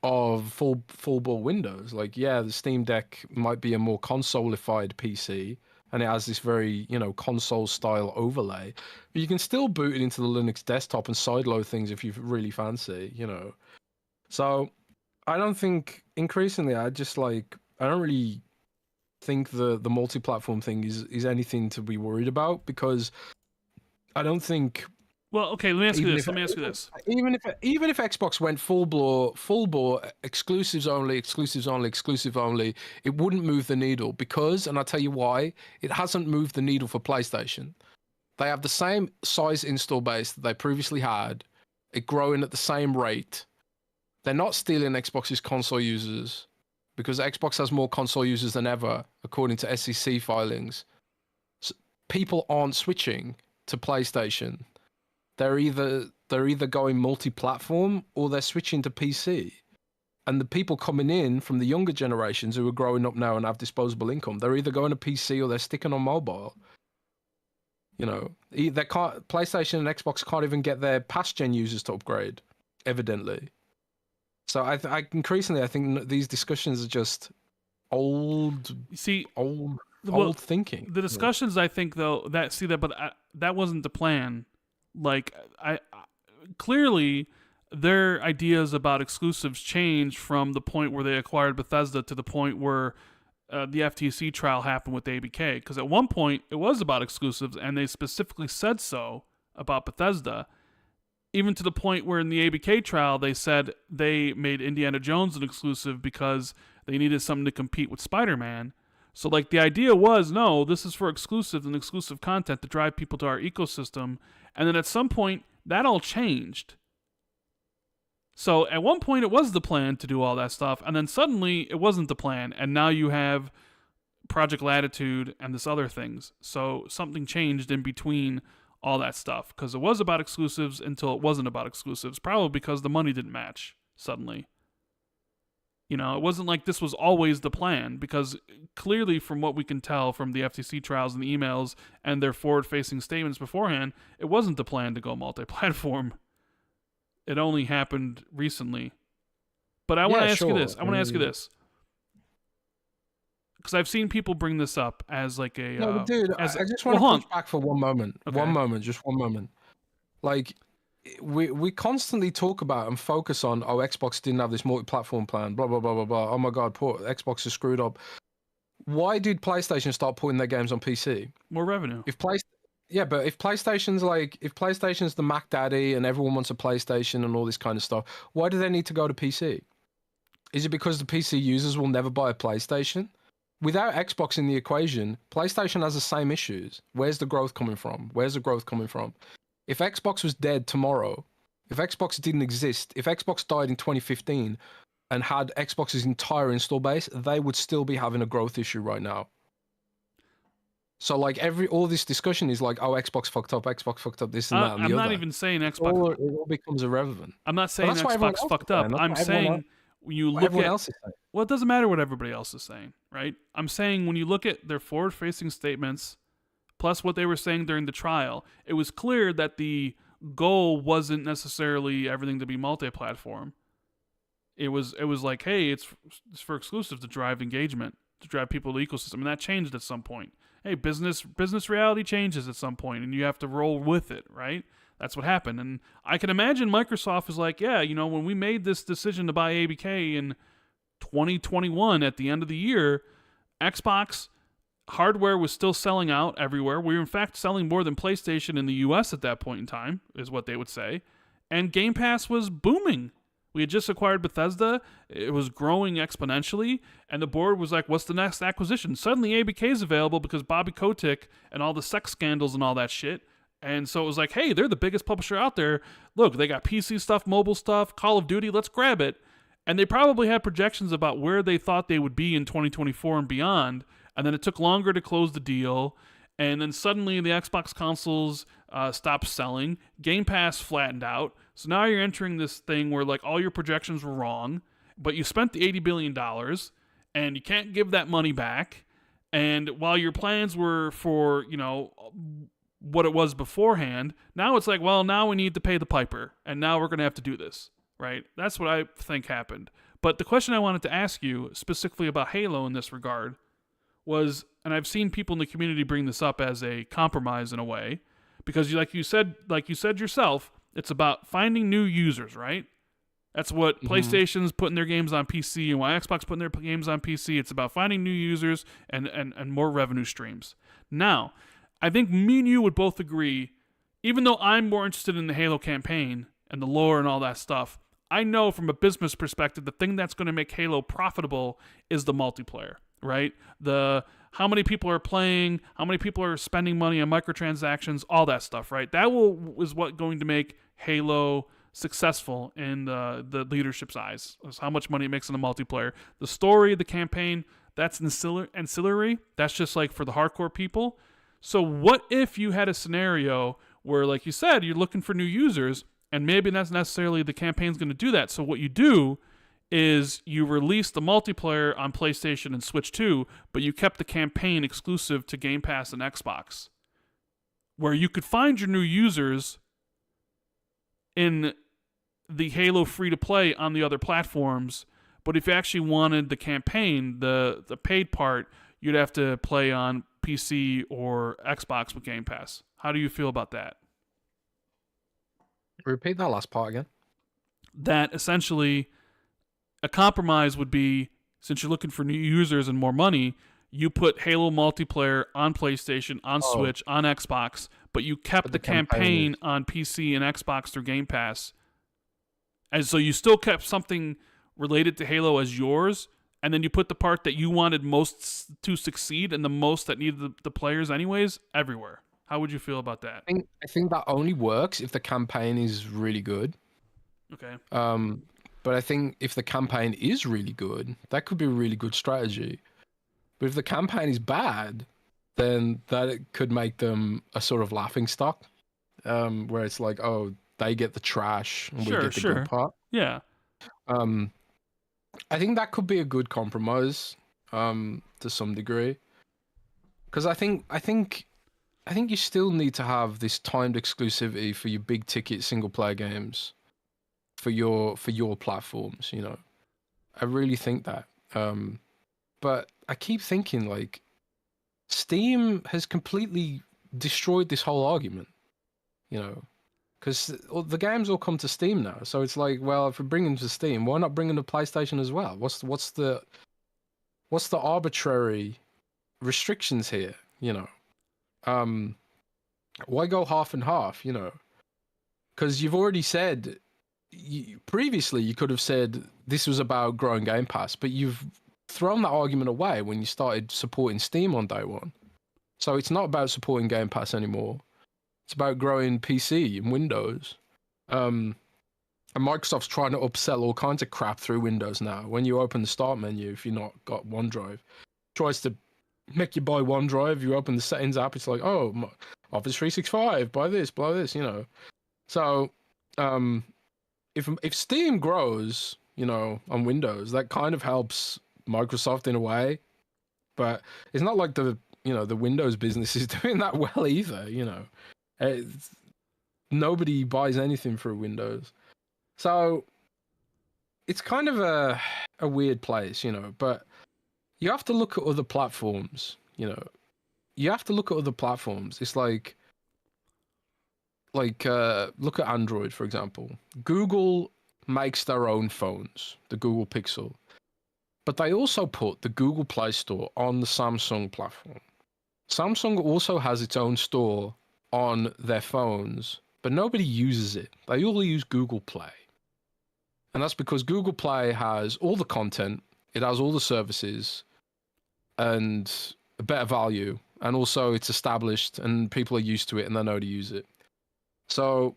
of full bore Windows. Like, yeah, the Steam Deck might be a more console-ified PC, and it has this very, you know, console style overlay, but you can still boot it into the Linux desktop and sideload things if you really fancy, you know. So I don't think, increasingly, I don't really think the multi-platform thing is anything to be worried about, because I don't think. Well, okay, let me ask you this. Even if Xbox went full bore, exclusives only, it wouldn't move the needle, because, and I'll tell you why, it hasn't moved the needle for PlayStation. They have the same size install base that they previously had, it growing at the same rate. They're not stealing Xbox's console users, because Xbox has more console users than ever, according to SEC filings. So people aren't switching to PlayStation. They're either going multi-platform or they're switching to PC. And the people coming in from the younger generations who are growing up now and have disposable income, they're either going to PC or they're sticking on mobile. You know, PlayStation and Xbox can't even get their past gen users to upgrade, evidently. So I increasingly think these discussions are just old. Old thinking. The discussions, I think, though, that wasn't the plan. Like, I clearly their ideas about exclusives changed from the point where they acquired Bethesda to the point where the FTC trial happened with ABK. Because at one point it was about exclusives, and they specifically said so about Bethesda. Even to the point where in the ABK trial they said they made Indiana Jones an exclusive because they needed something to compete with Spider-Man. So, like, the idea was, no, this is for exclusives and exclusive content to drive people to our ecosystem. And then at some point, that all changed. So at one point, it was the plan to do all that stuff. And then suddenly, it wasn't the plan. And now you have Project Latitude and this other things. So something changed in between all that stuff. Because it was about exclusives until it wasn't about exclusives. Probably because the money didn't match suddenly. You know, it wasn't like this was always the plan, because clearly from what we can tell from the FTC trials and the emails and their forward-facing statements beforehand, it wasn't the plan to go multi-platform. It only happened recently. But I want to ask you this. I want to ask you this. Because I've seen people bring this up as like a... No, dude, I just want to push back for one moment. Okay. Just one moment. Like... We constantly talk about and focus on, oh, Xbox didn't have this multi-platform plan, blah, blah, blah, blah, blah. Oh my God, poor Xbox is screwed up. Why did PlayStation start putting their games on PC? More revenue. If PlayStation's the Mac Daddy and everyone wants a PlayStation and all this kind of stuff, why do they need to go to PC? Is it because the PC users will never buy a PlayStation? Without Xbox in the equation, PlayStation has the same issues. Where's the growth coming from? Where's the growth coming from? If Xbox was dead tomorrow, if Xbox didn't exist, if Xbox died in 2015 and had Xbox's entire install base, they would still be having a growth issue right now. So like all this discussion is like, oh, Xbox fucked up, this and that and the I'm other. not even saying Xbox. It all becomes irrelevant. I'm not saying Xbox fucked up. I'm saying when you look at, well, it doesn't matter what everybody else is saying, right? I'm saying when you look at their forward-facing statements, plus what they were saying during the trial, it was clear that the goal wasn't necessarily everything to be multi-platform. It was like, hey, it's for exclusive to drive engagement, to drive people to the ecosystem, and that changed at some point. Hey, business reality changes at some point, and you have to roll with it, right? That's what happened. And I can imagine Microsoft is like, yeah, you know, when we made this decision to buy ABK in 2021 at the end of the year, Xbox hardware was still selling out everywhere. We were, in fact, selling more than PlayStation in the US at that point in time, is what they would say. And Game Pass was booming. We had just acquired Bethesda. It was growing exponentially. And the board was like, what's the next acquisition? Suddenly ABK is available because Bobby Kotick and all the sex scandals and all that shit. And so it was like, hey, they're the biggest publisher out there. Look, they got PC stuff, mobile stuff, Call of Duty. Let's grab it. And they probably had projections about where they thought they would be in 2024 and beyond. And then it took longer to close the deal. And then suddenly the Xbox consoles stopped selling. Game Pass flattened out. So now you're entering this thing where like all your projections were wrong, but you spent the $80 billion and you can't give that money back. And while your plans were for, you know, what it was beforehand, now it's like, well, now we need to pay the piper, and now we're going to have to do this, right? That's what I think happened. But the question I wanted to ask you specifically about Halo in this regard was, and I've seen people in the community bring this up as a compromise in a way, because like you said yourself, it's about finding new users, right? That's what PlayStation's putting their games on PC, and why Xbox putting their games on PC. It's about finding new users and more revenue streams. Now, I think me and you would both agree, even though I'm more interested in the Halo campaign and the lore and all that stuff, I know from a business perspective, the thing that's going to make Halo profitable is the multiplayer, right? How many people are playing, how many people are spending money on microtransactions, all that stuff, right? That is what going to make Halo successful in the leadership's eyes. Is how much money it makes in the multiplayer. The story, the campaign, that's ancillary. That's just like for the hardcore people. So what if you had a scenario where, like you said, you're looking for new users, and maybe not necessarily the campaign's going to do that. So what you do is you release the multiplayer on PlayStation and Switch 2, but you kept the campaign exclusive to Game Pass and Xbox, where you could find your new users in the Halo free-to-play on the other platforms, but if you actually wanted the campaign, the paid part, you'd have to play on PC or Xbox with Game Pass. How do you feel about that? Repeat that last part again. That essentially a compromise would be, since you're looking for new users and more money, you put Halo multiplayer on PlayStation, on Switch, on Xbox, but you kept the campaign on PC and Xbox through Game Pass. And so you still kept something related to Halo as yours, and then you put the part that you wanted most to succeed and the most that needed the players anyways everywhere. How would you feel about that? I think that only works if the campaign is really good. Okay. But I think if the campaign is really good, that could be a really good strategy. But if the campaign is bad, then that could make them a sort of laughing stock, where it's like, oh, they get the trash and we get the good part. Yeah. I think that could be a good compromise, to some degree, because I think you still need to have this timed exclusivity for your big ticket single player games, for your platforms. You know, I really think that. But I keep thinking like, Steam has completely destroyed this whole argument. You know, because the games all come to Steam now, so it's like, well, if we're bringing them to Steam, why not bring them to PlayStation as well? What's the arbitrary restrictions here? You know, why go half and half? You know, because you've already said previously you could have said this was about growing Game Pass, but you've thrown that argument away when you started supporting Steam on day one. So it's not about supporting Game Pass anymore. It's about growing PC and Windows. And Microsoft's trying to upsell all kinds of crap through Windows now. When you open the start menu, if you're not got OneDrive, tries to make you buy OneDrive. You open the settings app, it's like, oh, Office 365, buy this, you know. So, if Steam grows, you know, on Windows, that kind of helps Microsoft in a way. But it's not like the Windows business is doing that well either, you know. Nobody buys anything through Windows. So it's kind of a weird place, you know, but you have to look at other platforms, you know. You have to look at other platforms. It's like look at Android, for example. Google makes their own phones, the Google Pixel. But they also put the Google Play Store on the Samsung platform. Samsung also has its own store on their phones, but nobody uses it. They all use Google Play. And that's because Google Play has all the content, it has all the services, and a better value. And also it's established and people are used to it and they know to use it. So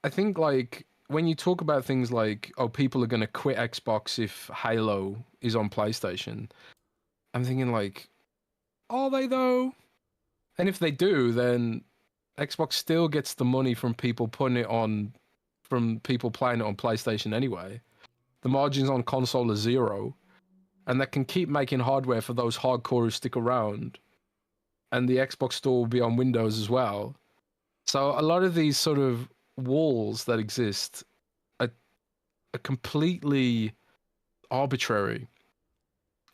I think like when you talk about things like, oh, people are going to quit Xbox if Halo is on PlayStation, I'm thinking like, are they though? And if they do, then Xbox still gets the money from people putting it on, from people playing it on PlayStation anyway. The margins on console are zero, and they can keep making hardware for those hardcore who stick around. And the Xbox store will be on Windows as well. So a lot of these sort of walls that exist are completely arbitrary.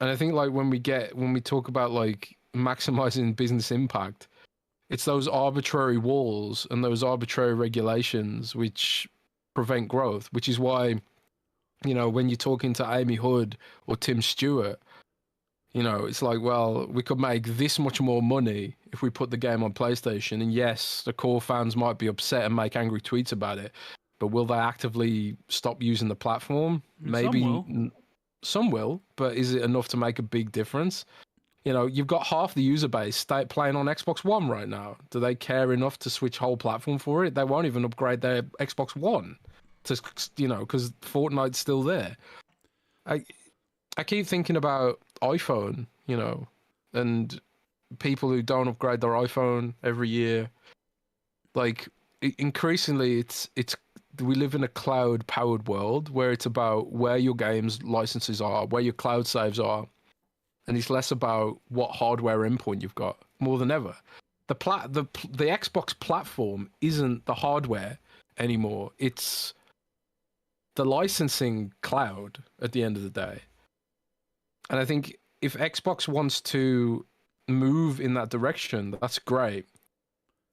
And I think like when we talk about like maximizing business impact, it's those arbitrary walls and those arbitrary regulations which prevent growth, which is why, you know, when you're talking to Amy Hood or Tim Stewart, you know, it's like, well, we could make this much more money if we put the game on PlayStation. And yes, the core fans might be upset and make angry tweets about it, but will they actively stop using the platform? Maybe some will, but is it enough to make a big difference? You know, you've got half the user base playing on Xbox One right now. Do they care enough to switch whole platform for it? They won't even upgrade their Xbox One to, you know, because Fortnite's still there. I keep thinking about iPhone, you know, and people who don't upgrade their iPhone every year. Like increasingly, it's we live in a cloud-powered world where it's about where your games licenses are, where your cloud saves are. And it's less about what hardware endpoint you've got more than ever. The Xbox platform isn't the hardware anymore. It's the licensing cloud at the end of the day. And I think if Xbox wants to move in that direction, that's great.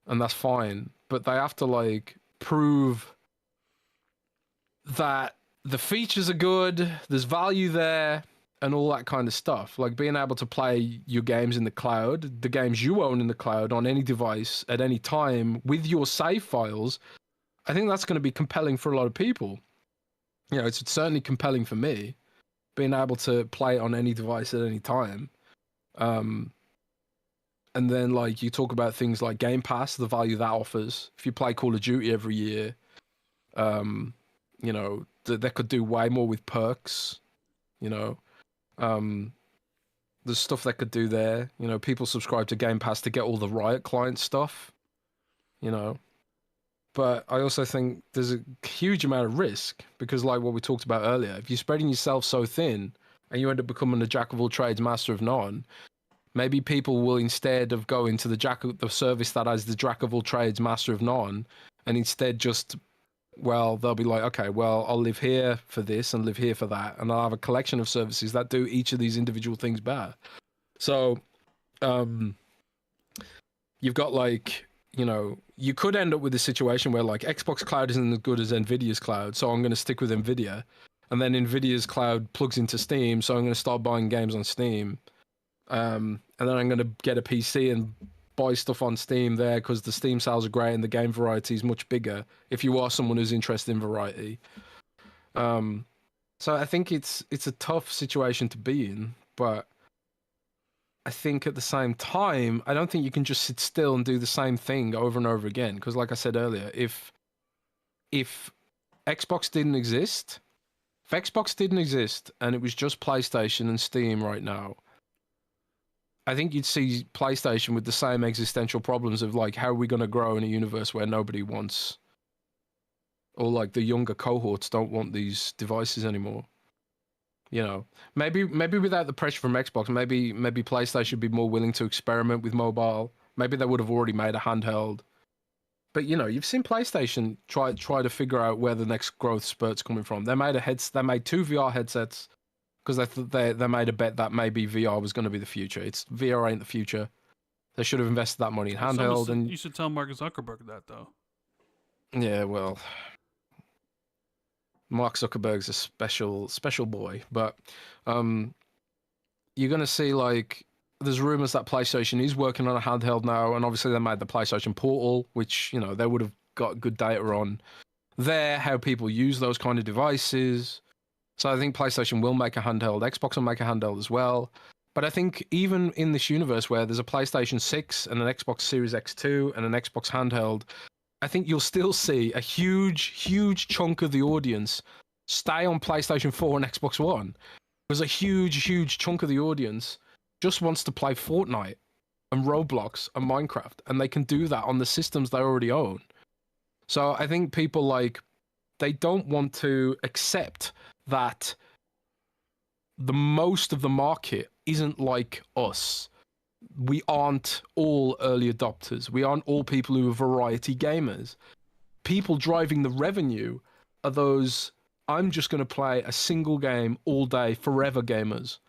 And that's fine. But they have to like prove that the features are good, there's value there, and all that kind of stuff. Like being able to play your games in the cloud, the games you own in the cloud on any device at any time with your save files. I think that's going to be compelling for a lot of people. You know, it's certainly compelling for me, being able to play it on any device at any time. And then like you talk about things like Game Pass, the value that offers. If you play Call of Duty every year, you know, they could do way more with perks, you know. There's stuff they could do there. You know, people subscribe to Game Pass to get all the Riot client stuff, you know. But I also think there's a huge amount of risk because like what we talked about earlier, if you're spreading yourself so thin and you end up becoming a jack of all trades, master of none, maybe people will, instead of going to the service that has the jack of all trades, master of none, and instead just, well, they'll be like, okay, well, I'll live here for this and live here for that. And I'll have a collection of services that do each of these individual things better. So, you've got like, you know, you could end up with a situation where like Xbox Cloud isn't as good as Nvidia's cloud. So I'm going to stick with Nvidia. And then Nvidia's cloud plugs into Steam. So I'm going to start buying games on Steam. And then I'm going to get a PC and buy stuff on Steam there because the Steam sales are great and the game variety is much bigger if you are someone who's interested in variety. So I think it's a tough situation to be in, but I think at the same time, I don't think you can just sit still and do the same thing over and over again. Because like I said earlier, if Xbox didn't exist, and it was just PlayStation and Steam right now, I think you'd see PlayStation with the same existential problems of like, how are we going to grow in a universe where nobody wants, or like the younger cohorts don't want these devices anymore. You know, maybe without the pressure from Xbox, maybe PlayStation would be more willing to experiment with mobile. Maybe they would have already made a handheld. But you know, you've seen PlayStation try to figure out where the next growth spurt's coming from. They made They made 2 VR headsets because they made a bet that maybe VR was going to be the future. VR ain't the future. They should have invested that money in handheld. And you should tell Mark Zuckerberg that though. Yeah, well, Mark Zuckerberg's a special boy, but you're gonna see like there's rumors that PlayStation is working on a handheld now, and obviously they made the PlayStation Portal, which you know they would have got good data on there, how people use those kind of devices. So I think PlayStation will make a handheld, Xbox will make a handheld as well. But I think even in this universe where there's a PlayStation 6 and an Xbox Series X2 and an Xbox handheld, I think you'll still see a huge chunk of the audience stay on PlayStation 4 and Xbox One. There's a huge chunk of the audience just wants to play Fortnite and Roblox and Minecraft, and they can do that on the systems they already own. So I think people they don't want to accept that the most of the market isn't like us. We aren't all early adopters. We aren't all people who are variety gamers. People driving the revenue are those, I'm just going to play a single game all day forever gamers.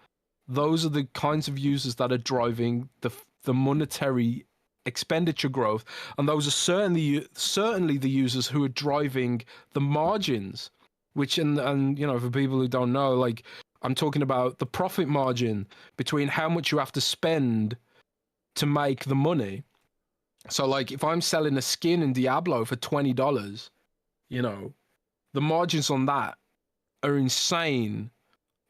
Those are the kinds of users that are driving the monetary expenditure growth. And those are certainly the users who are driving the margins, which, and you know, for people who don't know, like, I'm talking about the profit margin between how much you have to spend to make the money. So like if I'm selling a skin in Diablo for $20, you know, the margins on that are insane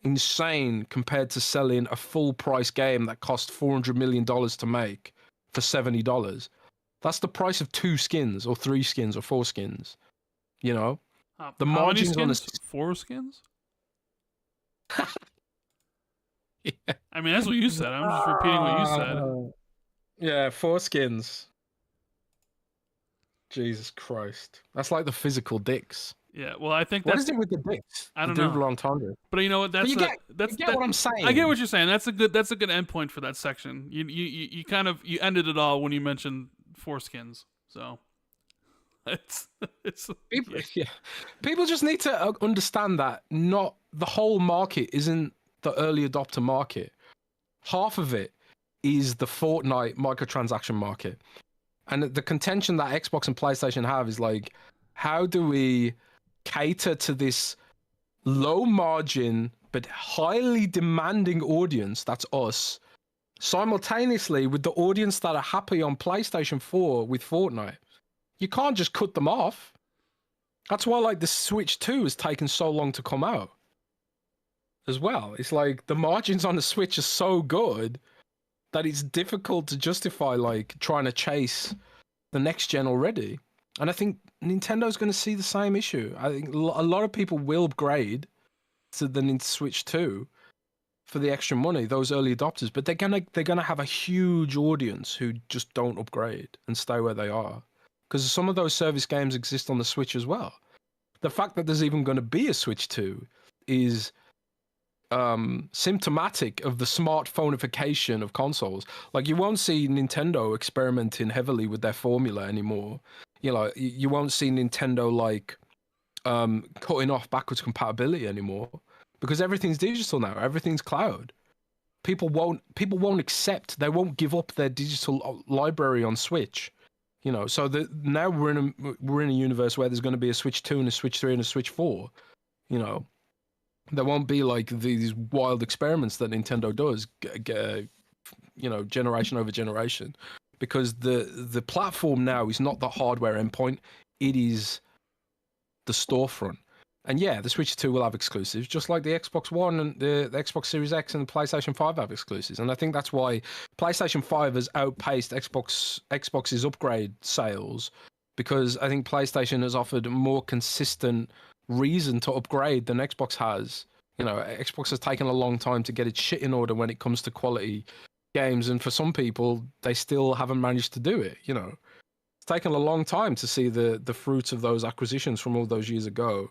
compared to selling a full price game that cost $400 million to make for $70. That's the price of 2 skins or 3 skins or 4 skins, you know. The margins on 4 skins? Yeah. I mean, that's what you said. I'm just repeating what you said. Yeah, 4 skins. Jesus Christ. That's like the physical dicks. Yeah, well, I think what is it with the dicks? I don't know. But you know what? That's you get what I'm saying. I get what you're saying. That's a good endpoint for that section. You kind of ended it all when you mentioned 4 skins. So it's people, yeah. People just need to understand that not the whole market isn't the early adopter market. Half of it is the Fortnite microtransaction market. And the contention that Xbox and PlayStation have is like, how do we cater to this low margin but highly demanding audience, that's us, simultaneously with the audience that are happy on PlayStation 4 with Fortnite? You can't just cut them off. That's why like the Switch 2 has taken so long to come out as well. It's like the margins on the Switch are so good that it's difficult to justify like trying to chase the next gen already. And I think Nintendo's going to see the same issue. I think a lot of people will upgrade to the Nintendo Switch 2 for the extra money, those early adopters, but they're gonna have a huge audience who just don't upgrade and stay where they are. Because some of those service games exist on the Switch as well. The fact that there's even going to be a Switch 2 is symptomatic of the smartphoneification of consoles. Like, you won't see Nintendo experimenting heavily with their formula anymore. You know, you won't see Nintendo like cutting off backwards compatibility anymore because everything's digital now. Everything's cloud. People won't accept. They won't give up their digital library on Switch. You know, so now we're in a universe where there's going to be a Switch 2 and a Switch 3 and a Switch 4. You know, there won't be like these wild experiments that Nintendo does, you know, generation over generation. because the platform now is not the hardware endpoint, it is the storefront. And yeah, the Switch 2 will have exclusives, just like the Xbox One and the Xbox Series X and the PlayStation 5 have exclusives. And I think that's why PlayStation 5 has outpaced Xbox's upgrade sales, because I think PlayStation has offered a more consistent reason to upgrade than Xbox has. You know, Xbox has taken a long time to get its shit in order when it comes to quality games, and for some people, they still haven't managed to do it. You know, it's taken a long time to see the fruits of those acquisitions from all those years ago.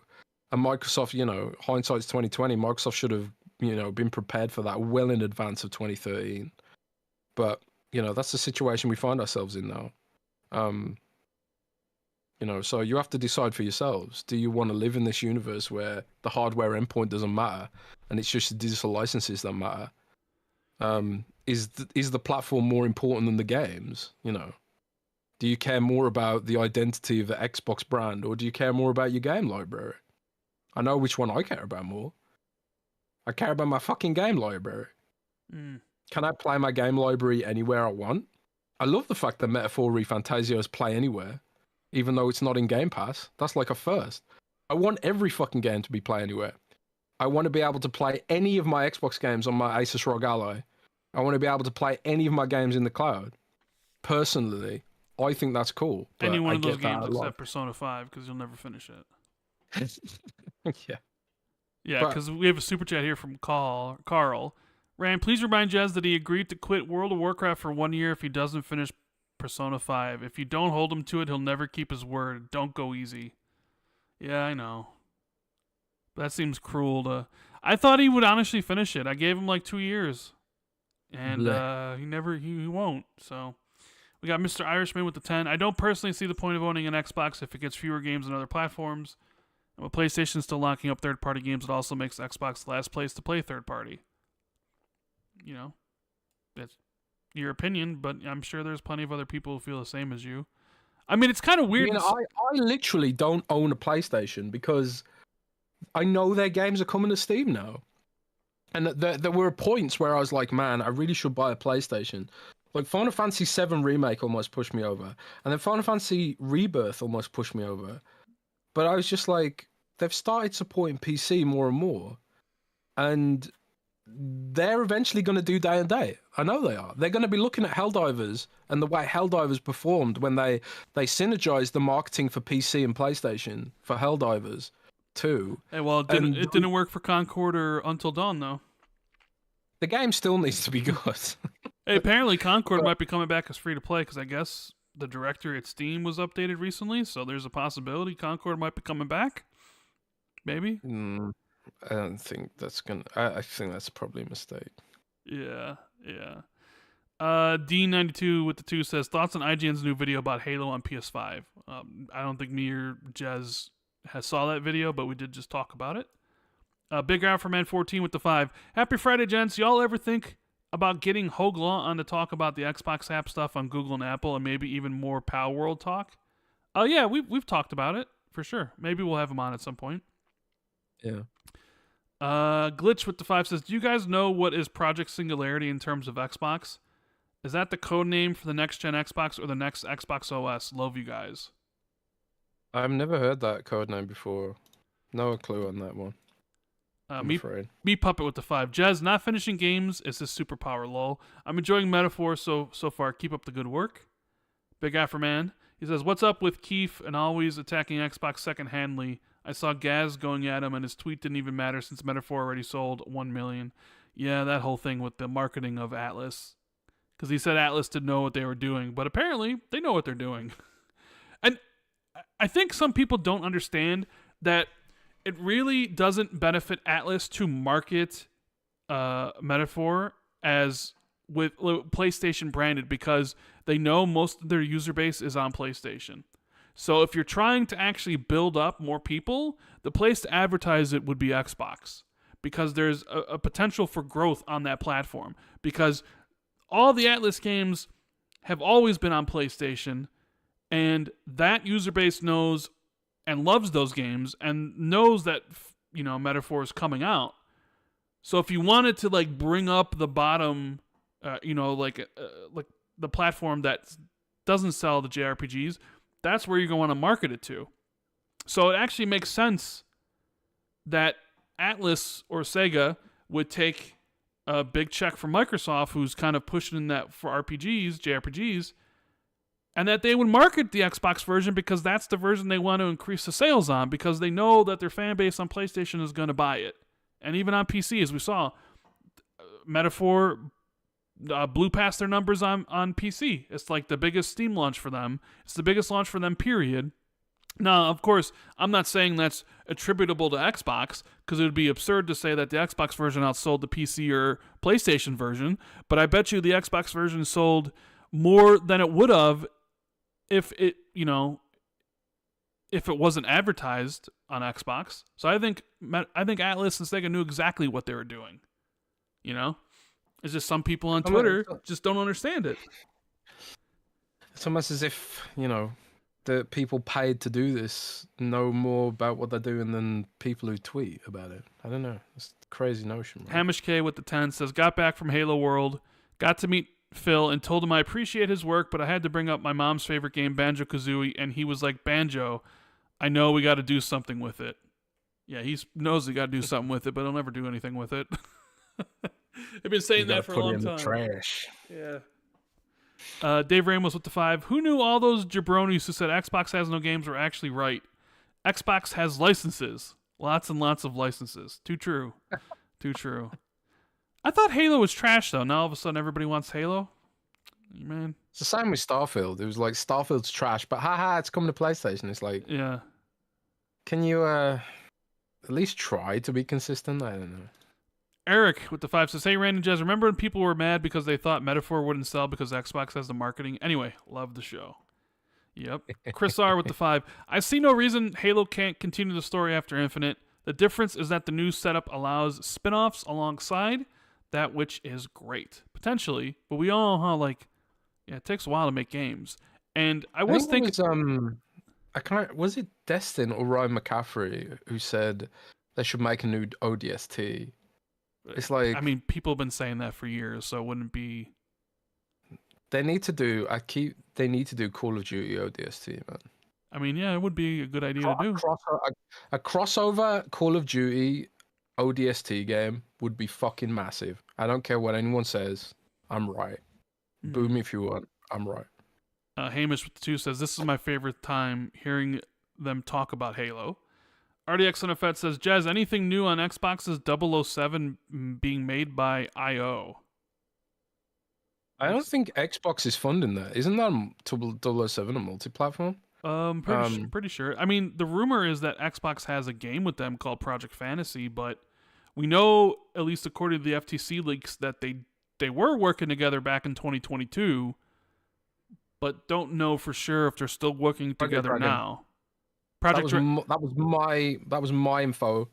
And Microsoft, you know, hindsight's 2020. Microsoft should have, you know, been prepared for that well in advance of 2013. But you know, that's the situation we find ourselves in now. You know, so you have to decide for yourselves. Do you want to live in this universe where the hardware endpoint doesn't matter and it's just the digital licenses that matter? Is the platform more important than the games? You know, do you care more about the identity of the Xbox brand, or do you care more about your game library? I know which one I care about more. I care about my fucking game library. Can I play my game library anywhere I want? I love the fact that Metaphor Fantazio is play anywhere, even though it's not in Game Pass. That's like a first. I want every fucking game to be play anywhere. I want to be able to play any of my Xbox games on my Asus ROG Ally. I want to be able to play any of my games in the cloud. Personally, I think that's cool. Any one of those games except Persona 5, because you'll never finish it. Yeah. Yeah, because we have a super chat here from Carl. Rand, please remind Jez that he agreed to quit World of Warcraft for 1 year if he doesn't finish Persona 5. If you don't hold him to it, he'll never keep his word. Don't go easy. Yeah, I know. That seems cruel to... I thought he would honestly finish it. I gave him like 2 years. And he won't. So we got Mr. Irishman with the 10. I don't personally see the point of owning an Xbox if it gets fewer games on other platforms. And with PlayStation still locking up third-party games, it also makes Xbox the last place to play third-party. You know, that's your opinion, but I'm sure there's plenty of other people who feel the same as you. I mean, it's kind of weird. I literally don't own a PlayStation because I know their games are coming to Steam now. And there were points where I was like, man, I really should buy a PlayStation. Like Final Fantasy VII Remake almost pushed me over. And then Final Fantasy Rebirth almost pushed me over. But I was just like, they've started supporting PC more and more. And they're eventually going to do day and date. I know they are. They're going to be looking at Helldivers and the way Helldivers performed when they synergized the marketing for PC and PlayStation for Helldivers too. Hey, well, it didn't work for Concord or Until Dawn, though. The game still needs to be good. Hey, apparently Concord might be coming back as free-to-play because I guess the directory at Steam was updated recently, so there's a possibility Concord might be coming back. Maybe? I don't think that's gonna... I think that's probably a mistake. Yeah. D92 with the 2 says, thoughts on IGN's new video about Halo on PS5. I don't think me or Jez has saw that video, but we did just talk about it. Big Out for Man 14 with the 5. Happy Friday, gents. Y'all ever think about getting Hoglaw on to talk about the Xbox app stuff on Google and Apple and maybe even more Pal World talk? Yeah, we've talked about it, for sure. Maybe we'll have him on at some point. Yeah. Glitch with the 5 says, do you guys know what is Project Singularity in terms of Xbox? Is that the code name for the next gen Xbox or the next Xbox OS? Love you guys. I've never heard that code name before. No clue on that one. I'm afraid. Me Puppet with the 5. Jez, not finishing games is his superpower, lol. I'm enjoying Metaphor so far. Keep up the good work. Big Afterman. He says, what's up with Keith and always attacking Xbox second-handly? I saw Gaz going at him, and his tweet didn't even matter since Metaphor already sold 1 million. Yeah, that whole thing with the marketing of Atlus. Because he said Atlus didn't know what they were doing, but apparently they know what they're doing. And I think some people don't understand that it really doesn't benefit Atlus to market Metaphor as with PlayStation branded because they know most of their user base is on PlayStation. So if you're trying to actually build up more people, the place to advertise it would be Xbox because there's a potential for growth on that platform because all the Atlus games have always been on PlayStation and that user base knows and loves those games and knows that, you know, Metaphor is coming out. So if you wanted to like bring up the bottom, the platform that doesn't sell the JRPGs, that's where you're going to want to market it to. So it actually makes sense that Atlus or Sega would take a big check from Microsoft, who's kind of pushing that for RPGs, JRPGs, and that they would market the Xbox version because that's the version they want to increase the sales on, because they know that their fan base on PlayStation is going to buy it. And even on PC, as we saw, Metaphor blew past their numbers on PC. It's like the biggest Steam launch for them. It's the biggest launch for them, period. Now, of course, I'm not saying that's attributable to Xbox, because it would be absurd to say that the Xbox version outsold the PC or PlayStation version, but I bet you the Xbox version sold more than it would have if it wasn't advertised on Xbox. So I think Atlus and Sega knew exactly what they were doing. It's just some people on Twitter just don't understand it. It's almost as if, the people paid to do this know more about what they're doing than people who tweet about it. I don't know. It's a crazy notion. Right? Hamish K with the 10 says, got back from Halo World, got to meet Phil and told him I appreciate his work, but I had to bring up my mom's favorite game, Banjo-Kazooie, and he was like, Banjo, I know we got to do something with it. Yeah, he knows we got to do something with it, but he'll never do anything with it. I've been saying that for a long time. Trash. Yeah. Dave Ramos with the 5. Who knew all those jabronis who said Xbox has no games were actually right? Xbox has licenses. Lots and lots of licenses. Too true. Too true. I thought Halo was trash, though. Now all of a sudden everybody wants Halo? Man. It's the same with Starfield. It was like, Starfield's trash, but haha, it's coming to PlayStation. It's like... Yeah. Can you at least try to be consistent? I don't know. Eric with the 5 says, hey, Rand Jez, remember when people were mad because they thought Metaphor wouldn't sell because Xbox has the marketing? Anyway, love the show. Yep. Chris R with the 5. I see no reason Halo can't continue the story after Infinite. The difference is that the new setup allows spin-offs alongside that, which is great. Potentially. But we all know how, it takes a while to make games. And I was thinking... was it Destin or Ryan McCaffrey who said they should make a new ODST? It's like... I mean, people have been saying that for years, so it wouldn't be... They need to do Call of Duty ODST, man. I mean, yeah, it would be a good idea to do. A crossover Call of Duty ODST game would be fucking massive. I don't care what anyone says. I'm right. Boo me if you want. I'm right. Hamish with the 2 says, this is my favorite time hearing them talk about Halo. RDX Unfed says, Jez, anything new on Xbox's 007 being made by IO? I don't think Xbox is funding that. Isn't that 007 a multi-platform? Pretty sure. I mean, the rumor is that Xbox has a game with them called Project Fantasy, but we know, at least according to the FTC leaks, that they were working together back in 2022, but don't know for sure if they're still working together now. That was my info,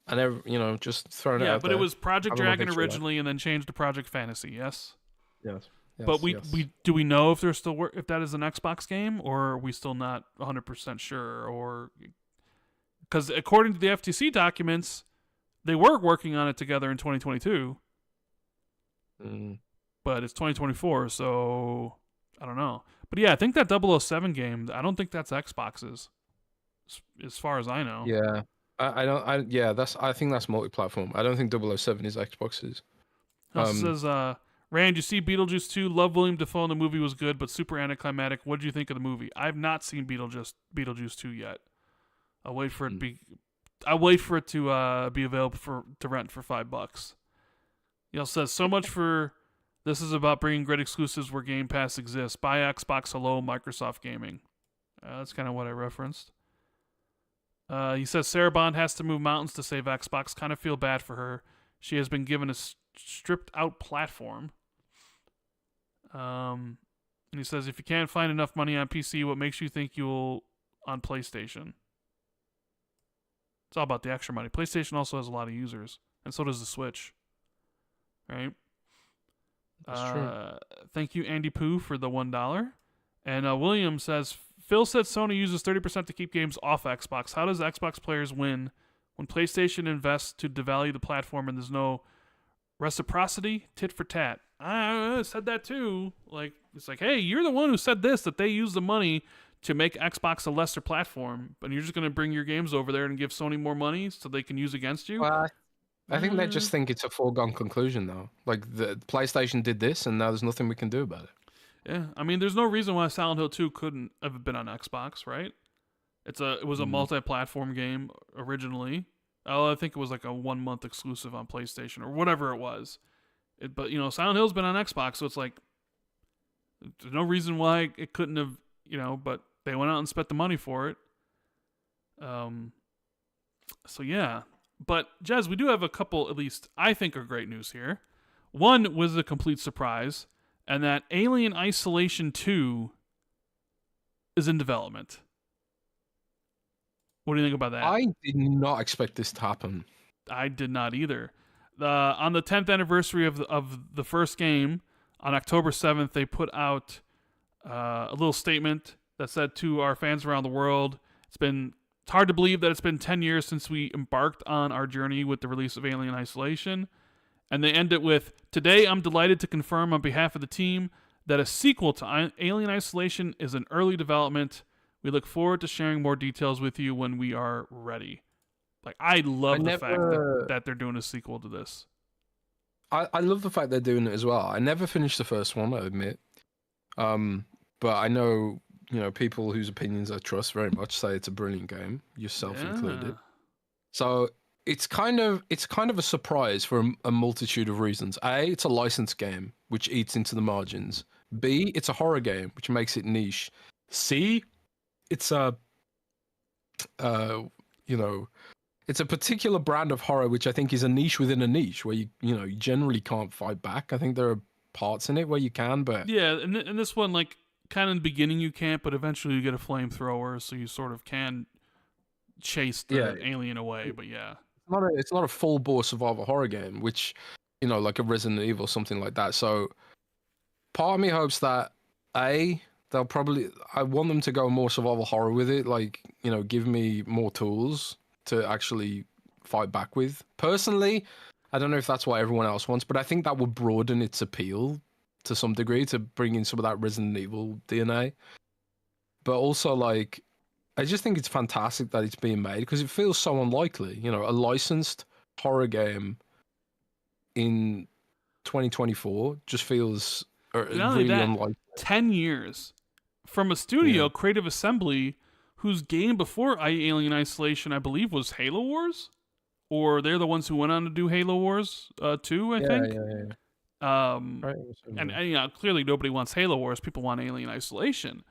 and just throwing it out there. Yeah, but it was Project Dragon originally, and then changed to Project Fantasy. Yes. Yes. But do we know if they're still if that is an Xbox game, or are we still not 100% sure? Or because according to the FTC documents, they were working on it together in 2022, but it's 2024, so I don't know. But yeah, I think that 007 game, I don't think that's Xbox's. As far as I know. Yeah. I think that's multi-platform. I don't think 007 is Xbox's. Says, Rand, you see Beetlejuice 2, love William Dafoe, and the movie was good, but super anticlimactic. What did you think of the movie? I've not seen Beetlejuice 2 yet. I'll wait for it to be available to rent for $5. He also says, so much for this is about bringing great exclusives where Game Pass exists. Buy Xbox, hello, Microsoft Gaming. That's kind of what I referenced. He says Sarah Bond has to move mountains to save Xbox. Kind of feel bad for her. She has been given a stripped out platform. And he says if you can't find enough money on PC, what makes you think you'll on PlayStation? It's all about the extra money. PlayStation also has a lot of users, and so does the Switch. Right? That's true. Thank you, Andy Pooh, for the $1. And William says, Phil said Sony uses 30% to keep games off Xbox. How does Xbox players win when PlayStation invests to devalue the platform and there's no reciprocity? Tit for tat. I said that too. Like, it's like, hey, you're the one who said this, that they use the money to make Xbox a lesser platform, but you're just going to bring your games over there and give Sony more money so they can use against you? Well, I think they just think it's a foregone conclusion, though. Like, the PlayStation did this, and now there's nothing we can do about it. Yeah, I mean, there's no reason why Silent Hill 2 couldn't have been on Xbox, right? It was a multi-platform game originally. Oh, I think it was like a 1-month exclusive on PlayStation or whatever it was. But Silent Hill's been on Xbox, so it's like there's no reason why it couldn't have, But they went out and spent the money for it. So yeah, but Jez, we do have a couple, at least I think, are great news here. One was a complete surprise, and that Alien Isolation 2 is in development. What do you think about that? I did not expect this to happen. I did not either. On the 10th anniversary of the first game, on October 7th, they put out a little statement that said to our fans around the world, it's hard to believe that it's been 10 years since we embarked on our journey with the release of Alien Isolation. And they end it with, today I'm delighted to confirm on behalf of the team that a sequel to Alien Isolation is in early development. We look forward to sharing more details with you when we are ready. Like, I love the fact that they're doing a sequel to this. I love the fact they're doing it as well. I never finished the first one, I admit. But I know, people whose opinions I trust very much say it's a brilliant game, yourself included. So it's kind of a surprise for a multitude of reasons. A, it's a licensed game, which eats into the margins. B, it's a horror game, which makes it niche. C, it's a it's a particular brand of horror, which I think is a niche within a niche, where you generally can't fight back. I think there are parts in it where you can, but yeah, and this one, like, kind of in the beginning you can't, but eventually you get a flamethrower, so you sort of can chase the alien away. But yeah, it's not a full bore survival horror game, which like a Resident Evil, something like that. So part of me hopes that I want them to go more survival horror with it, like, give me more tools to actually fight back with. Personally, I don't know if that's what everyone else wants, but I think that would broaden its appeal to some degree, to bring in some of that Resident Evil DNA. But also, like, I just think it's fantastic that it's being made, because it feels so unlikely. A licensed horror game in 2024 just feels really unlikely. 10 years from a studio, Creative Assembly, whose game before Alien Isolation, I believe, was Halo Wars? Or they're the ones who went on to do Halo Wars 2, I think? Right. And clearly nobody wants Halo Wars. People want Alien Isolation.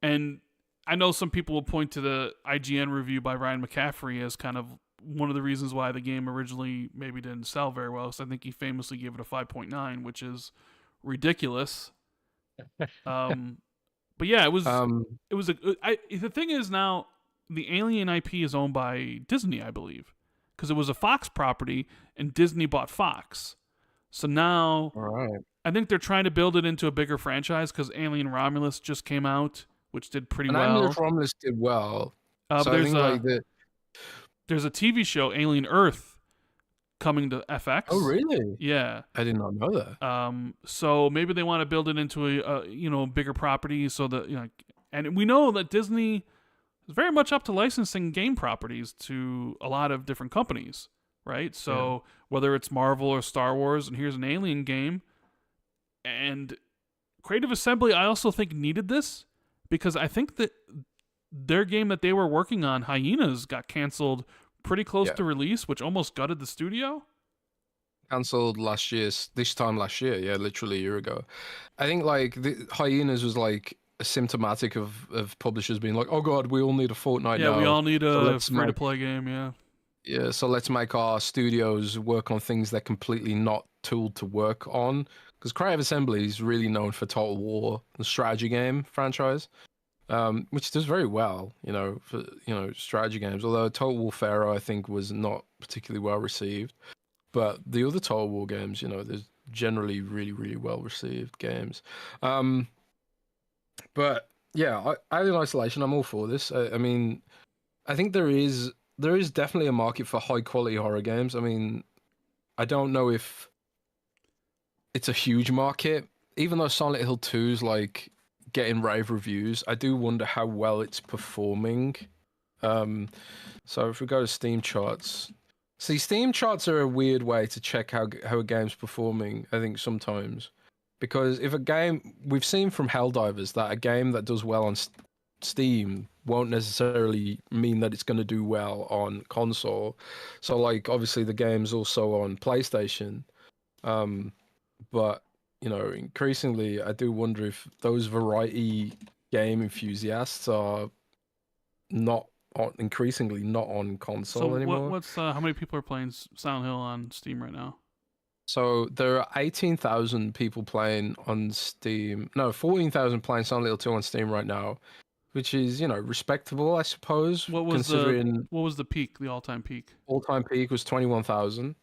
And I know some people will point to the IGN review by Ryan McCaffrey as kind of one of the reasons why the game originally maybe didn't sell very well. So I think he famously gave it a 5.9, which is ridiculous. But yeah, it was the thing is, now the Alien IP is owned by Disney, I believe, because it was a Fox property and Disney bought Fox. So now I think they're trying to build it into a bigger franchise, because Alien Romulus just came out, which did pretty well. Alien Romulus did well. So there's a TV show, Alien Earth, coming to FX. Oh, really? Yeah. I did not know that. So maybe they want to build it into a bigger property, so that and we know that Disney is very much up to licensing game properties to a lot of different companies, right? So whether it's Marvel or Star Wars, and here's an Alien game, and Creative Assembly, I also think, needed this, because I think that their game that they were working on, Hyenas, got canceled pretty close to release, which almost gutted the studio. Cancelled this time last year, literally a year ago. I think, like, the Hyenas was like symptomatic of publishers being like, oh god, we all need a Fortnite now. Yeah, we all need a free-to-play game, Yeah, so let's make our studios work on things they're completely not tooled to work on. Because Creative Assembly is really known for Total War, the strategy game franchise. Which does very well, for strategy games. Although Total War Pharaoh, I think, was not particularly well received, but the other Total War games, there's generally really, really well received games. But yeah, Alien Isolation, I'm all for this. I mean, I think there is definitely a market for high quality horror games. I mean, I don't know if it's a huge market. Even though Silent Hill 2's like getting rave reviews, I do wonder how well it's performing. So if we go to Steam charts, see, Steam charts are a weird way to check how a game's performing, I think sometimes. Because if a game, we've seen from Helldivers that a game that does well on Steam won't necessarily mean that it's going to do well on console. So like obviously the game's also on PlayStation. But you know, increasingly I do wonder if those variety game enthusiasts are increasingly not on console anymore. What's how many people are playing Silent Hill on Steam right now? So there are 18,000 people playing on Steam. No, 14,000 playing Silent Hill 2 on Steam right now, which is, you know, respectable, I suppose. What was the peak, the all-time peak? All-time peak was 21,000.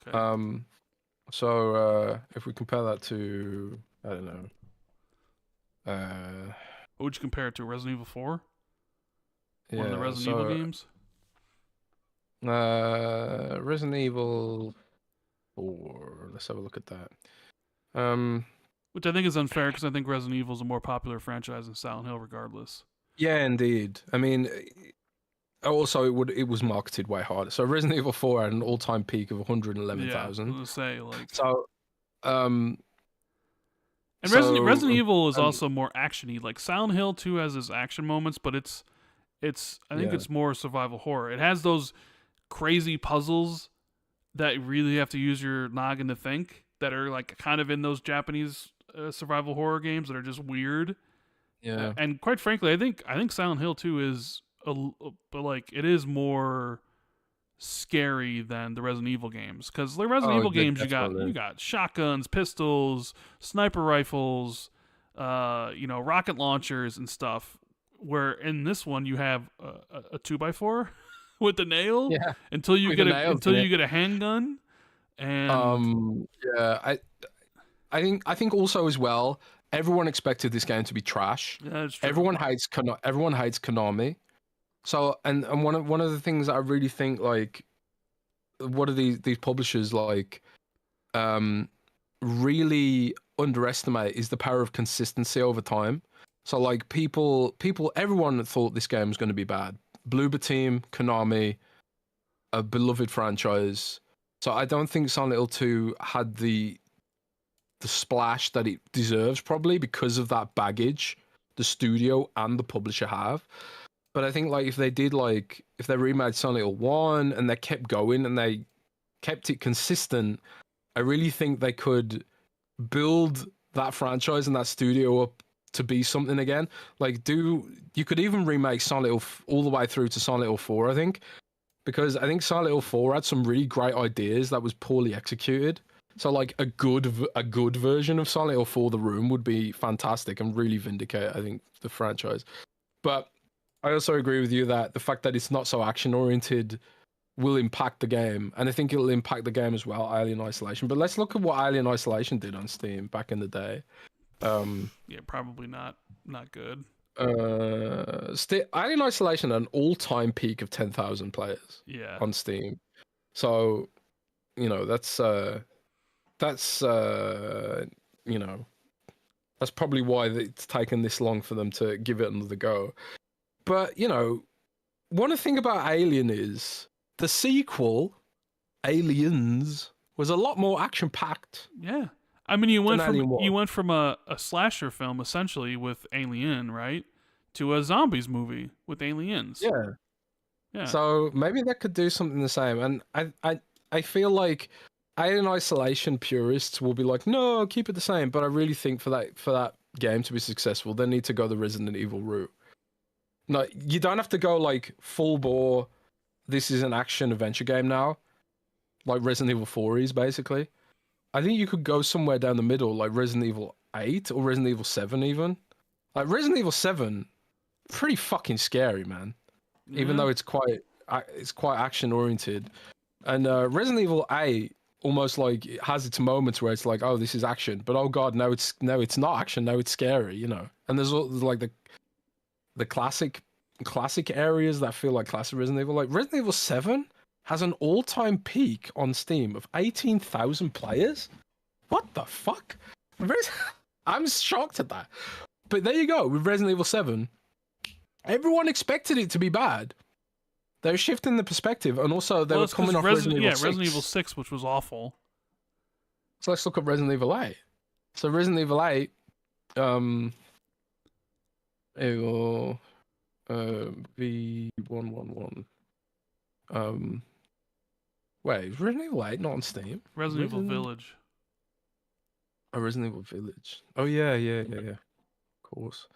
Okay. So if we compare that to, I don't know. What would you compare it to? Resident Evil 4? Yeah, one of the Resident Evil games? Resident Evil 4. Let's have a look at that. Which I think is unfair because I think Resident Evil is a more popular franchise than Silent Hill, regardless. Yeah, indeed. I mean, also it was marketed way harder. So Resident Evil 4 had an all-time peak of 111,000. Yeah, I was gonna say like. So, and Resident Evil is also more actiony. Like Silent Hill 2 has its action moments, but it's I think it's more survival horror. It has those crazy puzzles that really have to use your noggin to think, that are like kind of in those Japanese survival horror games that are just weird. Yeah. And quite frankly, I think Silent Hill 2 is like it is more scary than the Resident Evil games, because the Resident Evil games you got shotguns, pistols, sniper rifles, rocket launchers and stuff. Where in this one you have a 2x4 with the nail until you get a handgun. And I think also as well, everyone expected this game to be trash. Yeah, that's true. Everyone hates Konami. So and one of the things that I really think, like, what are these publishers like really underestimate is the power of consistency over time. So like everyone thought this game was going to be bad. Bloober Team, Konami, a beloved franchise. So I don't think Silent Hill 2 had the splash that it deserves, probably because of that baggage the studio and the publisher have. But I think like if they remade Silent Hill 1 and they kept going and they kept it consistent, I really think they could build that franchise and that studio up to be something again. Like you could even remake Silent Hill all the way through to Silent Hill 4, I think. Because I think Silent Hill 4 had some really great ideas that was poorly executed. So like a good version of Silent Hill 4 The Room would be fantastic and really vindicate, I think, the franchise. But I also agree with you that the fact that it's not so action oriented will impact the game, and I think it'll impact the game as well, Alien Isolation. But let's look at what Alien Isolation did on Steam back in the day. Yeah, probably not good. Alien Isolation had an all-time peak of 10,000 players. Yeah. On Steam. So, you know, that's probably why it's taken this long for them to give it another go. But, you know, one thing about Alien is the sequel, Aliens, was a lot more action-packed. Yeah. I mean, you went from a slasher film, essentially, with Alien, right, to a zombies movie with Aliens. Yeah. Yeah. So maybe that could do something the same. And I feel like Alien Isolation purists will be like, no, keep it the same. But I really think for that game to be successful, they need to go the Resident Evil route. No, you don't have to go like full bore. This is an action adventure game now, like Resident Evil 4 is basically. I think you could go somewhere down the middle, like Resident Evil 8 or Resident Evil 7 even. Like Resident Evil 7, pretty fucking scary, man. Yeah. Even though it's quite action oriented. And Resident Evil 8 almost like it has its moments where it's like, oh, this is action, but oh god, no, it's not action, no, it's scary, you know. And there's like the classic areas that feel like classic Resident Evil. Like Resident Evil 7 has an all-time peak on Steam of 18,000 players. what the fuck? I'm shocked at that. But there you go, with Resident Evil 7. Everyone expected it to be bad. They're shifting the perspective, and also they were coming off Resident Evil 6. Resident Evil 6, which was awful. So let's look at Resident Evil 8. So Resident Evil 8, V111. Wait, is Resident Evil 8 not on Steam? Resident Evil Village. Oh, Resident Evil Village. Oh yeah. Of course.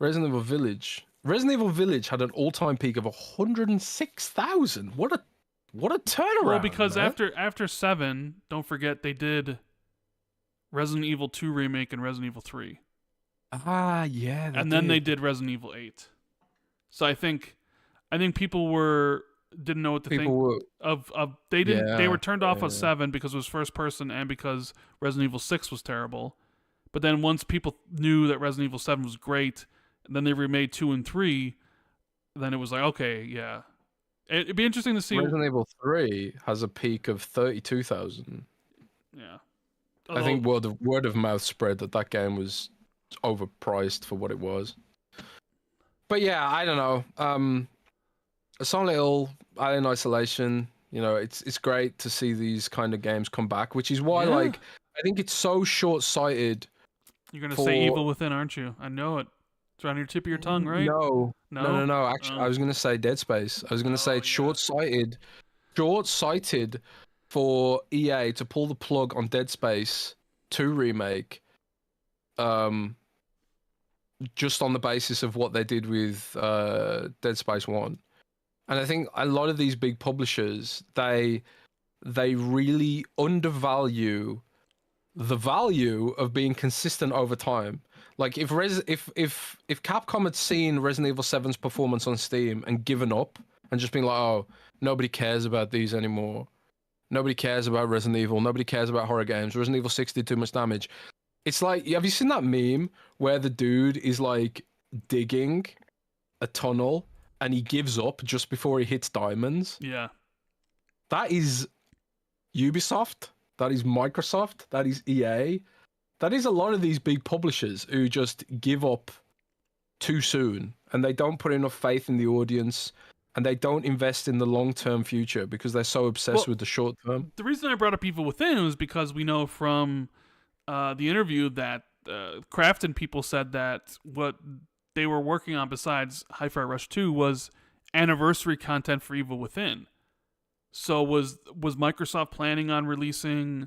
Resident Evil Village. Resident Evil Village had an all-time peak of 106,000. What a turnaround! Well, because man. after 7, don't forget they did Resident Evil 2 remake and Resident Evil 3. Ah, yeah. And then they did Resident Evil 8. So I think people didn't know what to think of. They were turned off of 7 because it was first person and because Resident Evil 6 was terrible. But then once people knew that Resident Evil 7 was great, and then they remade 2 and 3, then it was like, okay, yeah. It'd be interesting to see. Resident Evil 3 has a peak of 32,000. Yeah. I think word of mouth spread that game was overpriced for what it was. But yeah, I don't know. Silent Hill, Alien Isolation, it's great to see these kind of games come back, which is why I think it's so short-sighted. You're going to say Evil Within, aren't you? I know it. It's on your tip of your tongue, right? No. Actually, I was going to say Dead Space. I was going to say it's short-sighted for EA to pull the plug on Dead Space 2 remake, just on the basis of what they did with Dead Space 1. And I think a lot of these big publishers, they really undervalue the value of being consistent over time. Like if Capcom had seen Resident Evil 7's performance on Steam and given up and just been like, oh, nobody cares about these anymore. Nobody cares about Resident Evil. Nobody cares about horror games. Resident Evil 6 did too much damage. It's like, have you seen that meme where the dude is like digging a tunnel and he gives up just before he hits diamonds? Yeah. That is Ubisoft. That is Microsoft. That is EA. That is a lot of these big publishers who just give up too soon and they don't put enough faith in the audience and they don't invest in the long-term future because they're so obsessed with the short term. The reason I brought up Evil Within was because we know from the interview that Crafton people said that what they were working on besides Hi-Fi Rush 2 was anniversary content for Evil Within. So was Microsoft planning on releasing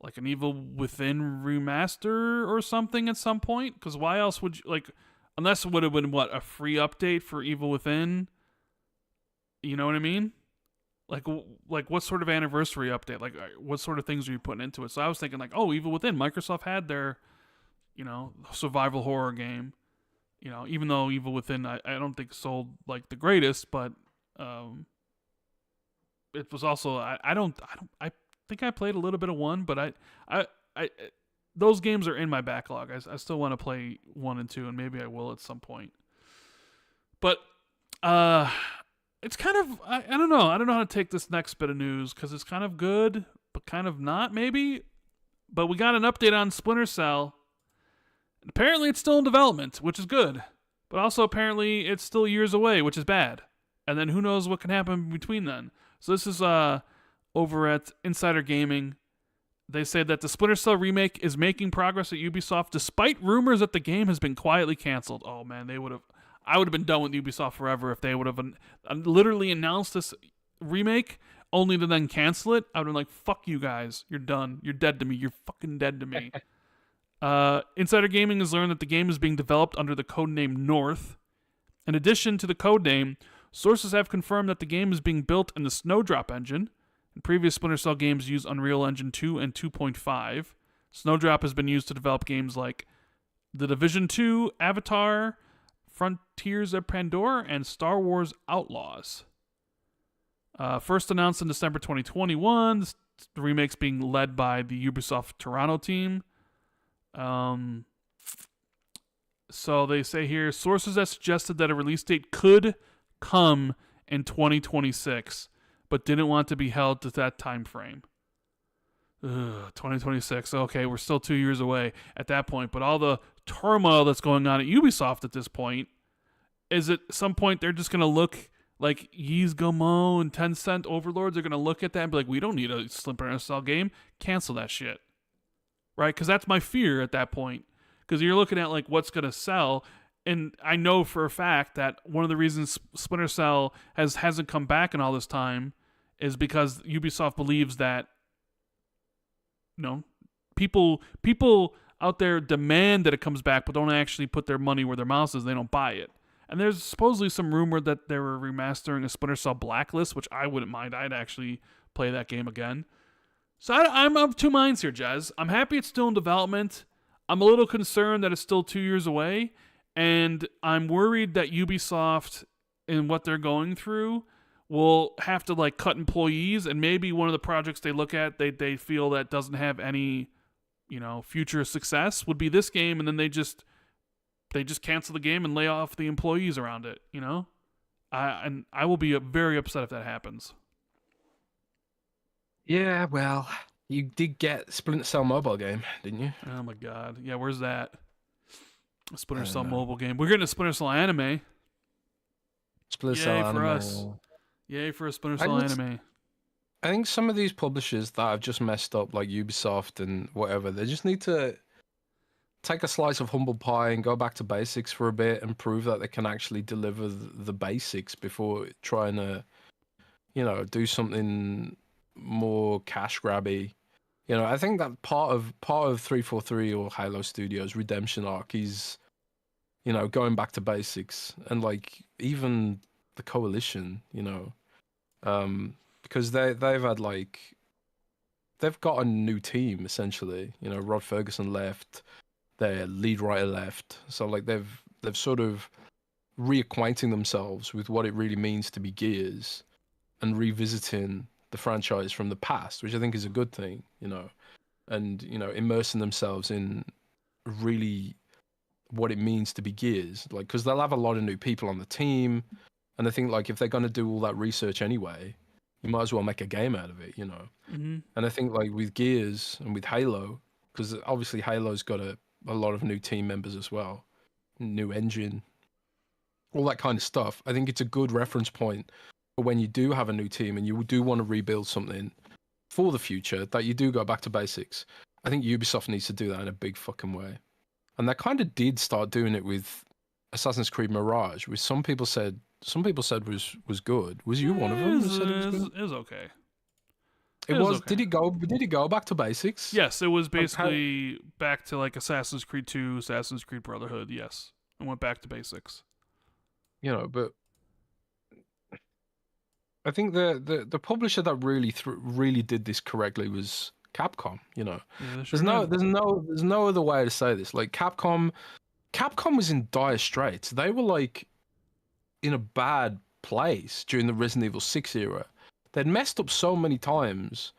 like an Evil Within remaster or something at some point? Because why else would you, unless it would have been a free update for Evil Within? You know what I mean? Like what sort of anniversary update? Like what sort of things are you putting into it? So I was thinking Evil Within. Microsoft had their, survival horror game. Even though Evil Within I don't think sold like the greatest, but it was also I think I played a little bit of 1, but I those games are in my backlog. I still want to play 1 and 2, and maybe I will at some point. But it's kind of I don't know. I don't know how to take this next bit of news because it's kind of good, but kind of not maybe. But we got an update on Splinter Cell. Apparently, it's still in development, which is good. But also, apparently, it's still years away, which is bad. And then who knows what can happen between then. So this is over at Insider Gaming. They say that the Splinter Cell remake is making progress at Ubisoft despite rumors that the game has been quietly canceled. Oh man, I would have been done with Ubisoft forever if they would have literally announced this remake only to then cancel it. I would have been like, fuck you guys. You're done. You're dead to me. You're fucking dead to me. Insider Gaming has learned that the game is being developed under the codename North. In addition to the codename, sources have confirmed that the game is being built in the Snowdrop engine. And previous Splinter Cell games use Unreal Engine 2 and 2.5. Snowdrop has been used to develop games like The Division 2, Avatar, Frontiers of Pandora, and Star Wars Outlaws. First announced in December 2021, the remake's being led by the Ubisoft Toronto team. So they say here, sources have suggested that a release date could come in 2026, but didn't want to be held to that time frame. 2026. Okay, we're still 2 years away at that point, but all the turmoil that's going on at Ubisoft at this point, is at some point they're just going to look like Ys Gamon and Tencent overlords are going to look at that and be like, we don't need a Splinter Cell game. Cancel that shit. Right? Because that's my fear at that point. Because you're looking at like what's going to sell. And I know for a fact that one of the reasons Splinter Cell hasn't come back in all this time is because Ubisoft believes that, you know, people out there demand that it comes back, but don't actually put their money where their mouth is. They don't buy it. And there's supposedly some rumor that they were remastering a Splinter Cell Blacklist, which I wouldn't mind. I'd actually play that game again. So I'm of two minds here, Jez. I'm happy it's still in development. I'm a little concerned that it's still 2 years away. And I'm worried that Ubisoft and what they're going through will have to like cut employees. And maybe one of the projects they look at, they feel that doesn't have any, you know, future success would be this game. And then they just cancel the game and lay off the employees around it, you know? I will be very upset if that happens. Yeah, well, you did get Splinter Cell mobile game, didn't you? Oh my god. Yeah, where's that? A Splinter Cell mobile game. We're getting a Splinter Cell anime. Splinter Cell anime. For us. Yay for a Splinter Cell anime. I think some of these publishers that have just messed up, like Ubisoft and whatever, they just need to take a slice of humble pie and go back to basics for a bit and prove that they can actually deliver the basics before trying to, you know, do something more cash grabby. You know, I think that part of 343 or Halo Studios' redemption arc is, you know, going back to basics. And like even the Coalition, you know, because they've had like, they've got a new team essentially. You know, Rod Ferguson left, their lead writer left, so like they've sort of reacquainting themselves with what it really means to be Gears and revisiting the franchise from the past, which I think is a good thing, you know, and, you know, immersing themselves in really what it means to be Gears, like, because they'll have a lot of new people on the team, and I think like if they're going to do all that research anyway, you might as well make a game out of it, you know. Mm-hmm. And I think like with Gears and with Halo, because obviously Halo's got a lot of new team members as well, new engine, all that kind of stuff. I think it's a good reference point for when you do have a new team and you do want to rebuild something for the future, that you do go back to basics. I think Ubisoft needs to do that in a big fucking way. And they kind of did start doing it with Assassin's Creed Mirage, which some people said was good. Was you one of them who said it was good? It was okay. It was. Okay. Did it go back to basics? Yes, it was basically back to like Assassin's Creed 2, Assassin's Creed Brotherhood. Yes, it went back to basics. You know, but I think the publisher that really did this correctly was Capcom. You know, yeah, there's no other way to say this. Like Capcom was in dire straits. They were like in a bad place during the Resident Evil 6 era. They'd messed up so many times,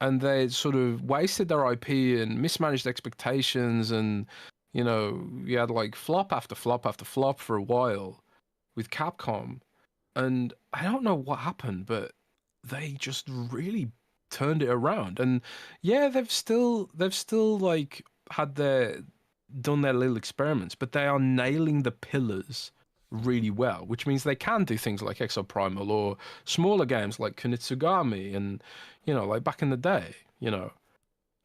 and they sort of wasted their IP and mismanaged expectations, and, you know, you had like flop after flop after flop for a while with Capcom, and I don't know what happened, but they just really turned it around. And yeah, they've still like done their little experiments, but they are nailing the pillars really well, which means they can do things like Exoprimal or smaller games like Kunitsugami and, you know, like back in the day, you know,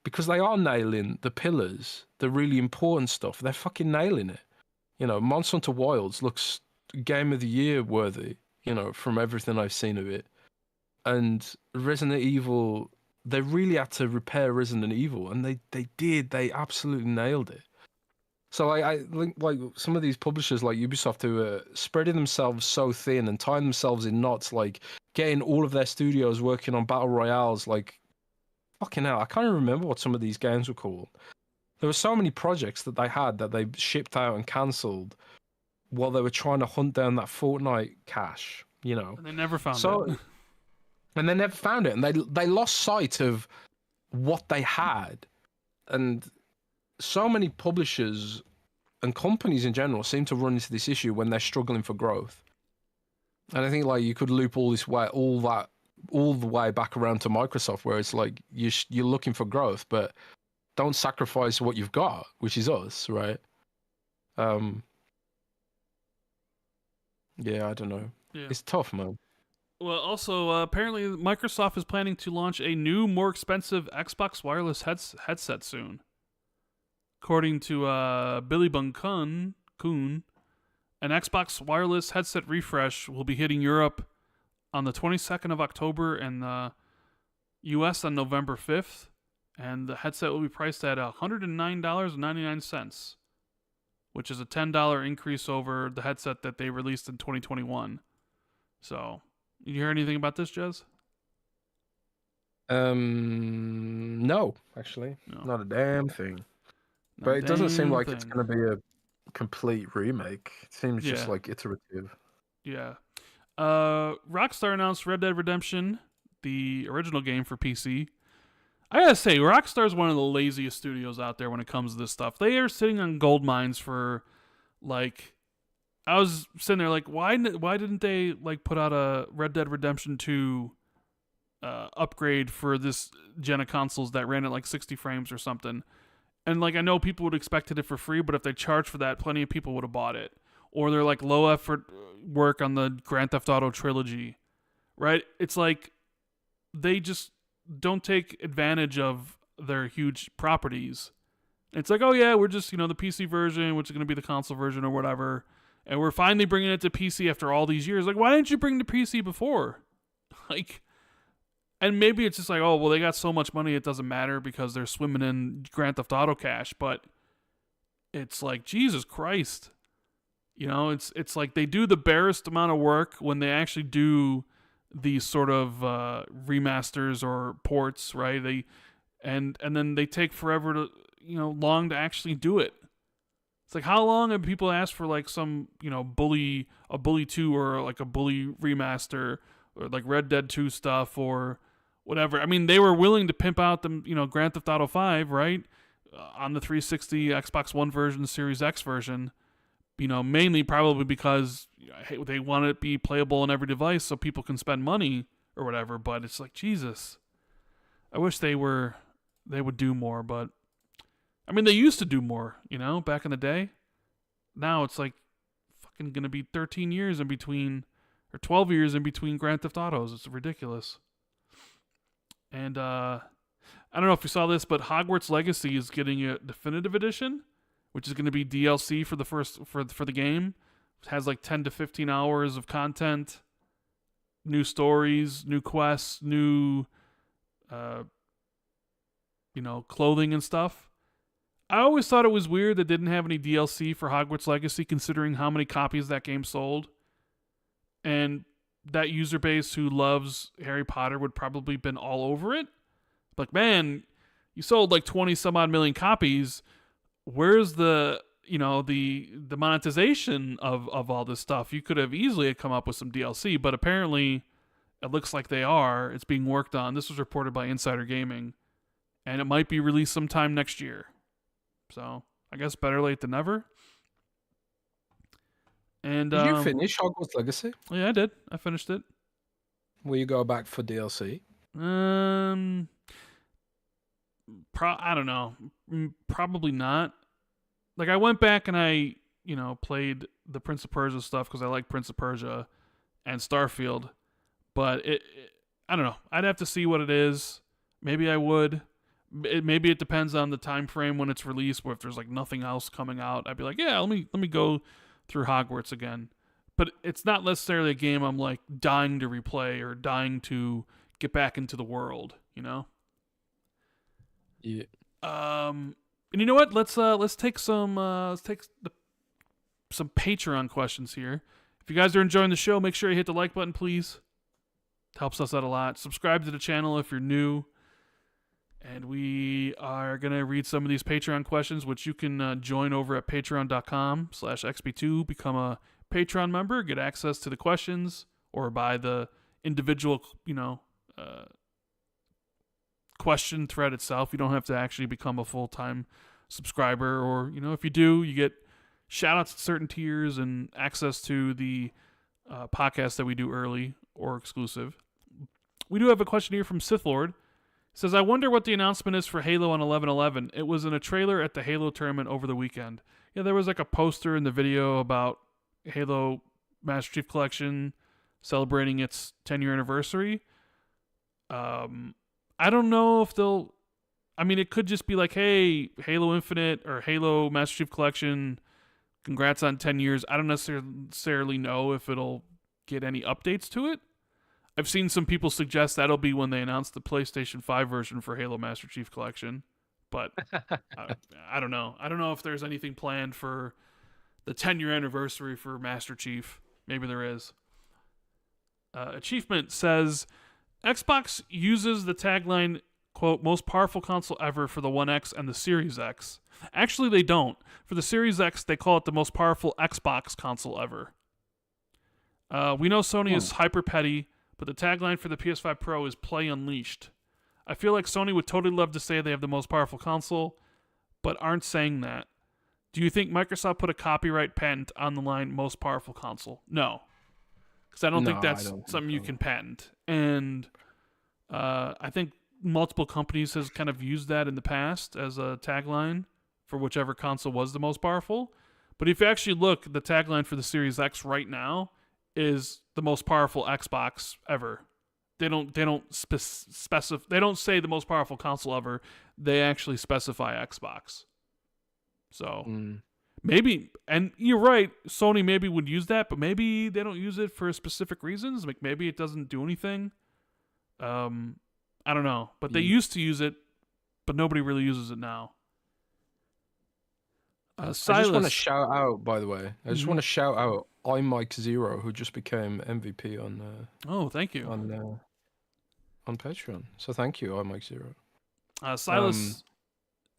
because they are nailing the pillars, the really important stuff. They're fucking nailing it. You know, Monster Hunter Wilds looks Game of the Year worthy, you know, from everything I've seen of it. And Resident Evil, they really had to repair Resident Evil, and they did. They absolutely nailed it. So I think like some of these publishers like Ubisoft who are spreading themselves so thin and tying themselves in knots, like getting all of their studios working on battle royales, like fucking hell, I can't even remember what some of these games were called. There were so many projects that they had that they shipped out and cancelled while they were trying to hunt down that Fortnite cash, you know. And they never found it. And they never found it, and they lost sight of what they had. And so many publishers and companies in general seem to run into this issue when they're struggling for growth. And I think like you could loop all that all the way back around to Microsoft, where it's like you're looking for growth, but don't sacrifice what you've got, which is us, right? Yeah, I don't know. Yeah. It's tough, man. Well, also, apparently Microsoft is planning to launch a new, more expensive Xbox wireless headset soon. According to Billy Kun, an Xbox wireless headset refresh will be hitting Europe on the 22nd of October and the US on November 5th. And the headset will be priced at $109.99, which is a $10 increase over the headset that they released in 2021. So, you hear anything about this, Jez? No, actually. No. Not a damn thing. But it doesn't seem like it's going to be a complete remake. It seems just like iterative. Yeah. Rockstar announced Red Dead Redemption, the original game for PC. I gotta say, Rockstar is one of the laziest studios out there when it comes to this stuff. They are sitting on gold mines for, like, I was sitting there like, why didn't they like put out a Red Dead Redemption 2 upgrade for this gen of consoles that ran at like 60 frames or something? And like, I know people would expected it for free, but if they charged for that, plenty of people would have bought it. Or they're like low effort work on the Grand Theft Auto trilogy, right? It's like they just don't take advantage of their huge properties. It's like, oh yeah, we're just, the PC version, which is going to be the console version or whatever. And we're finally bringing it to PC after all these years. Like, why didn't you bring the PC before? Like, and maybe it's just like, oh, well, they got so much money, it doesn't matter because they're swimming in Grand Theft Auto cash. But it's like, Jesus Christ. It's like they do the barest amount of work when they actually do these sort of remasters or ports, right? And then they take forever to, long to actually do it. It's like, how long have people asked for like some, Bully 2 or like a Bully remaster or like Red Dead 2 stuff or whatever? I mean, they were willing to pimp out the, Grand Theft Auto 5, right? On the 360 Xbox One version, Series X version, mainly probably because they want it to be playable on every device so people can spend money or whatever. But it's like, Jesus, I wish they would do more, but I mean, they used to do more, back in the day. Now it's like fucking gonna be 13 years in between, or 12 years in between Grand Theft Autos. It's ridiculous. And I don't know if you saw this, but Hogwarts Legacy is getting a definitive edition, which is going to be DLC for the for the game. It has like 10 to 15 hours of content, new stories, new quests, new clothing and stuff. I always thought it was weird that didn't have any DLC for Hogwarts Legacy, considering how many copies that game sold. And that user base who loves Harry Potter would probably been all over it. Like, man, you sold like 20 some odd million copies. Where's the the monetization of all this stuff? You could have easily come up with some DLC, but apparently it looks like they are. It's being worked on. This was reported by Insider Gaming, and it might be released sometime next year. So I guess better late than never. And did you finish Hogwarts Legacy? Yeah, I did. I finished it. Will you go back for DLC? I don't know. Probably not. Like, I went back and I, played the Prince of Persia stuff because I like Prince of Persia and Starfield. But I don't know. I'd have to see what it is. Maybe I would. Maybe it depends on the time frame when it's released. Where if there's like nothing else coming out, I'd be like, yeah, let me go through Hogwarts again. But it's not necessarily a game I'm like dying to replay or dying to get back into the world. Yeah. And you know what? Let's take some Patreon questions here. If you guys are enjoying the show, make sure you hit the like button, please. It helps us out a lot. Subscribe to the channel if you're new. And we are going to read some of these Patreon questions, which you can join over at patreon.com/XB2. Become a Patreon member, get access to the questions, or buy the individual, question thread itself. You don't have to actually become a full-time subscriber. Or, if you do, you get shout-outs to certain tiers and access to the podcast that we do early or exclusive. We do have a question here from Sith Lord. It says, I wonder what the announcement is for Halo on 11/11. It was in a trailer at the Halo tournament over the weekend. Yeah, there was like a poster in the video about Halo Master Chief Collection celebrating its 10-year anniversary. I don't know if they'll... I mean, it could just be like, hey, Halo Infinite or Halo Master Chief Collection, congrats on 10 years. I don't necessarily know if it'll get any updates to it. I've seen some people suggest that'll be when they announce the PlayStation 5 version for Halo Master Chief Collection. But I don't know. I don't know if there's anything planned for the 10-year anniversary for Master Chief. Maybe there is. Achievement says, Xbox uses the tagline, quote, most powerful console ever for the One X and the Series X. Actually, they don't. For the Series X, they call it the most powerful Xbox console ever. We know Sony is hyper petty, but the tagline for the PS5 Pro is Play Unleashed. I feel like Sony would totally love to say they have the most powerful console, but aren't saying that. Do you think Microsoft put a copyright patent on the line most powerful console? No. Because I don't think that's something you can patent. And I think multiple companies has kind of used that in the past as a tagline for whichever console was the most powerful. But if you actually look, the tagline for the Series X right now is the most powerful Xbox ever. They don't specify. They don't say the most powerful console ever. They actually specify Xbox. So maybe, and you're right, Sony maybe would use that, but maybe they don't use it for specific reasons. Like maybe it doesn't do anything. I don't know, but they used to use it, but nobody really uses it now. Silas, I just want to shout out, by the way. I just want to shout out iMike0, who just became MVP on. Oh, thank you. On Patreon. So thank you, iMike0. Silas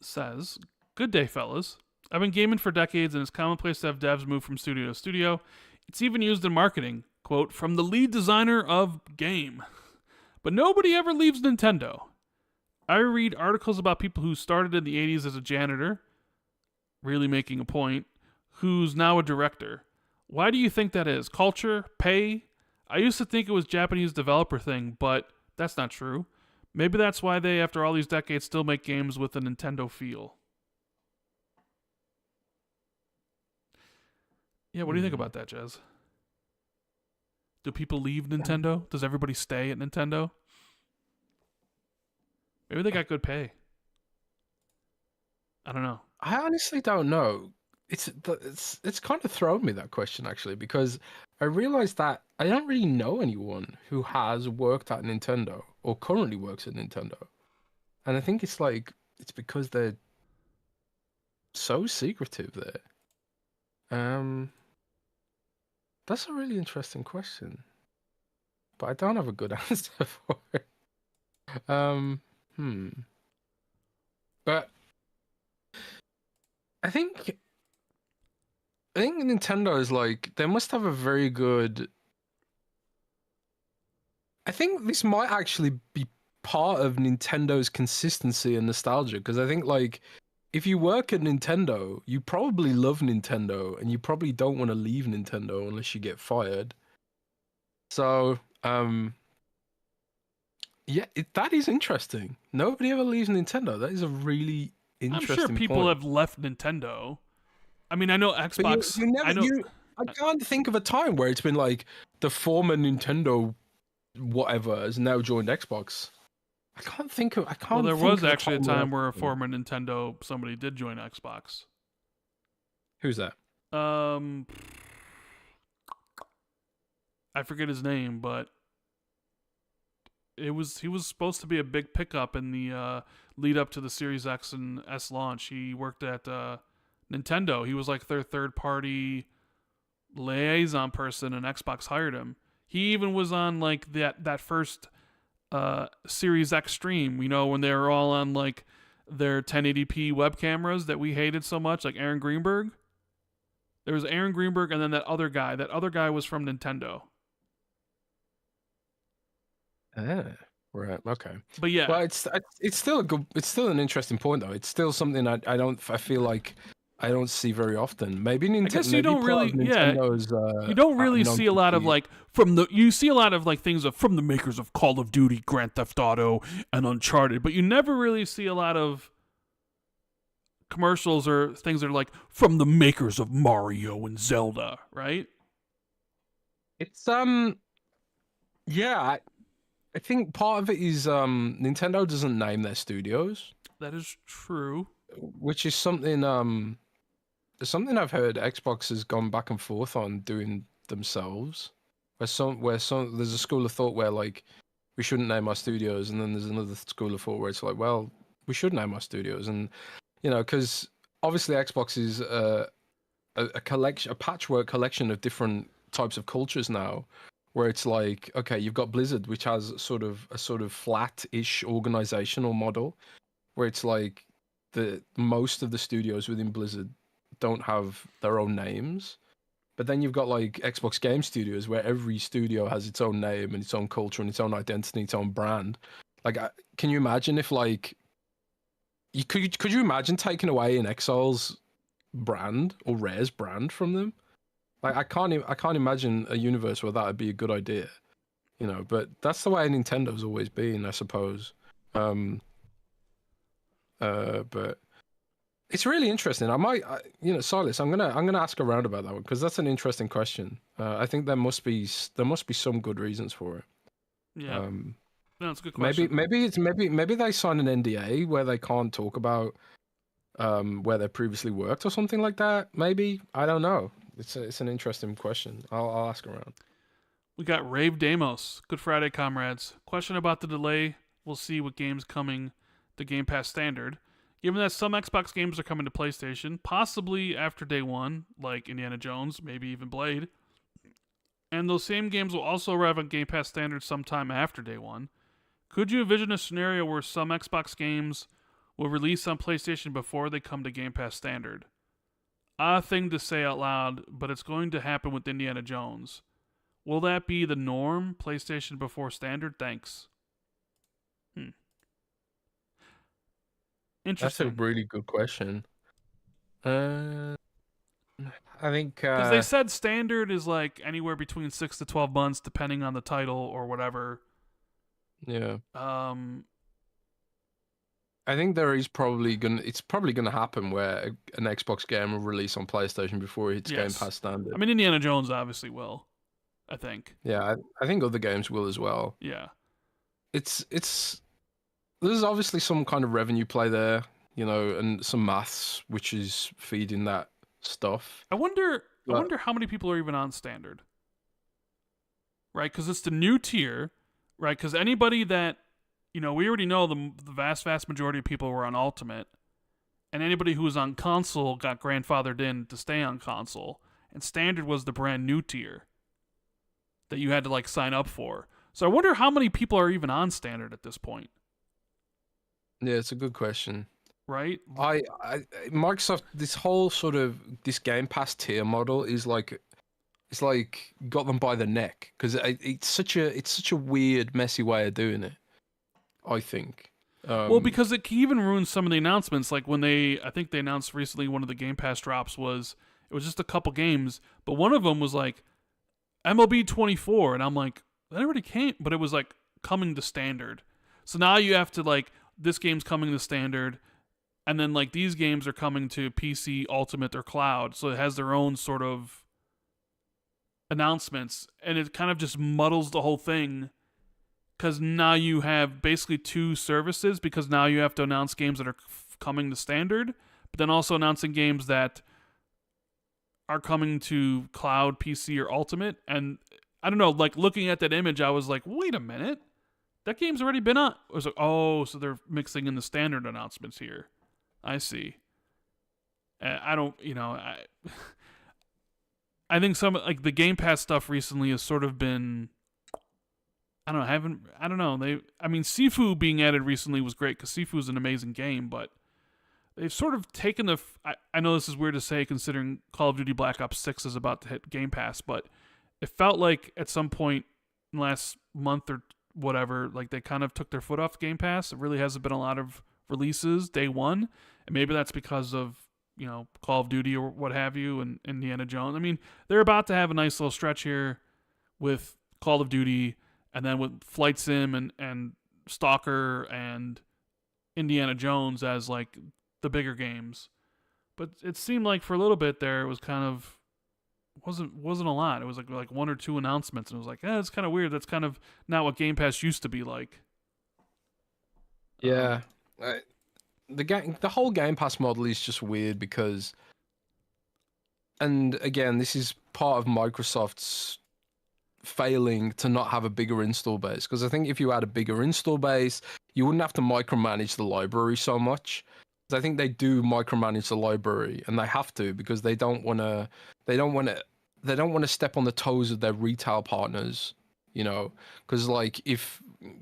says, "Good day, fellas. I've been gaming for decades, and it's commonplace to have devs move from studio to studio. It's even used in marketing. Quote, from the lead designer of game. But nobody ever leaves Nintendo. I read articles about people who started in the 80s as a janitor, really making a point, who's now a director. Why do you think that is? Culture? Pay? I used to think it was Japanese developer thing, but that's not true. Maybe that's why they, after all these decades, still make games with a Nintendo feel." Yeah, what do you think about that, Jez? Do people leave Nintendo? Does everybody stay at Nintendo? Maybe they got good pay. I don't know. I honestly don't know. It's kind of thrown me, that question, actually, because I realized that I don't really know anyone who has worked at Nintendo or currently works at Nintendo. And I think it's because they're so secretive there. That's a really interesting question, but I don't have a good answer for it. But I think Nintendo is they must have a very good. I think this might actually be part of Nintendo's consistency and nostalgia, because I think if you work at Nintendo, you probably love Nintendo, and you probably don't want to leave Nintendo unless you get fired. So, yeah, that is interesting. Nobody ever leaves Nintendo. That is a really interesting point. I'm sure people have left Nintendo. I mean, I know Xbox. I can't think of a time where it's been the former Nintendo whatever has now joined Xbox. I can't think of. Well, there was actually a time where a former Nintendo somebody did join Xbox. Who's that? I forget his name, but he was supposed to be a big pickup in the lead up to the Series X and S launch. He worked at Nintendo. He was their third party liaison person, and Xbox hired him. He even was on that first Series X stream, when they were all on their 1080p web cameras that we hated so much, like Aaron Greenberg. There was Aaron Greenberg, and then that other guy. That other guy was from Nintendo. Right. Okay. But yeah, well, it's still an interesting point, though. It's still something I feel like I don't see very often. Maybe I guess you don't really, Nintendo's. You don't really see a lot of non-compete. like you see a lot of like things from the makers of Call of Duty, Grand Theft Auto, and Uncharted, but you never really see a lot of commercials or things that are like from the makers of Mario and Zelda, right? It's yeah. I think part of it is Nintendo doesn't name their studios, That is true. which is something I've heard Xbox has gone back and forth on doing themselves. Where some there's a school of thought where like we shouldn't name our studios, and then there's another school of thought where it's like, well, we should name our studios, and because obviously Xbox is a collection, a patchwork collection of different types of cultures now, where it's like, okay, you've got Blizzard, which has a sort of flat-ish organizational model, where it's like the most of the studios within Blizzard don't have their own names. But then you've got like Xbox Game Studios, where every studio has its own name and its own culture and its own identity, its own brand. Like, can you imagine if like could you imagine taking away an Exile's brand or Rare's brand from them? Like, I can't imagine a universe where that would be a good idea, But that's the way Nintendo's always been, I suppose. But it's really interesting. Silas, I'm gonna ask around about that one because that's an interesting question. I think there must be some good reasons for it. Yeah, no, it's a good question. Maybe they sign an NDA where they can't talk about where they previously worked or something like that. Maybe, I don't know. It's an interesting question. I'll ask around. We got Rave Damos. Good Friday, comrades. Question about the delay. We'll see what games coming to Game Pass Standard. Given that some Xbox games are coming to PlayStation, possibly after day one, like Indiana Jones, maybe even Blade, and those same games will also arrive on Game Pass Standard sometime after day one, could you envision a scenario where some Xbox games will release on PlayStation before they come to Game Pass Standard? Odd thing to say out loud, but it's going to happen with Indiana Jones. Will that be the norm? PlayStation before Standard? Thanks. Interesting. That's a really good question. I think because they said Standard is like anywhere between 6 to 12 months, depending on the title or whatever. Yeah. I think it's probably gonna happen where an Xbox game will release on PlayStation before it hits Game Pass Standard. I mean, Indiana Jones obviously will. I think. Yeah, I think other games will as well. Yeah. There's obviously some kind of revenue play there, and some maths which is feeding that stuff. I wonder how many people are even on Standard. Right? Because it's the new tier, right? Because anybody that, we already know the vast majority of people were on Ultimate, and anybody who was on console got grandfathered in to stay on console, and Standard was the brand new tier that you had to like sign up for. So I wonder how many people are even on Standard at this point. Yeah, it's a good question. Right? Microsoft, this whole sort of this Game Pass tier model is like, it's like got them by the neck because it's such a weird, messy way of doing it. I think. Well, because it can even ruin some of the announcements. Like when I think they announced recently one of the Game Pass drops it was just a couple games, but one of them was like MLB 24, and I'm like, that already came, but it was like coming to Standard. So now you have to like, this game's coming to Standard, and then like these games are coming to PC, Ultimate, or Cloud. So it has their own sort of announcements, and it kind of just muddles the whole thing. Because now you have basically two services, because now you have to announce games that are coming to Standard, but then also announcing games that are coming to Cloud, PC, or Ultimate. And I don't know, like looking at that image, I was like, wait a minute. That game's already been on. I was like, oh, so they're mixing in the Standard announcements here. I see. I don't, I think some like the Game Pass stuff recently has sort of been, I don't know. Sifu being added recently was great because Sifu is an amazing game, but they've sort of taken I know this is weird to say considering Call of Duty Black Ops 6 is about to hit Game Pass, but it felt like at some point in the last month or whatever, like they kind of took their foot off Game Pass. It really hasn't been a lot of releases day one, and maybe that's because of Call of Duty or what have you, and Indiana Jones. I mean, they're about to have a nice little stretch here with Call of Duty, and then with Flight Sim and Stalker and Indiana Jones as like the bigger games. But it seemed like for a little bit there, it was kind of wasn't a lot. It was like one or two announcements, and it was like, it's kind of weird. That's kind of not what Game Pass used to be like. Yeah, the whole Game Pass model is just weird because, and again, this is part of Microsoft's failing to not have a bigger install base. Because I think if you had a bigger install base, you wouldn't have to micromanage the library so much. I think they do micromanage the library, and they have to because they don't want to step on the toes of their retail partners, because like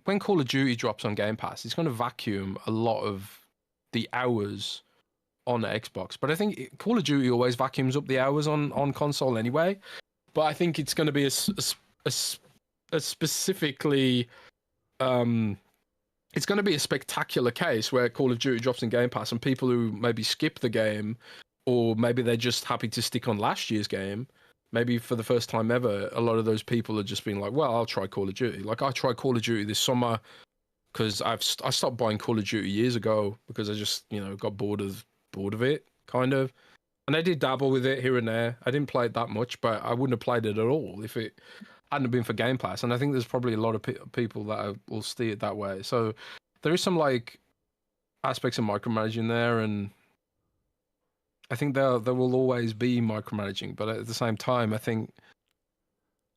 when Call of Duty drops on Game Pass, it's going to vacuum a lot of the hours on Xbox. But I think Call of Duty always vacuums up the hours on console anyway. But I think it's going to be a specifically it's going to be a spectacular case where Call of Duty drops in Game Pass, and people who maybe skip the game, or maybe they're just happy to stick on last year's game, maybe for the first time ever, a lot of those people are just being like, well, I'll try Call of Duty. Like, I tried Call of Duty this summer because I stopped buying Call of Duty years ago because I just, got bored of it, kind of. And I did dabble with it here and there. I didn't play it that much, but I wouldn't have played it at all if it hadn't been for Game Pass. And I think there's probably a lot of people that will see it that way. So there is some like aspects of micromanaging there, and I think there will always be micromanaging. But at the same time, I think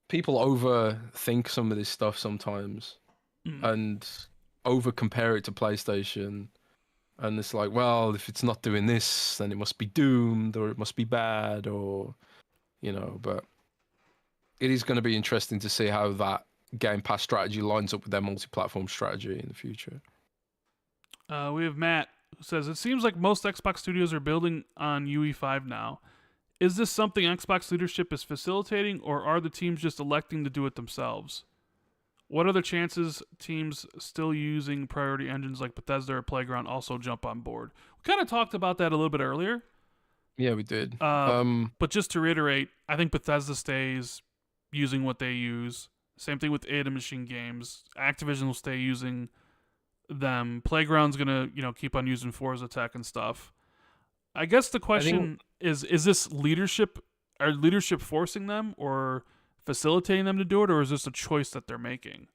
people overthink some of this stuff sometimes and over compare it to PlayStation. And it's like, well, if it's not doing this, then it must be doomed, or it must be bad, or, but it is going to be interesting to see how that Game Pass strategy lines up with their multi-platform strategy in the future. We have Matt, who says, it seems like most Xbox studios are building on UE5 now. Is this something Xbox leadership is facilitating, or are the teams just electing to do it themselves? What are the chances teams still using priority engines like Bethesda or Playground also jump on board? We kind of talked about that a little bit earlier. Yeah, we did. But just to reiterate, I think Bethesda stays using what they use. Same thing with Ada Machine Games. Activision will stay using them. Playground's gonna, keep on using Forza Tech and stuff. I guess the question is this leadership? Are leadership forcing them or facilitating them to do it, or is this a choice that they're making?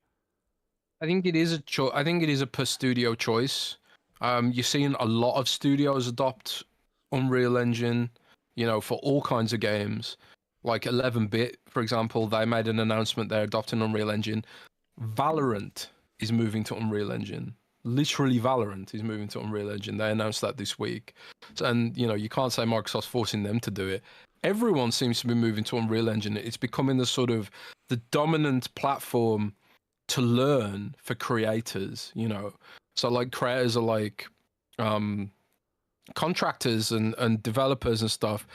I think it is a choice. I think it is a per studio choice. You're seeing a lot of studios adopt Unreal Engine, for all kinds of games. Like 11-bit, for example, they made an announcement they're adopting Unreal Engine. Valorant is moving to Unreal Engine. Literally, Valorant is moving to Unreal Engine. They announced that this week. And, you can't say Microsoft's forcing them to do it. Everyone seems to be moving to Unreal Engine. It's becoming the dominant platform to learn for creators, So like creators are like contractors and developers and stuff.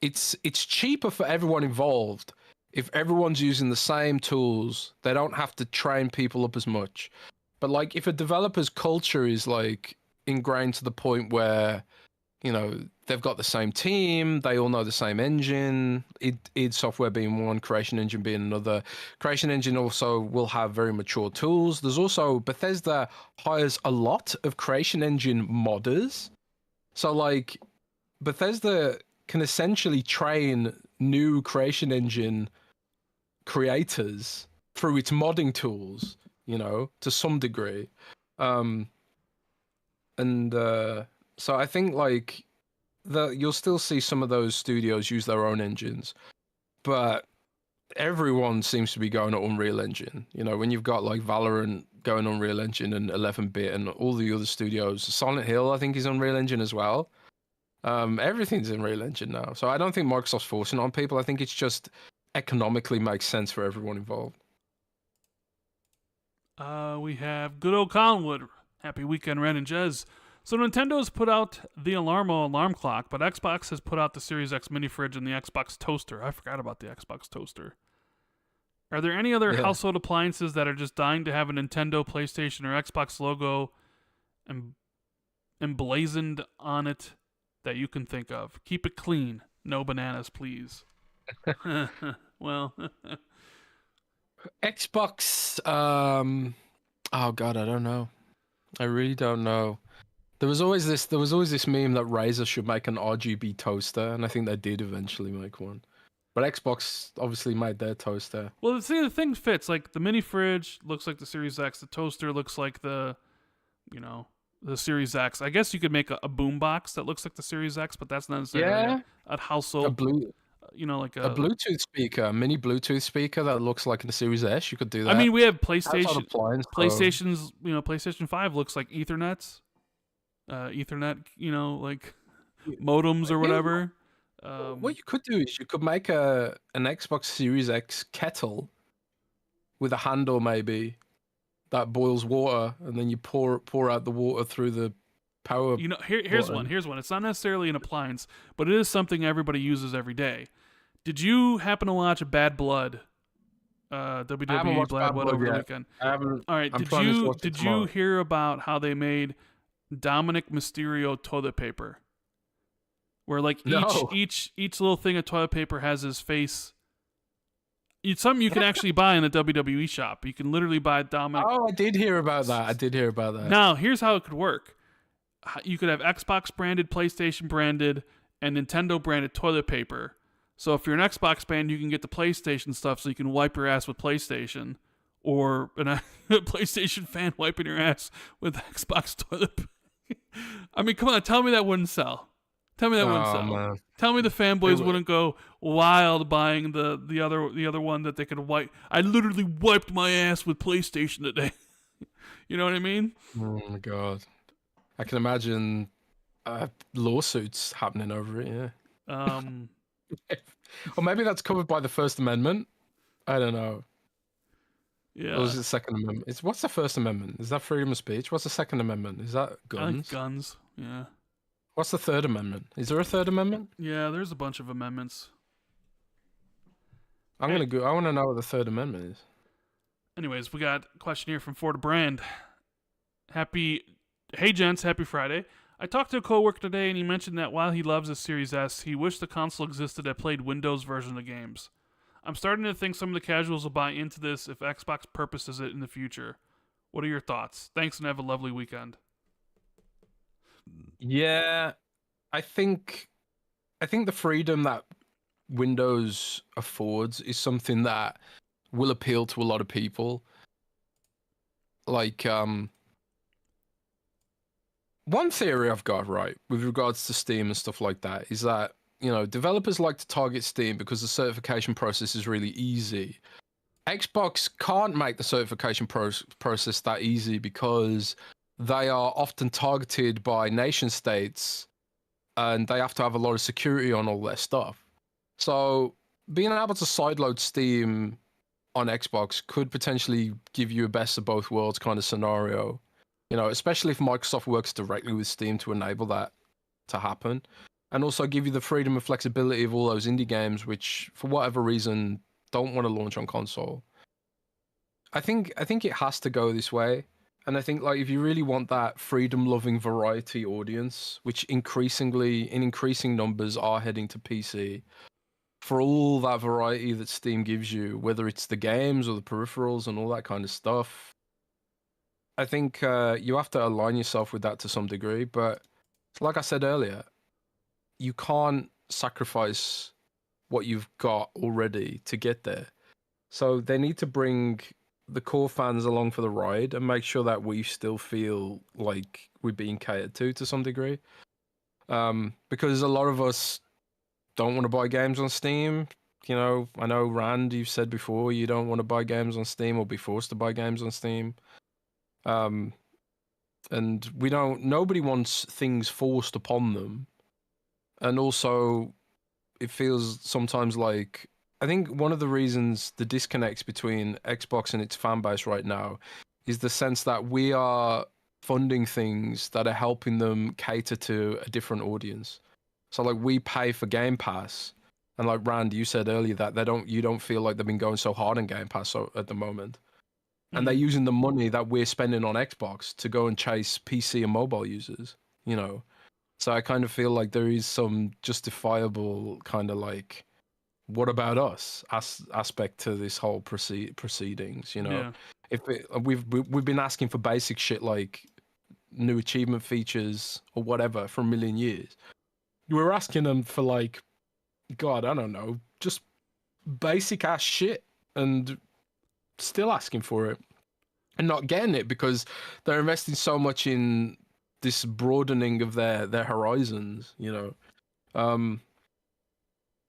It's cheaper for everyone involved if everyone's using the same tools. They don't have to train people up as much. But like if a developer's culture is like ingrained to the point where they've got the same team, they all know the same engine, id Software being one, Creation Engine being another. Creation Engine also will have very mature tools. There's also, Bethesda hires a lot of Creation Engine modders. So like Bethesda can essentially train new Creation Engine creators through its modding tools, to some degree. So I think like you'll still see some of those studios use their own engines, but everyone seems to be going to Unreal Engine. When you've got like Valorant going on Unreal Engine and 11-bit and all the other studios, Silent Hill I think is Unreal Engine as well. Everything's Unreal Engine now. So I don't think Microsoft's forcing on people. I think it's just economically makes sense for everyone involved. We have good old Collinwood. Happy weekend, Rand Jez. So Nintendo's put out the Alarmo alarm clock, but Xbox has put out the Series X mini fridge and the Xbox toaster. I forgot about the Xbox toaster. Are there any other household appliances that are just dying to have a Nintendo, PlayStation, or Xbox logo emblazoned on it that you can think of. Keep it clean. No bananas, please. Well, Xbox. Oh God, I don't know. I really don't know. There was always this meme that Razer should make an RGB toaster, and I think they did eventually make one. But Xbox obviously made their toaster. well, see, the thing fits. Like the mini fridge looks like the Series X. The toaster looks like the Series X. I guess you could make a boom box that looks like the Series X, but that's not necessarily a household. Like a Bluetooth speaker, a mini Bluetooth speaker that looks like the Series S. You could do that. I mean, we have PlayStation. PlayStation's, PlayStation 5 looks like Ethernet, like modems or whatever. What you could do is you could make an Xbox Series X kettle with a handle maybe that boils water, and then you pour out the water through the power. Here's one. It's not necessarily an appliance, but it is something everybody uses every day. Did you happen to watch Bad Blood? WWE Bad Blood over the weekend. I haven't. All right. Did you hear about how they made Dominic Mysterio toilet paper? Where like each little thing of toilet paper has his face. It's something you can actually buy in the WWE shop. You can literally buy Dominic. Oh, I did hear about that. Now, here's how it could work. You could have Xbox branded, PlayStation branded, and Nintendo branded toilet paper. So if you're an Xbox fan, you can get the PlayStation stuff so you can wipe your ass with PlayStation. Or a PlayStation fan wiping your ass with Xbox toilet paper. I mean, come on, tell me that wouldn't sell. Tell me that wouldn't sell. Man. Tell me the fanboys wouldn't go wild buying the other one that they could wipe. I literally wiped my ass with PlayStation today. You know what I mean? Oh my God. I can imagine lawsuits happening over it, yeah. Or maybe that's covered by the First Amendment. I don't know. Yeah. Or is it the Second Amendment? What's the First Amendment? Is that freedom of speech? What's the Second Amendment? Is that guns? I think guns, yeah. What's the Third Amendment? Is there a Third Amendment? Yeah, there's a bunch of amendments. I want to know what the Third Amendment is. Anyways, we got a question here from Florida Brand. Hey gents, happy Friday. I talked to a coworker today and he mentioned that while he loves his Series S, he wished the console existed that played Windows version of games. I'm starting to think some of the casuals will buy into this if Xbox purposes it in the future. What are your thoughts? Thanks and have a lovely weekend. Yeah, I think the freedom that Windows affords is something that will appeal to a lot of people. Like, one theory I've got, right, with regards to Steam and stuff like that, is that, developers like to target Steam because the certification process is really easy. Xbox can't make the certification process that easy because they are often targeted by nation states and they have to have a lot of security on all their stuff. So being able to sideload Steam on Xbox could potentially give you a best of both worlds kind of scenario. Especially if Microsoft works directly with Steam to enable that to happen. And also give you the freedom and flexibility of all those indie games, which, for whatever reason, don't want to launch on console. I think it has to go this way. And I think, if you really want that freedom-loving variety audience, which in increasing numbers are heading to PC, for all that variety that Steam gives you, whether it's the games or the peripherals and all that kind of stuff, I think you have to align yourself with that to some degree, but like I said earlier, you can't sacrifice what you've got already to get there. So they need to bring the core fans along for the ride and make sure that we still feel like we're being catered to some degree. Because a lot of us don't want to buy games on Steam. I know, Rand, you've said before, you don't want to buy games on Steam or be forced to buy games on Steam. And nobody wants things forced upon them. And also, it feels sometimes like, I think one of the reasons the disconnects between Xbox and its fan base right now is the sense that we are funding things that are helping them cater to a different audience. So we pay for Game Pass, and like Rand, you said earlier that you don't feel like they've been going so hard on Game Pass at the moment. And they're using the money that we're spending on Xbox to go and chase PC and mobile users, So I kind of feel like there is some justifiable kind of like, what about us aspect to this whole proceedings. You know, Yeah. if we've been asking for basic shit like new achievement features or whatever for a million years. We're asking them for like, God, I don't know, just basic ass shit, and still asking for it and not getting it because they're investing so much in this broadening of their horizons, you know.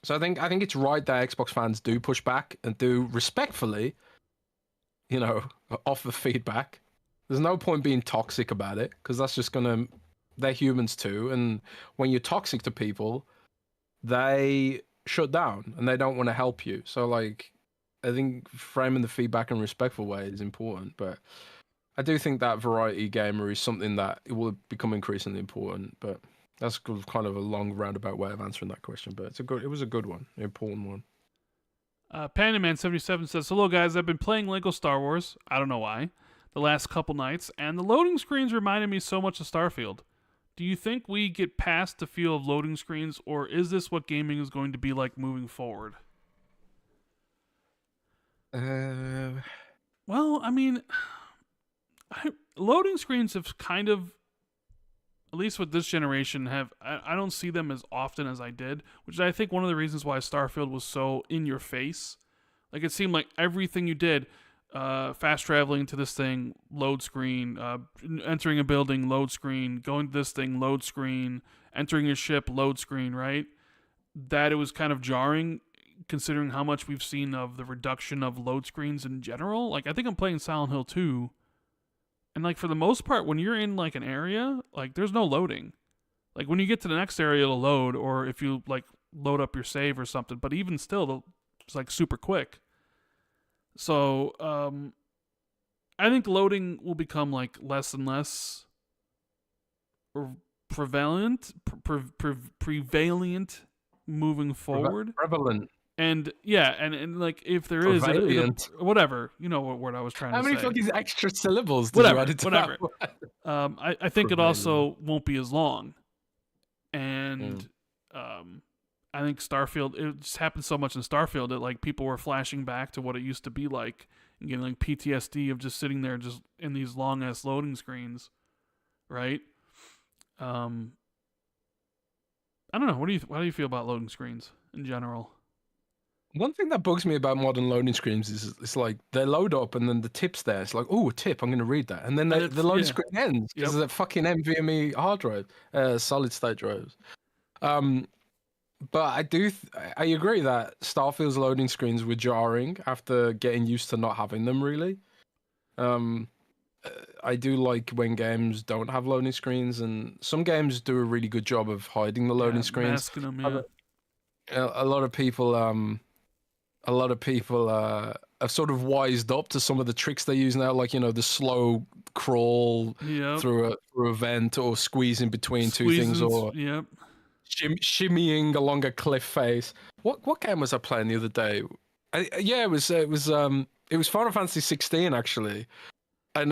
So I think it's right that Xbox fans do push back and do respectfully, you know, offer feedback. There's no point being toxic about it because that's just gonna. They're humans too, and when you're toxic to people, they shut down and they don't want to help you. So like, I think framing the feedback in a respectful way is important. But I do think that variety gamer is something that it will become increasingly important. But that's kind of a long roundabout way of answering that question. But it was a good one, an important one. Pandaman77 says, "Hello guys, I've been playing Lego Star Wars. I don't know why. The last couple nights, and the loading screens reminded me so much of Starfield. Do you think we get past the feel of loading screens, or is this what gaming is going to be like moving forward?" Well, I mean, loading screens have kind of, at least with this generation, I don't see them as often as I did, which is I think one of the reasons why Starfield was so in your face. Like it seemed like everything you did, fast traveling to this thing, load screen, entering a building, load screen, going to this thing, load screen, entering a ship, load screen, right? That it was kind of jarring considering how much we've seen of the reduction of load screens in general. Like I think I'm playing Silent Hill 2, and like for the most part when you're in like an area, like there's no loading. Like when you get to the next area it'll load, or if you like load up your save or something, but even still it's like super quick. So I think loading will become like less and less prevalent moving forward. Prevalent. And yeah, and like if there is whatever, you know what word I was trying to say. How many fucking extra syllables did you add into whatever. that? I think it also won't be as long. And I think Starfield, it just happened so much in Starfield that like people were flashing back to what it used to be like and getting like PTSD of just sitting there just in these long ass loading screens, right? I don't know. How do you feel about loading screens in general? One thing that bugs me about modern loading screens is it's like they load up and then the tip's there. It's like, oh, a tip, I'm going to read that. And then the loading screen ends because of the fucking NVMe hard drive, solid state drives. But I agree that Starfield's loading screens were jarring after getting used to not having them really. I do like when games don't have loading screens, and some games do a really good job of hiding the loading screens. Masking them, yeah. A lot of people have sort of wised up to some of the tricks they use now, like, you know, the slow crawl through a vent, or squeezing between two things, or shimmying along a cliff face. What game was I playing the other day? It was Final Fantasy 16 actually, and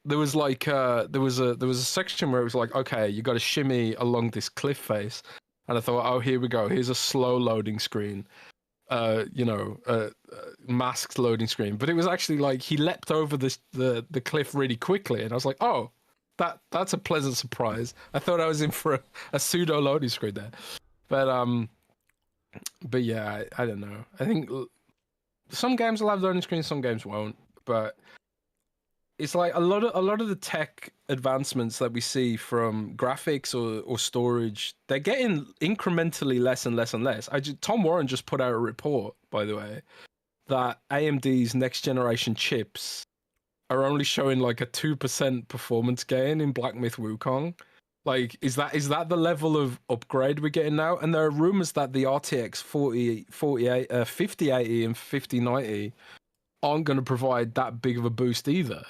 there was like there was a section where it was like, okay, you got to shimmy along this cliff face, and I thought, oh, here we go, here's a slow loading screen. Masked loading screen, but it was actually like he leapt over the cliff really quickly, and I was like, oh, that's a pleasant surprise. I thought I was in for a pseudo loading screen there, but yeah, I don't know. I think some games will have loading screens, some games won't, but it's like a lot of the tech advancements that we see from graphics or storage, they're getting incrementally less and less and less. Tom Warren just put out a report, by the way, that AMD's next generation chips are only showing like a 2% performance gain in Black Myth Wukong. Like, is that the level of upgrade we're getting now? And there are rumors that the RTX 5080 and 5090 aren't going to provide that big of a boost either,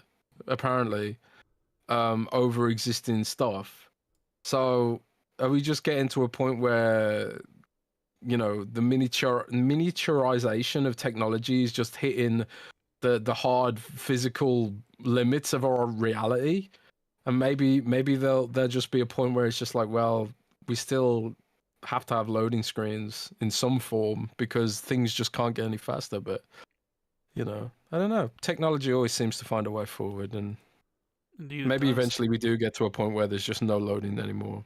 apparently, over existing stuff. So are we just getting to a point where, you know, the miniaturization of technology is just hitting the hard physical limits of our reality? And maybe there'll just be a point where it's just like, well, we still have to have loading screens in some form because things just can't get any faster. But I don't know. Technology always seems to find a way forward, and Indeed maybe eventually we do get to a point where there's just no loading anymore.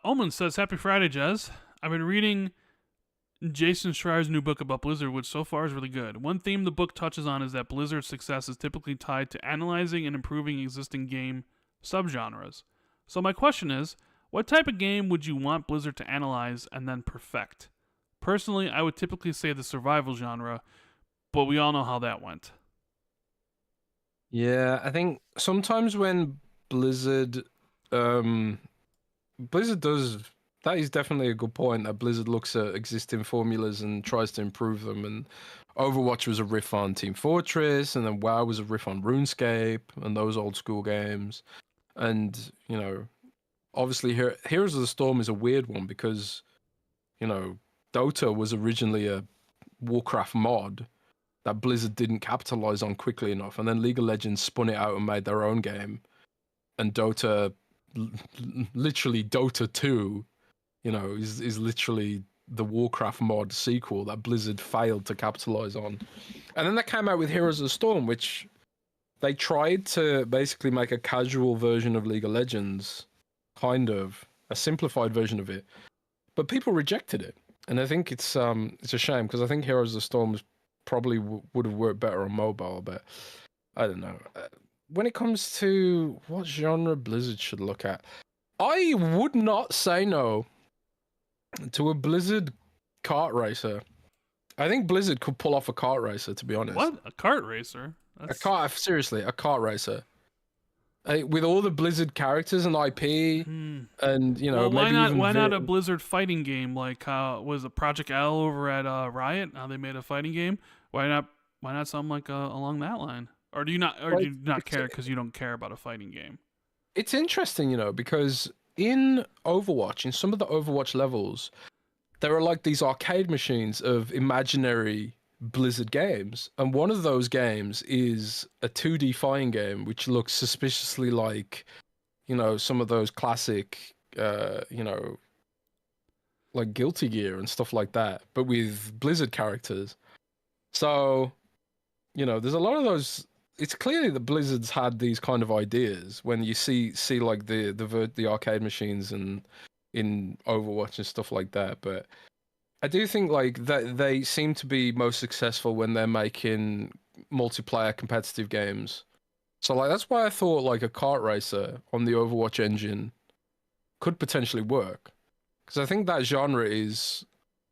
Omen says, "Happy Friday, Jez. I've been reading Jason Schreier's new book about Blizzard, which so far is really good. One theme the book touches on is that Blizzard's success is typically tied to analyzing and improving existing game subgenres. So my question is, what type of game would you want Blizzard to analyze and then perfect? Personally, I would typically say the survival genre, but we all know how that went." Yeah, I think sometimes when Blizzard does, that is definitely a good point, that Blizzard looks at existing formulas and tries to improve them. And Overwatch was a riff on Team Fortress, and then WoW was a riff on RuneScape and those old school games. And, obviously Heroes of the Storm is a weird one because, Dota was originally a Warcraft mod that Blizzard didn't capitalize on quickly enough. And then League of Legends spun it out and made their own game. And Dota, literally Dota 2, is literally the Warcraft mod sequel that Blizzard failed to capitalize on. And then they came out with Heroes of the Storm, which they tried to basically make a casual version of League of Legends, kind of a simplified version of it, but people rejected it. And I think it's a shame, because I think Heroes of the Storm probably would have worked better on mobile, but I don't know. When it comes to what genre Blizzard should look at, I would not say no to a Blizzard kart racer. I think Blizzard could pull off a kart racer, to be honest. What? A kart racer? Seriously, a kart racer. With all the Blizzard characters and IP, and well, why maybe not? even Why not a Blizzard fighting game like how was a Project L over at Riot? How they made a fighting game? Why not? Why not something like along that line? Or do you not? Or do you not care because you don't care about a fighting game? It's interesting, because in Overwatch, in some of the Overwatch levels, there are like these arcade machines of imaginary Blizzard games, and one of those games is a 2D fighting game which looks suspiciously like some of those classic like Guilty Gear and stuff like that, but with Blizzard characters. So there's a lot of those. It's clearly that Blizzard's had these kind of ideas when you see like the arcade machines and in Overwatch and stuff like that, but I do think like that they seem to be most successful when they're making multiplayer competitive games. So like that's why I thought like a kart racer on the Overwatch engine could potentially work, because I think that genre is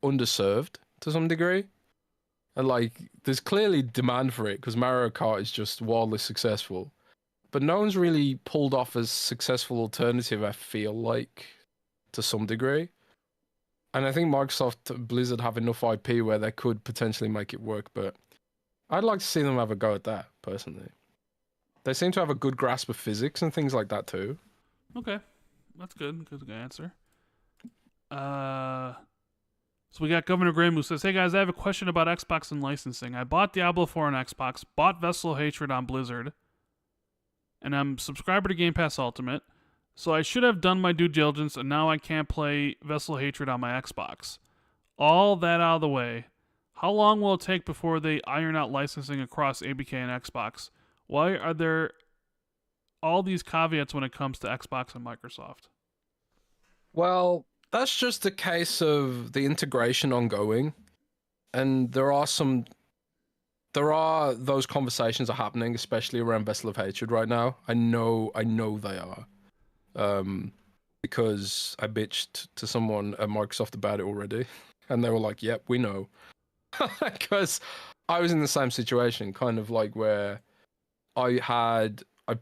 underserved to some degree, and like there's clearly demand for it because Mario Kart is just wildly successful, but no one's really pulled off a successful alternative, I feel like, to some degree. And I think Microsoft, Blizzard have enough IP where they could potentially make it work, but I'd like to see them have a go at that, personally. They seem to have a good grasp of physics and things like that, too. Okay. That's good. Good answer. So we got Governor Graham who says, "Hey guys, I have a question about Xbox and licensing. I bought Diablo 4 on Xbox, bought Vessel of Hatred on Blizzard, and I'm subscriber to Game Pass Ultimate. So I should have done my due diligence, and now I can't play Vessel of Hatred on my Xbox. All that out of the way, how long will it take before they iron out licensing across ABK and Xbox? Why are there all these caveats when it comes to Xbox and Microsoft?" Well, that's just a case of the integration ongoing, and there are those conversations are happening, especially around Vessel of Hatred right now. I know they are. Because I bitched to someone at Microsoft about it already, and they were like, "Yep, we know." Because I was in the same situation, kind of like where I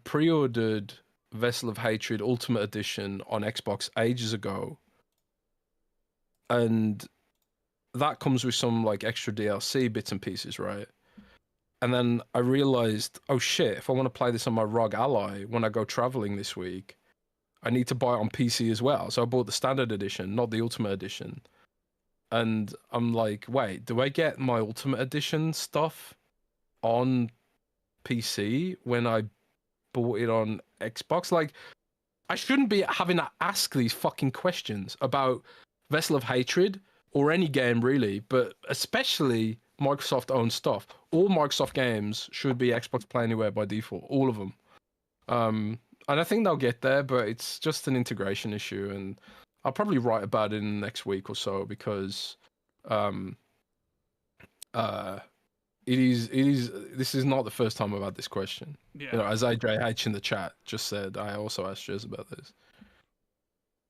pre-ordered Vessel of Hatred Ultimate Edition on Xbox ages ago, and that comes with some like extra DLC bits and pieces, right? And then I realized, oh shit, if I want to play this on my ROG Ally when I go traveling this week, I need to buy it on PC as well. So I bought the standard edition, not the Ultimate Edition. And I'm like, wait, do I get my Ultimate Edition stuff on PC when I bought it on Xbox. Like, I shouldn't be having to ask these fucking questions about Vessel of Hatred or any game really, but especially Microsoft-owned stuff. All Microsoft games should be Xbox Play Anywhere by default, all of them. And I think they'll get there, but it's just an integration issue, and I'll probably write about it in the next week or so because this is not the first time I've had this question. Yeah. You know, as AJH in the chat just said, I also asked Jez about this.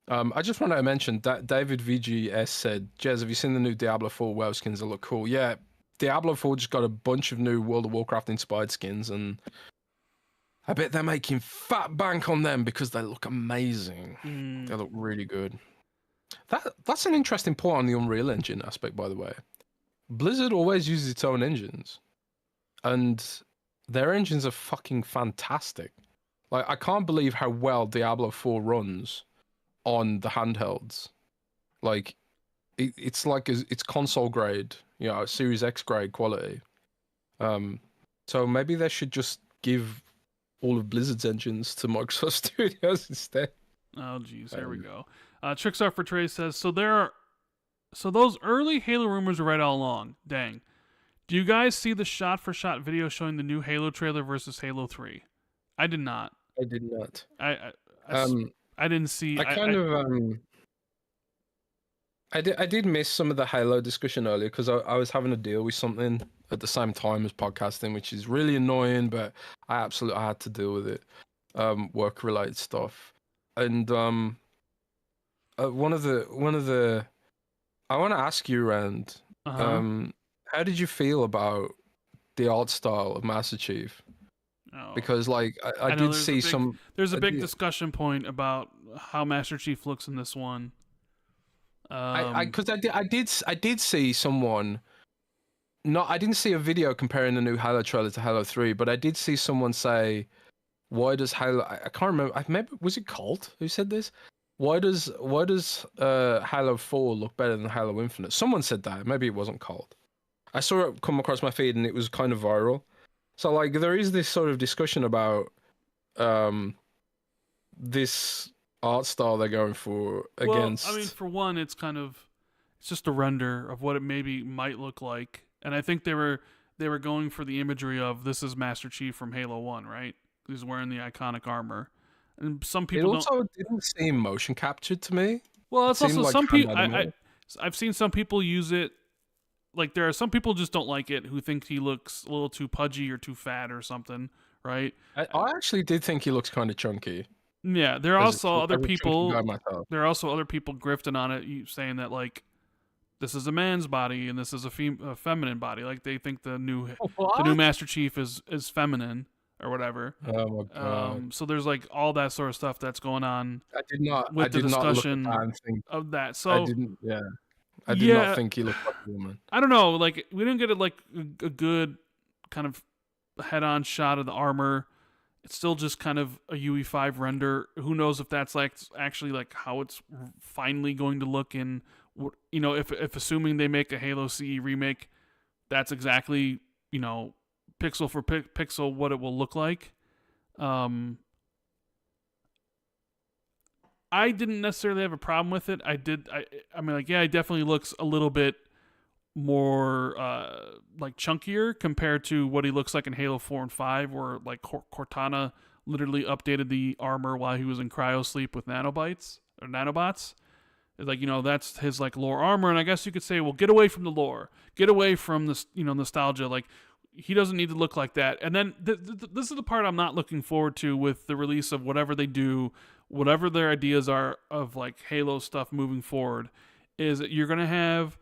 I just want to mention that David VGS said, Jez, have you seen the new Diablo 4 WoW skins that look cool? Yeah, Diablo 4 just got a bunch of new World of Warcraft inspired skins, and I bet they're making fat bank on them because they look amazing. They look really good. That's an interesting point on the Unreal Engine aspect, by the way. Blizzard always uses its own engines, and their engines are fucking fantastic. Like, I can't believe how well Diablo 4 runs on the handhelds. Like, it's like it's console grade, you know, Series X grade quality. So maybe they should just give all of Blizzard's engines to Microsoft Studios instead. Oh, geez, here we go. Trickstar for Trey says, so those early Halo rumors were right all along. Dang. Do you guys see the shot-for-shot video showing the new Halo trailer versus Halo 3? I did not. I did not. I didn't see. I did miss some of the Halo discussion earlier because I was having to deal with something at the same time as podcasting, which is really annoying, but I had to deal with it. Work related stuff. And one of the I want to ask you, Rand, how did you feel about the art style of Master Chief? Oh. Because like I did see there's a big discussion point about how Master Chief looks in this one. I did see someone. I didn't see a video comparing the new Halo trailer to Halo 3, but I did see someone say, "Why does Halo?" I can't remember. Maybe was it Colt who said this? Why does Halo 4 look better than Halo Infinite? Someone said that. Maybe it wasn't Colt. I saw it come across my feed and it was kind of viral. So like there is this sort of discussion about this art style they're going for against. Well, I mean, for one, it's just a render of what it maybe might look like, and I think they were going for the imagery of this is Master Chief from Halo 1, right? He's wearing the iconic armor, and some people didn't seem motion captured to me. Well, it's also some people. I've seen some people use it. Like there are some people just don't like it who think he looks a little too pudgy or too fat or something, right? I actually did think he looks kind of chunky. Yeah, there are also other people. There are also other people grifting on it, saying that like this is a man's body and this is a feminine body. Like they think the new Master Chief is feminine or whatever. Oh my god! So there's like all that sort of stuff that's going on. I did not discussion of that. So I didn't. Yeah. I did not think he looked like a woman. I don't know. Like we didn't get a good kind of head-on shot of the armor. It's still just kind of a UE5 render. Who knows if that's like actually like how it's finally going to look in. You know, if assuming they make a Halo CE remake, that's exactly, you know, pixel for pixel what it will look like. I didn't necessarily have a problem with it. I mean, like, yeah, it definitely looks a little bit more like chunkier compared to what he looks like in Halo 4 and 5, where like Cortana literally updated the armor while he was in cryo sleep with nanobots. It's like, you know, that's his like lore armor, and I guess you could say, well, get away from the lore, get away from this, you know, nostalgia. Like he doesn't need to look like that. And then this is the part I'm not looking forward to with the release of whatever they do. Whatever their ideas are of like Halo stuff moving forward, is that you're going to have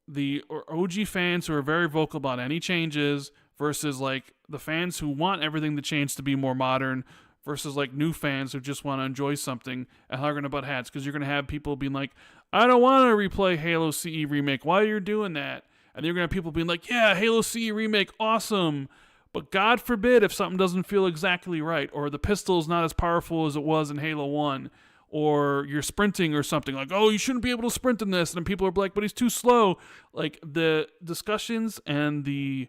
the OG fans who are very vocal about any changes versus like the fans who want everything to change to be more modern versus like new fans who just want to enjoy something and how they're going to butt heads, because you're going to have people being like, I don't want to replay Halo CE Remake. Why are you doing that? And you're going to have people being like, yeah, Halo CE Remake, awesome. But God forbid if something doesn't feel exactly right, or the pistol is not as powerful as it was in Halo 1, or you're sprinting or something, like, oh, you shouldn't be able to sprint in this, and then people are like, but he's too slow. Like, the discussions and the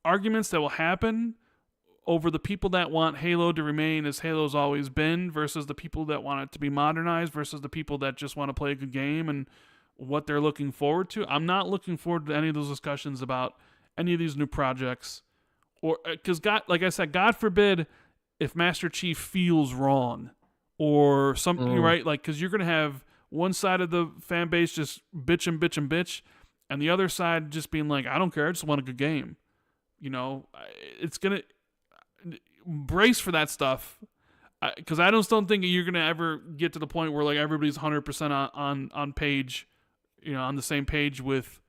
arguments that will happen over the people that want Halo to remain as Halo's always been versus the people that want it to be modernized versus the people that just want to play a good game and what they're looking forward to. I'm not looking forward to any of those discussions about any of these new projects, or because God, like I said, God forbid if Master Chief feels wrong or something, right? Like, because you're gonna have one side of the fan base just bitch, and the other side just being like, I don't care, I just want a good game. You know, it's gonna brace for that stuff, because I don't think you're gonna ever get to the point where like everybody's 100% on page, you know, on the same page with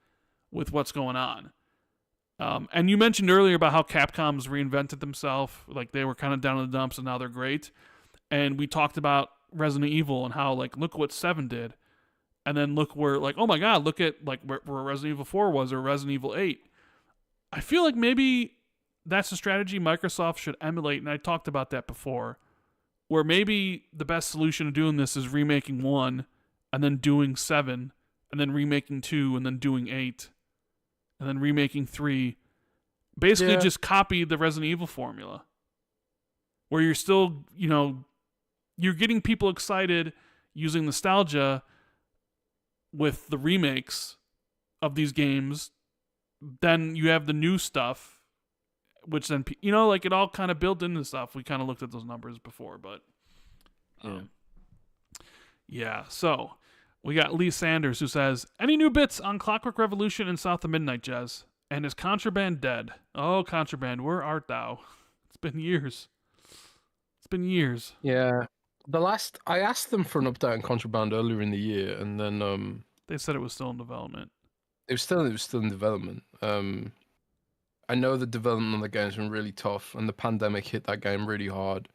what's going on. And you mentioned earlier about how Capcom's reinvented themselves, like they were kind of down in the dumps and now they're great. And we talked about Resident Evil and how like look what 7 did, and then look where like, oh my god, look at like where Resident Evil 4 was, or Resident Evil 8. I feel like maybe that's a strategy Microsoft should emulate, and I talked about that before, where maybe the best solution to doing this is remaking 1 and then doing 7 and then remaking 2 and then doing 8 and then remaking 3. Basically just copy the Resident Evil formula, where you're still, you know, you're getting people excited using nostalgia with the remakes of these games. Then you have the new stuff, which then, you know, like it all kind of built into stuff. We kind of looked at those numbers before, but yeah. So we got Lee Sanders, who says, any new bits on Clockwork Revolution and South of Midnight, Jez? And is Contraband dead? Oh, Contraband, where art thou? It's been years. Yeah. I asked them for an update on Contraband earlier in the year, and then they said it was still in development. It was still in development. I know the development on the game's been really tough, and the pandemic hit that game really hard.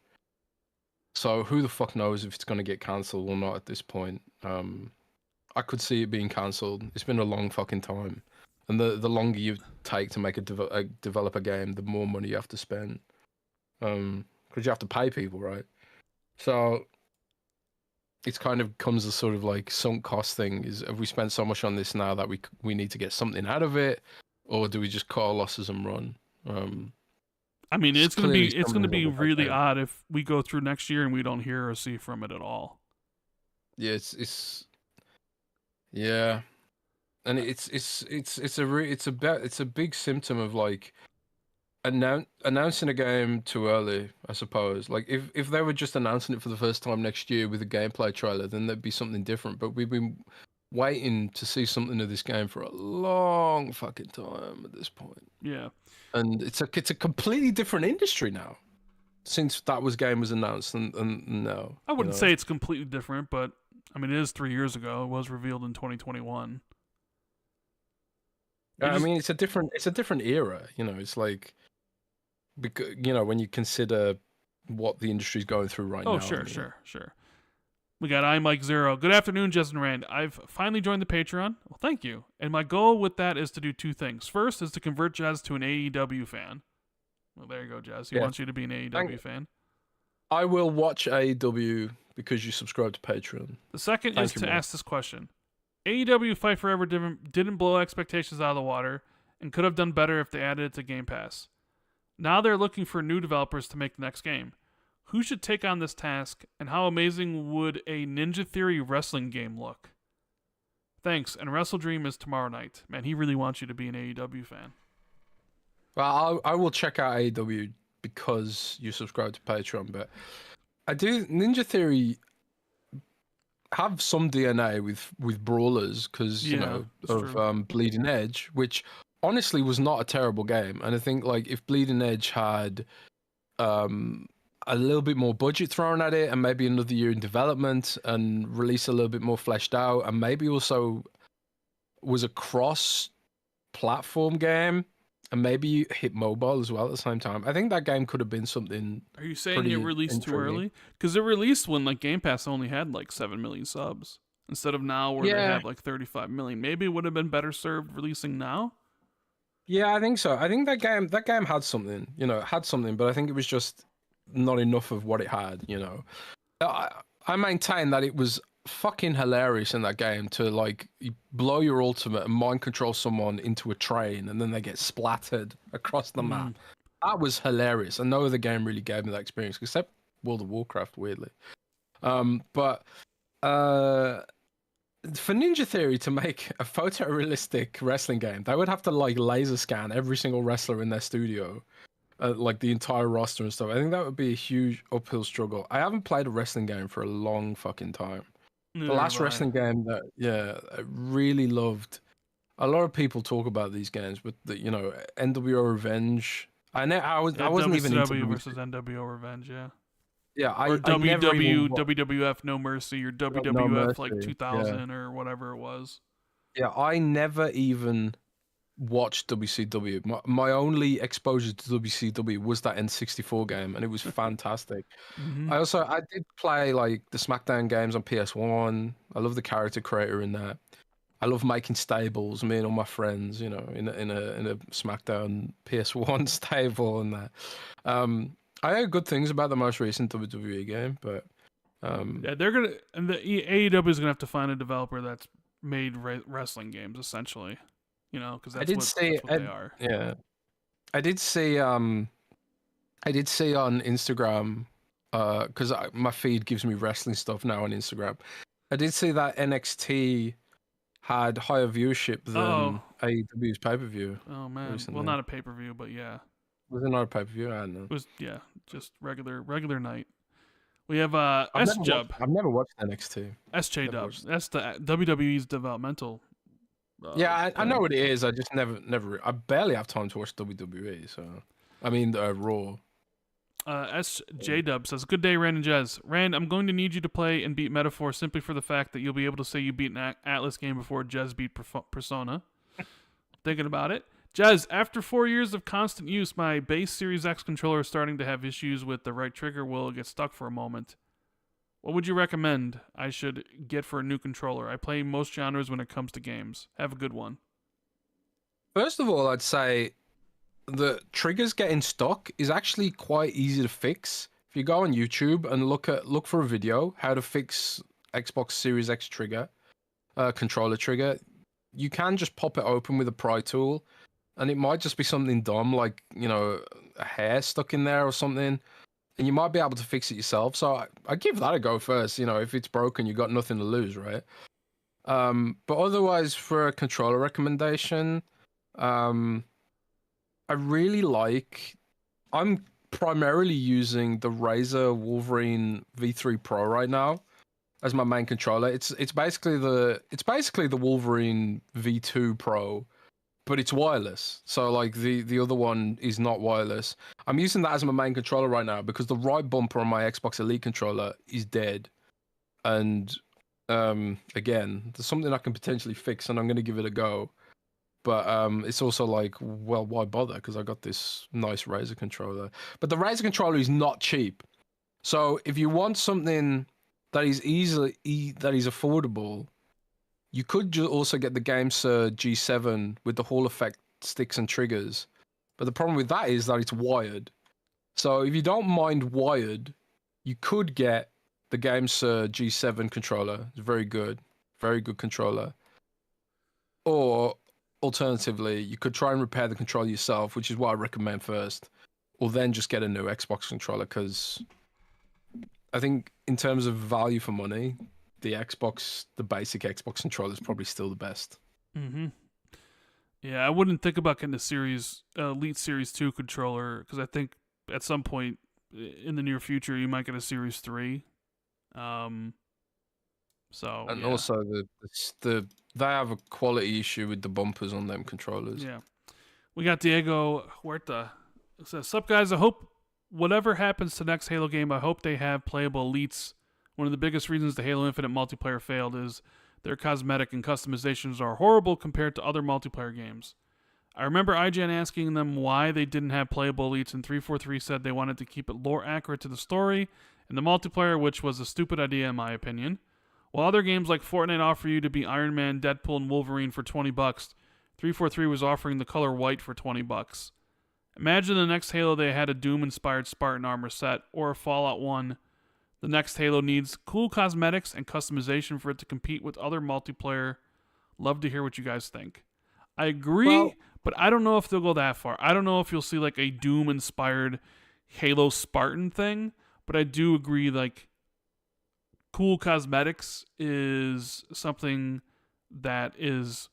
So who the fuck knows if it's going to get cancelled or not at this point. I could see it being cancelled. It's been a long fucking time, and the longer you take to make develop a game, the more money you have to spend. Because you have to pay people, right? So it's kind of comes as sort of like sunk cost thing. Is have we spent so much on this now that we need to get something out of it, or do we just cut our losses and run? I mean, it's gonna be really odd if we go through next year and we don't hear or see from it at all. Yeah, it's and it's a big symptom of like announcing a game too early, I suppose. Like if they were just announcing it for the first time next year with a gameplay trailer, then there'd be something different. But we've been waiting to see something of this game for a long fucking time at this point. Yeah. And it's a completely different industry now since game was announced and now. I wouldn't say it's completely different, but I mean it is 3 years ago. It was revealed in 2021. I mean it's a different era, you know. It's like, because you know, when you consider what the industry's going through right now. Oh, sure. We got iMike0. Good afternoon, Justin Rand. I've finally joined the Patreon. Well, thank you. And my goal with that is to do 2 things. First is to convert Jez to an AEW fan. Well, there you go, Jez. He wants you to be an AEW fan. I will watch AEW because you subscribe to Patreon. The second is to ask this question. AEW Fight Forever didn't blow expectations out of the water and could have done better if they added it to Game Pass. Now they're looking for new developers to make the next game. Who should take on this task, and how amazing would a Ninja Theory wrestling game look? Thanks, and Wrestle Dream is tomorrow night. Man, he really wants you to be an AEW fan. Well, I will check out AEW because you subscribe to Patreon, but I do Ninja Theory have some DNA with brawlers because you know of Bleeding Edge, which honestly was not a terrible game. And I think like if Bleeding Edge had a little bit more budget thrown at it and maybe another year in development and release a little bit more fleshed out, and maybe also was a cross platform game and maybe hit mobile as well at the same time, I think that game could have been something. Are you saying it released too early? Because it released when like Game Pass only had like 7 million subs instead of now where they have like 35 million. Maybe it would have been better served releasing now. Yeah, I think so. I think that game had something, but I think it was just not enough of what it had, you know. I maintain that it was fucking hilarious in that game to like blow your ultimate and mind control someone into a train and then they get splattered across the map. That was hilarious, and no other game really gave me that experience except World of Warcraft, weirdly. But for Ninja Theory to make a photorealistic wrestling game, they would have to like laser scan every single wrestler in their studio, like the entire roster and stuff. I think that would be a huge uphill struggle. I haven't played a wrestling game for a long fucking time. The last wrestling game that I really loved. A lot of people talk about these games, but NWO Revenge. I wasn't even into WCW versus NWO Revenge, yeah. Yeah, or WWF No Mercy or WWF No Mercy, like 2000 or whatever it was. Yeah, I never even watched WCW. My only exposure to WCW was that N64 game, and it was fantastic. Mm-hmm. I did play like the SmackDown games on PS1. I love the character creator in that. I love making stables. Me and all my friends, in a SmackDown PS1 stable and that. I heard good things about the most recent WWE game, but they're gonna, and the AEW is gonna have to find a developer that's made wrestling games essentially, because that's what they are. Yeah, I did see on Instagram, because my feed gives me wrestling stuff now on Instagram. I did see that NXT had higher viewership than AEW's pay-per-view. Oh man, recently. Well, not a pay-per-view, but yeah. Was it not a pay-per-view? I don't know. It was, just regular night. We have S-Jub. I've never watched NXT. SJ-Dubs. That's the WWE's developmental. I know what it is. I just never. I barely have time to watch WWE. So, I mean, Raw. SJ-Dub says, "Good day, Rand and Jez. Rand, I'm going to need you to play and beat Metaphor simply for the fact that you'll be able to say you beat an Atlus game before Jez beat Persona." Thinking about it. Jez, after 4 years of constant use, my base Series X controller is starting to have issues with the right trigger. Will get stuck for a moment. What would you recommend I should get for a new controller? I play most genres when it comes to games. Have a good one. First of all, I'd say the triggers getting stuck is actually quite easy to fix. If you go on YouTube and look for a video how to fix Xbox Series X trigger, controller trigger, you can just pop it open with a pry tool. And it might just be something dumb, like, a hair stuck in there or something. And you might be able to fix it yourself. So I give that a go first. If it's broken, you got nothing to lose, right? But otherwise, for a controller recommendation, I really like... I'm primarily using the Razer Wolverine V3 Pro right now as my main controller. It's basically the Wolverine V2 Pro, but it's wireless. So like the other one is not wireless. I'm using that as my main controller right now because the right bumper on my Xbox Elite controller is dead. And again, there's something I can potentially fix, and I'm going to give it a go. But it's also like, well, why bother? Because I got this nice Razer controller. But the Razer controller is not cheap. So if you want something that is affordable, you could also get the GameSir G7 with the Hall effect sticks and triggers. But the problem with that is that it's wired. So if you don't mind wired, you could get the GameSir G7 controller. It's very good controller. Or alternatively, you could try and repair the controller yourself, which is what I recommend first. Or then just get a new Xbox controller, because I think in terms of value for money, the basic Xbox controller is probably still the best. Mm-hmm. Yeah, I wouldn't think about getting a Elite Series 2 controller, because I think at some point in the near future you might get a Series 3. Also they have a quality issue with the bumpers on them controllers. Yeah. We got Diego Huerta. It says, "Sup guys, I hope whatever happens to next Halo game, I hope they have playable elites. One of the biggest reasons the Halo Infinite multiplayer failed is their cosmetic and customizations are horrible compared to other multiplayer games. I remember IGN asking them why they didn't have playable elites, and 343 said they wanted to keep it lore accurate to the story and the multiplayer, which was a stupid idea in my opinion. While other games like Fortnite offer you to be Iron Man, Deadpool, and Wolverine for $20, 343 was offering the color white for $20. Imagine the next Halo they had a Doom-inspired Spartan armor set, or a Fallout 1. The next Halo needs cool cosmetics and customization for it to compete with other multiplayer. Love to hear what you guys think." I agree, But I don't know if they'll go that far. I don't know if you'll see like a Doom-inspired Halo Spartan thing, but I do agree like cool cosmetics is something that is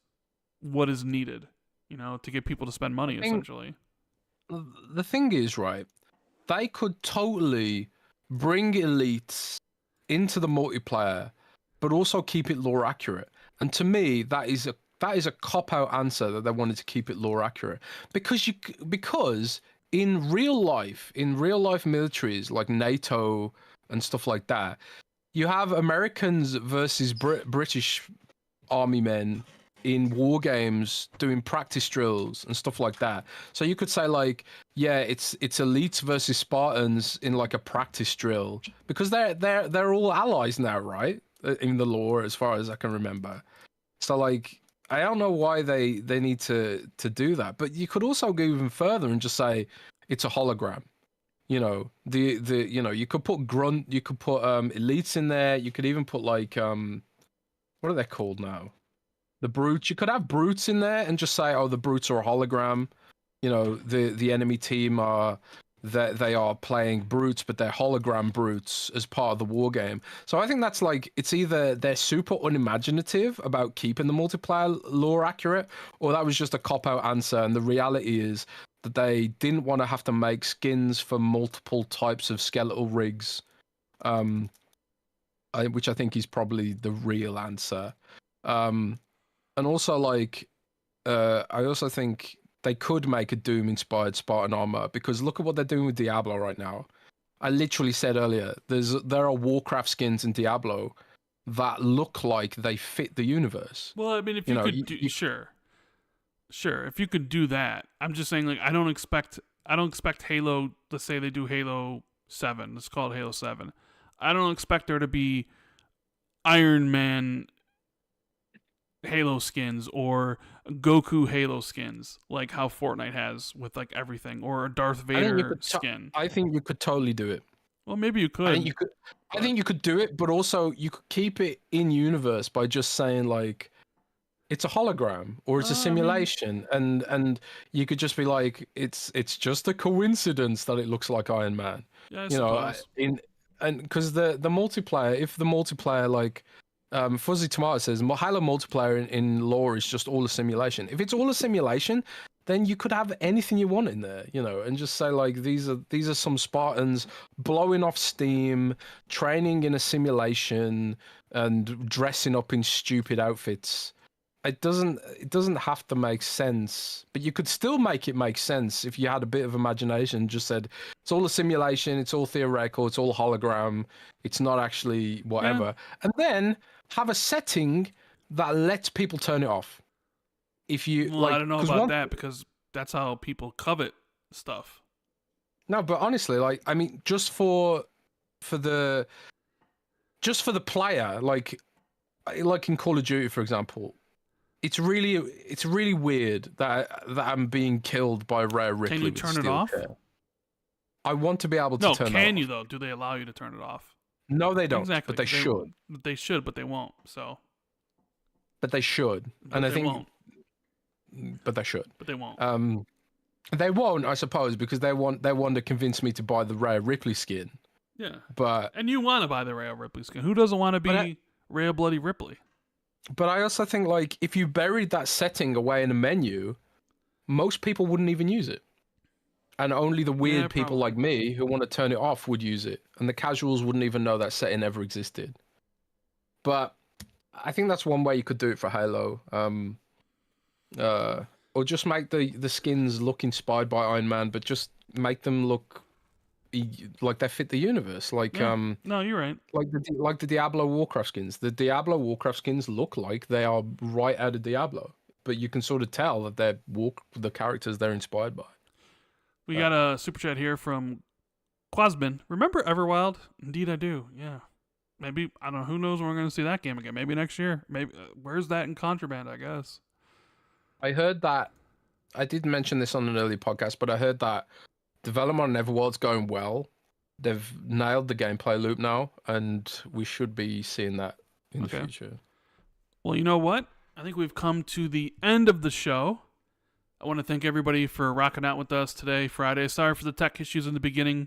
what is needed, to get people to spend money, essentially. The thing is, right, they could totally bring elites into the multiplayer, but also keep it lore accurate. And to me, that is a cop-out answer that they wanted to keep it lore accurate. Because in real life militaries like NATO and stuff like that, you have Americans versus British army men in war games doing practice drills and stuff like that. So you could say like, yeah, it's elites versus Spartans in like a practice drill, because they're all allies now, right? In the lore, as far as I can remember. So like, I don't know why they need to do that, but you could also go even further and just say it's a hologram. You could put elites in there. You could even put like what are they called now? The brutes. You could have brutes in there and just say, oh, the brutes are a hologram. The enemy team are they are playing brutes, but they're hologram brutes as part of the war game. So I think that's like, it's either they're super unimaginative about keeping the multiplayer lore accurate, or that was just a cop-out answer. And the reality is that they didn't want to have to make skins for multiple types of skeletal rigs, which I think is probably the real answer. And also, like, I also think they could make a Doom-inspired Spartan armor, because look at what they're doing with Diablo right now. I literally said earlier, there are Warcraft skins in Diablo that look like they fit the universe. Well, I mean, if you could do, sure, if you could do that. I'm just saying, like, I don't expect Halo. Let's say they do Halo 7. Let's call it Halo 7. I don't expect there to be Iron Man Halo skins or Goku Halo skins, like how Fortnite has with like everything, or a Darth Vader skin. I think you could totally do it. Well, maybe you could. I think you could do it, but also you could keep it in universe by just saying like it's a hologram or it's a simulation, and you could just be like it's just a coincidence that it looks like Iron Man. Yeah, I suppose. And because the multiplayer, if the multiplayer like Fuzzy Tomato says, Halo multiplayer in lore is just all a simulation. If it's all a simulation, then you could have anything you want in there, and just say like these are some Spartans blowing off steam, training in a simulation, and dressing up in stupid outfits. It doesn't have to make sense, but you could still make it make sense if you had a bit of imagination. Just said it's all a simulation, it's all theoretical, it's all hologram, it's not actually whatever, and then have a setting that lets people turn it off. If you I don't know about that, because that's how people covet stuff. No, but honestly, like, I mean, just for the player, like in Call of Duty, for example, it's really weird that I'm being killed by Rare Ripley. Can you turn it off? I want to be able to turn it off. No, can you though? Do they allow you to turn it off? No, they don't. Exactly. But they should. They should, but they won't. So. But they should, and I think. Won't. But they should. But they won't. They won't, I suppose, because they want to convince me to buy the Rare Ripley skin. Yeah. And you want to buy the Rare Ripley skin? Who doesn't want to be Rare Bloody Ripley? But I also think, like, if you buried that setting away in a menu, most people wouldn't even use it. And only the weird people like me who want to turn it off would use it. And the casuals wouldn't even know that setting ever existed. But I think that's one way you could do it for Halo. Or just make the skins look inspired by Iron Man, but just make them look like they fit the universe. Like no, you're right. Like the Diablo Warcraft skins. The Diablo Warcraft skins look like they are right out of Diablo, but you can sort of tell that they're the characters they're inspired by. We got a super chat here from Quasbin. Remember Everwild? Indeed, I do. Yeah. Maybe, I don't know. Who knows when we're going to see that game again? Maybe next year. Maybe where's that in Contraband? I guess. I heard that. I did mention this on an early podcast, but I heard that development on Everworld's going well. They've nailed the gameplay loop now, and we should be seeing that in the future. Well, you know what? I think we've come to the end of the show. I want to thank everybody for rocking out with us today, Friday. Sorry for the tech issues in the beginning.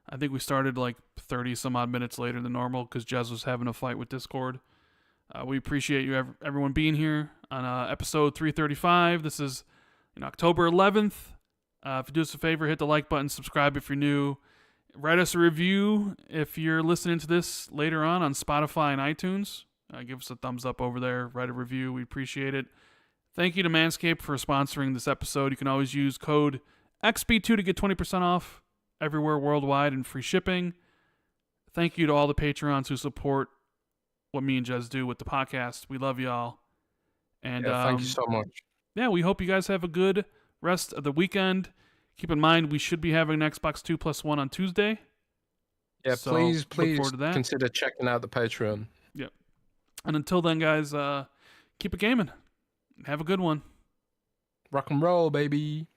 I think we started like 30 some odd minutes later than normal because Jez was having a fight with Discord. We appreciate you, everyone, being here on episode 335. This is October 11th. If you do us a favor, hit the like button, subscribe if you're new. Write us a review if you're listening to this later on Spotify and iTunes. Give us a thumbs up over there. Write a review. We appreciate it. Thank you to Manscaped for sponsoring this episode. You can always use code XB2 to get 20% off everywhere worldwide and free shipping. Thank you to all the Patreons who support what me and Jez do with the podcast. We love y'all. And thank you so much. Yeah, we hope you guys have a good rest of the weekend. Keep in mind, we should be having an Xbox 2+1 on Tuesday. Yeah, so please consider checking out the Patreon. Yep. And until then, guys, keep it gaming. Have a good one. Rock and roll, baby.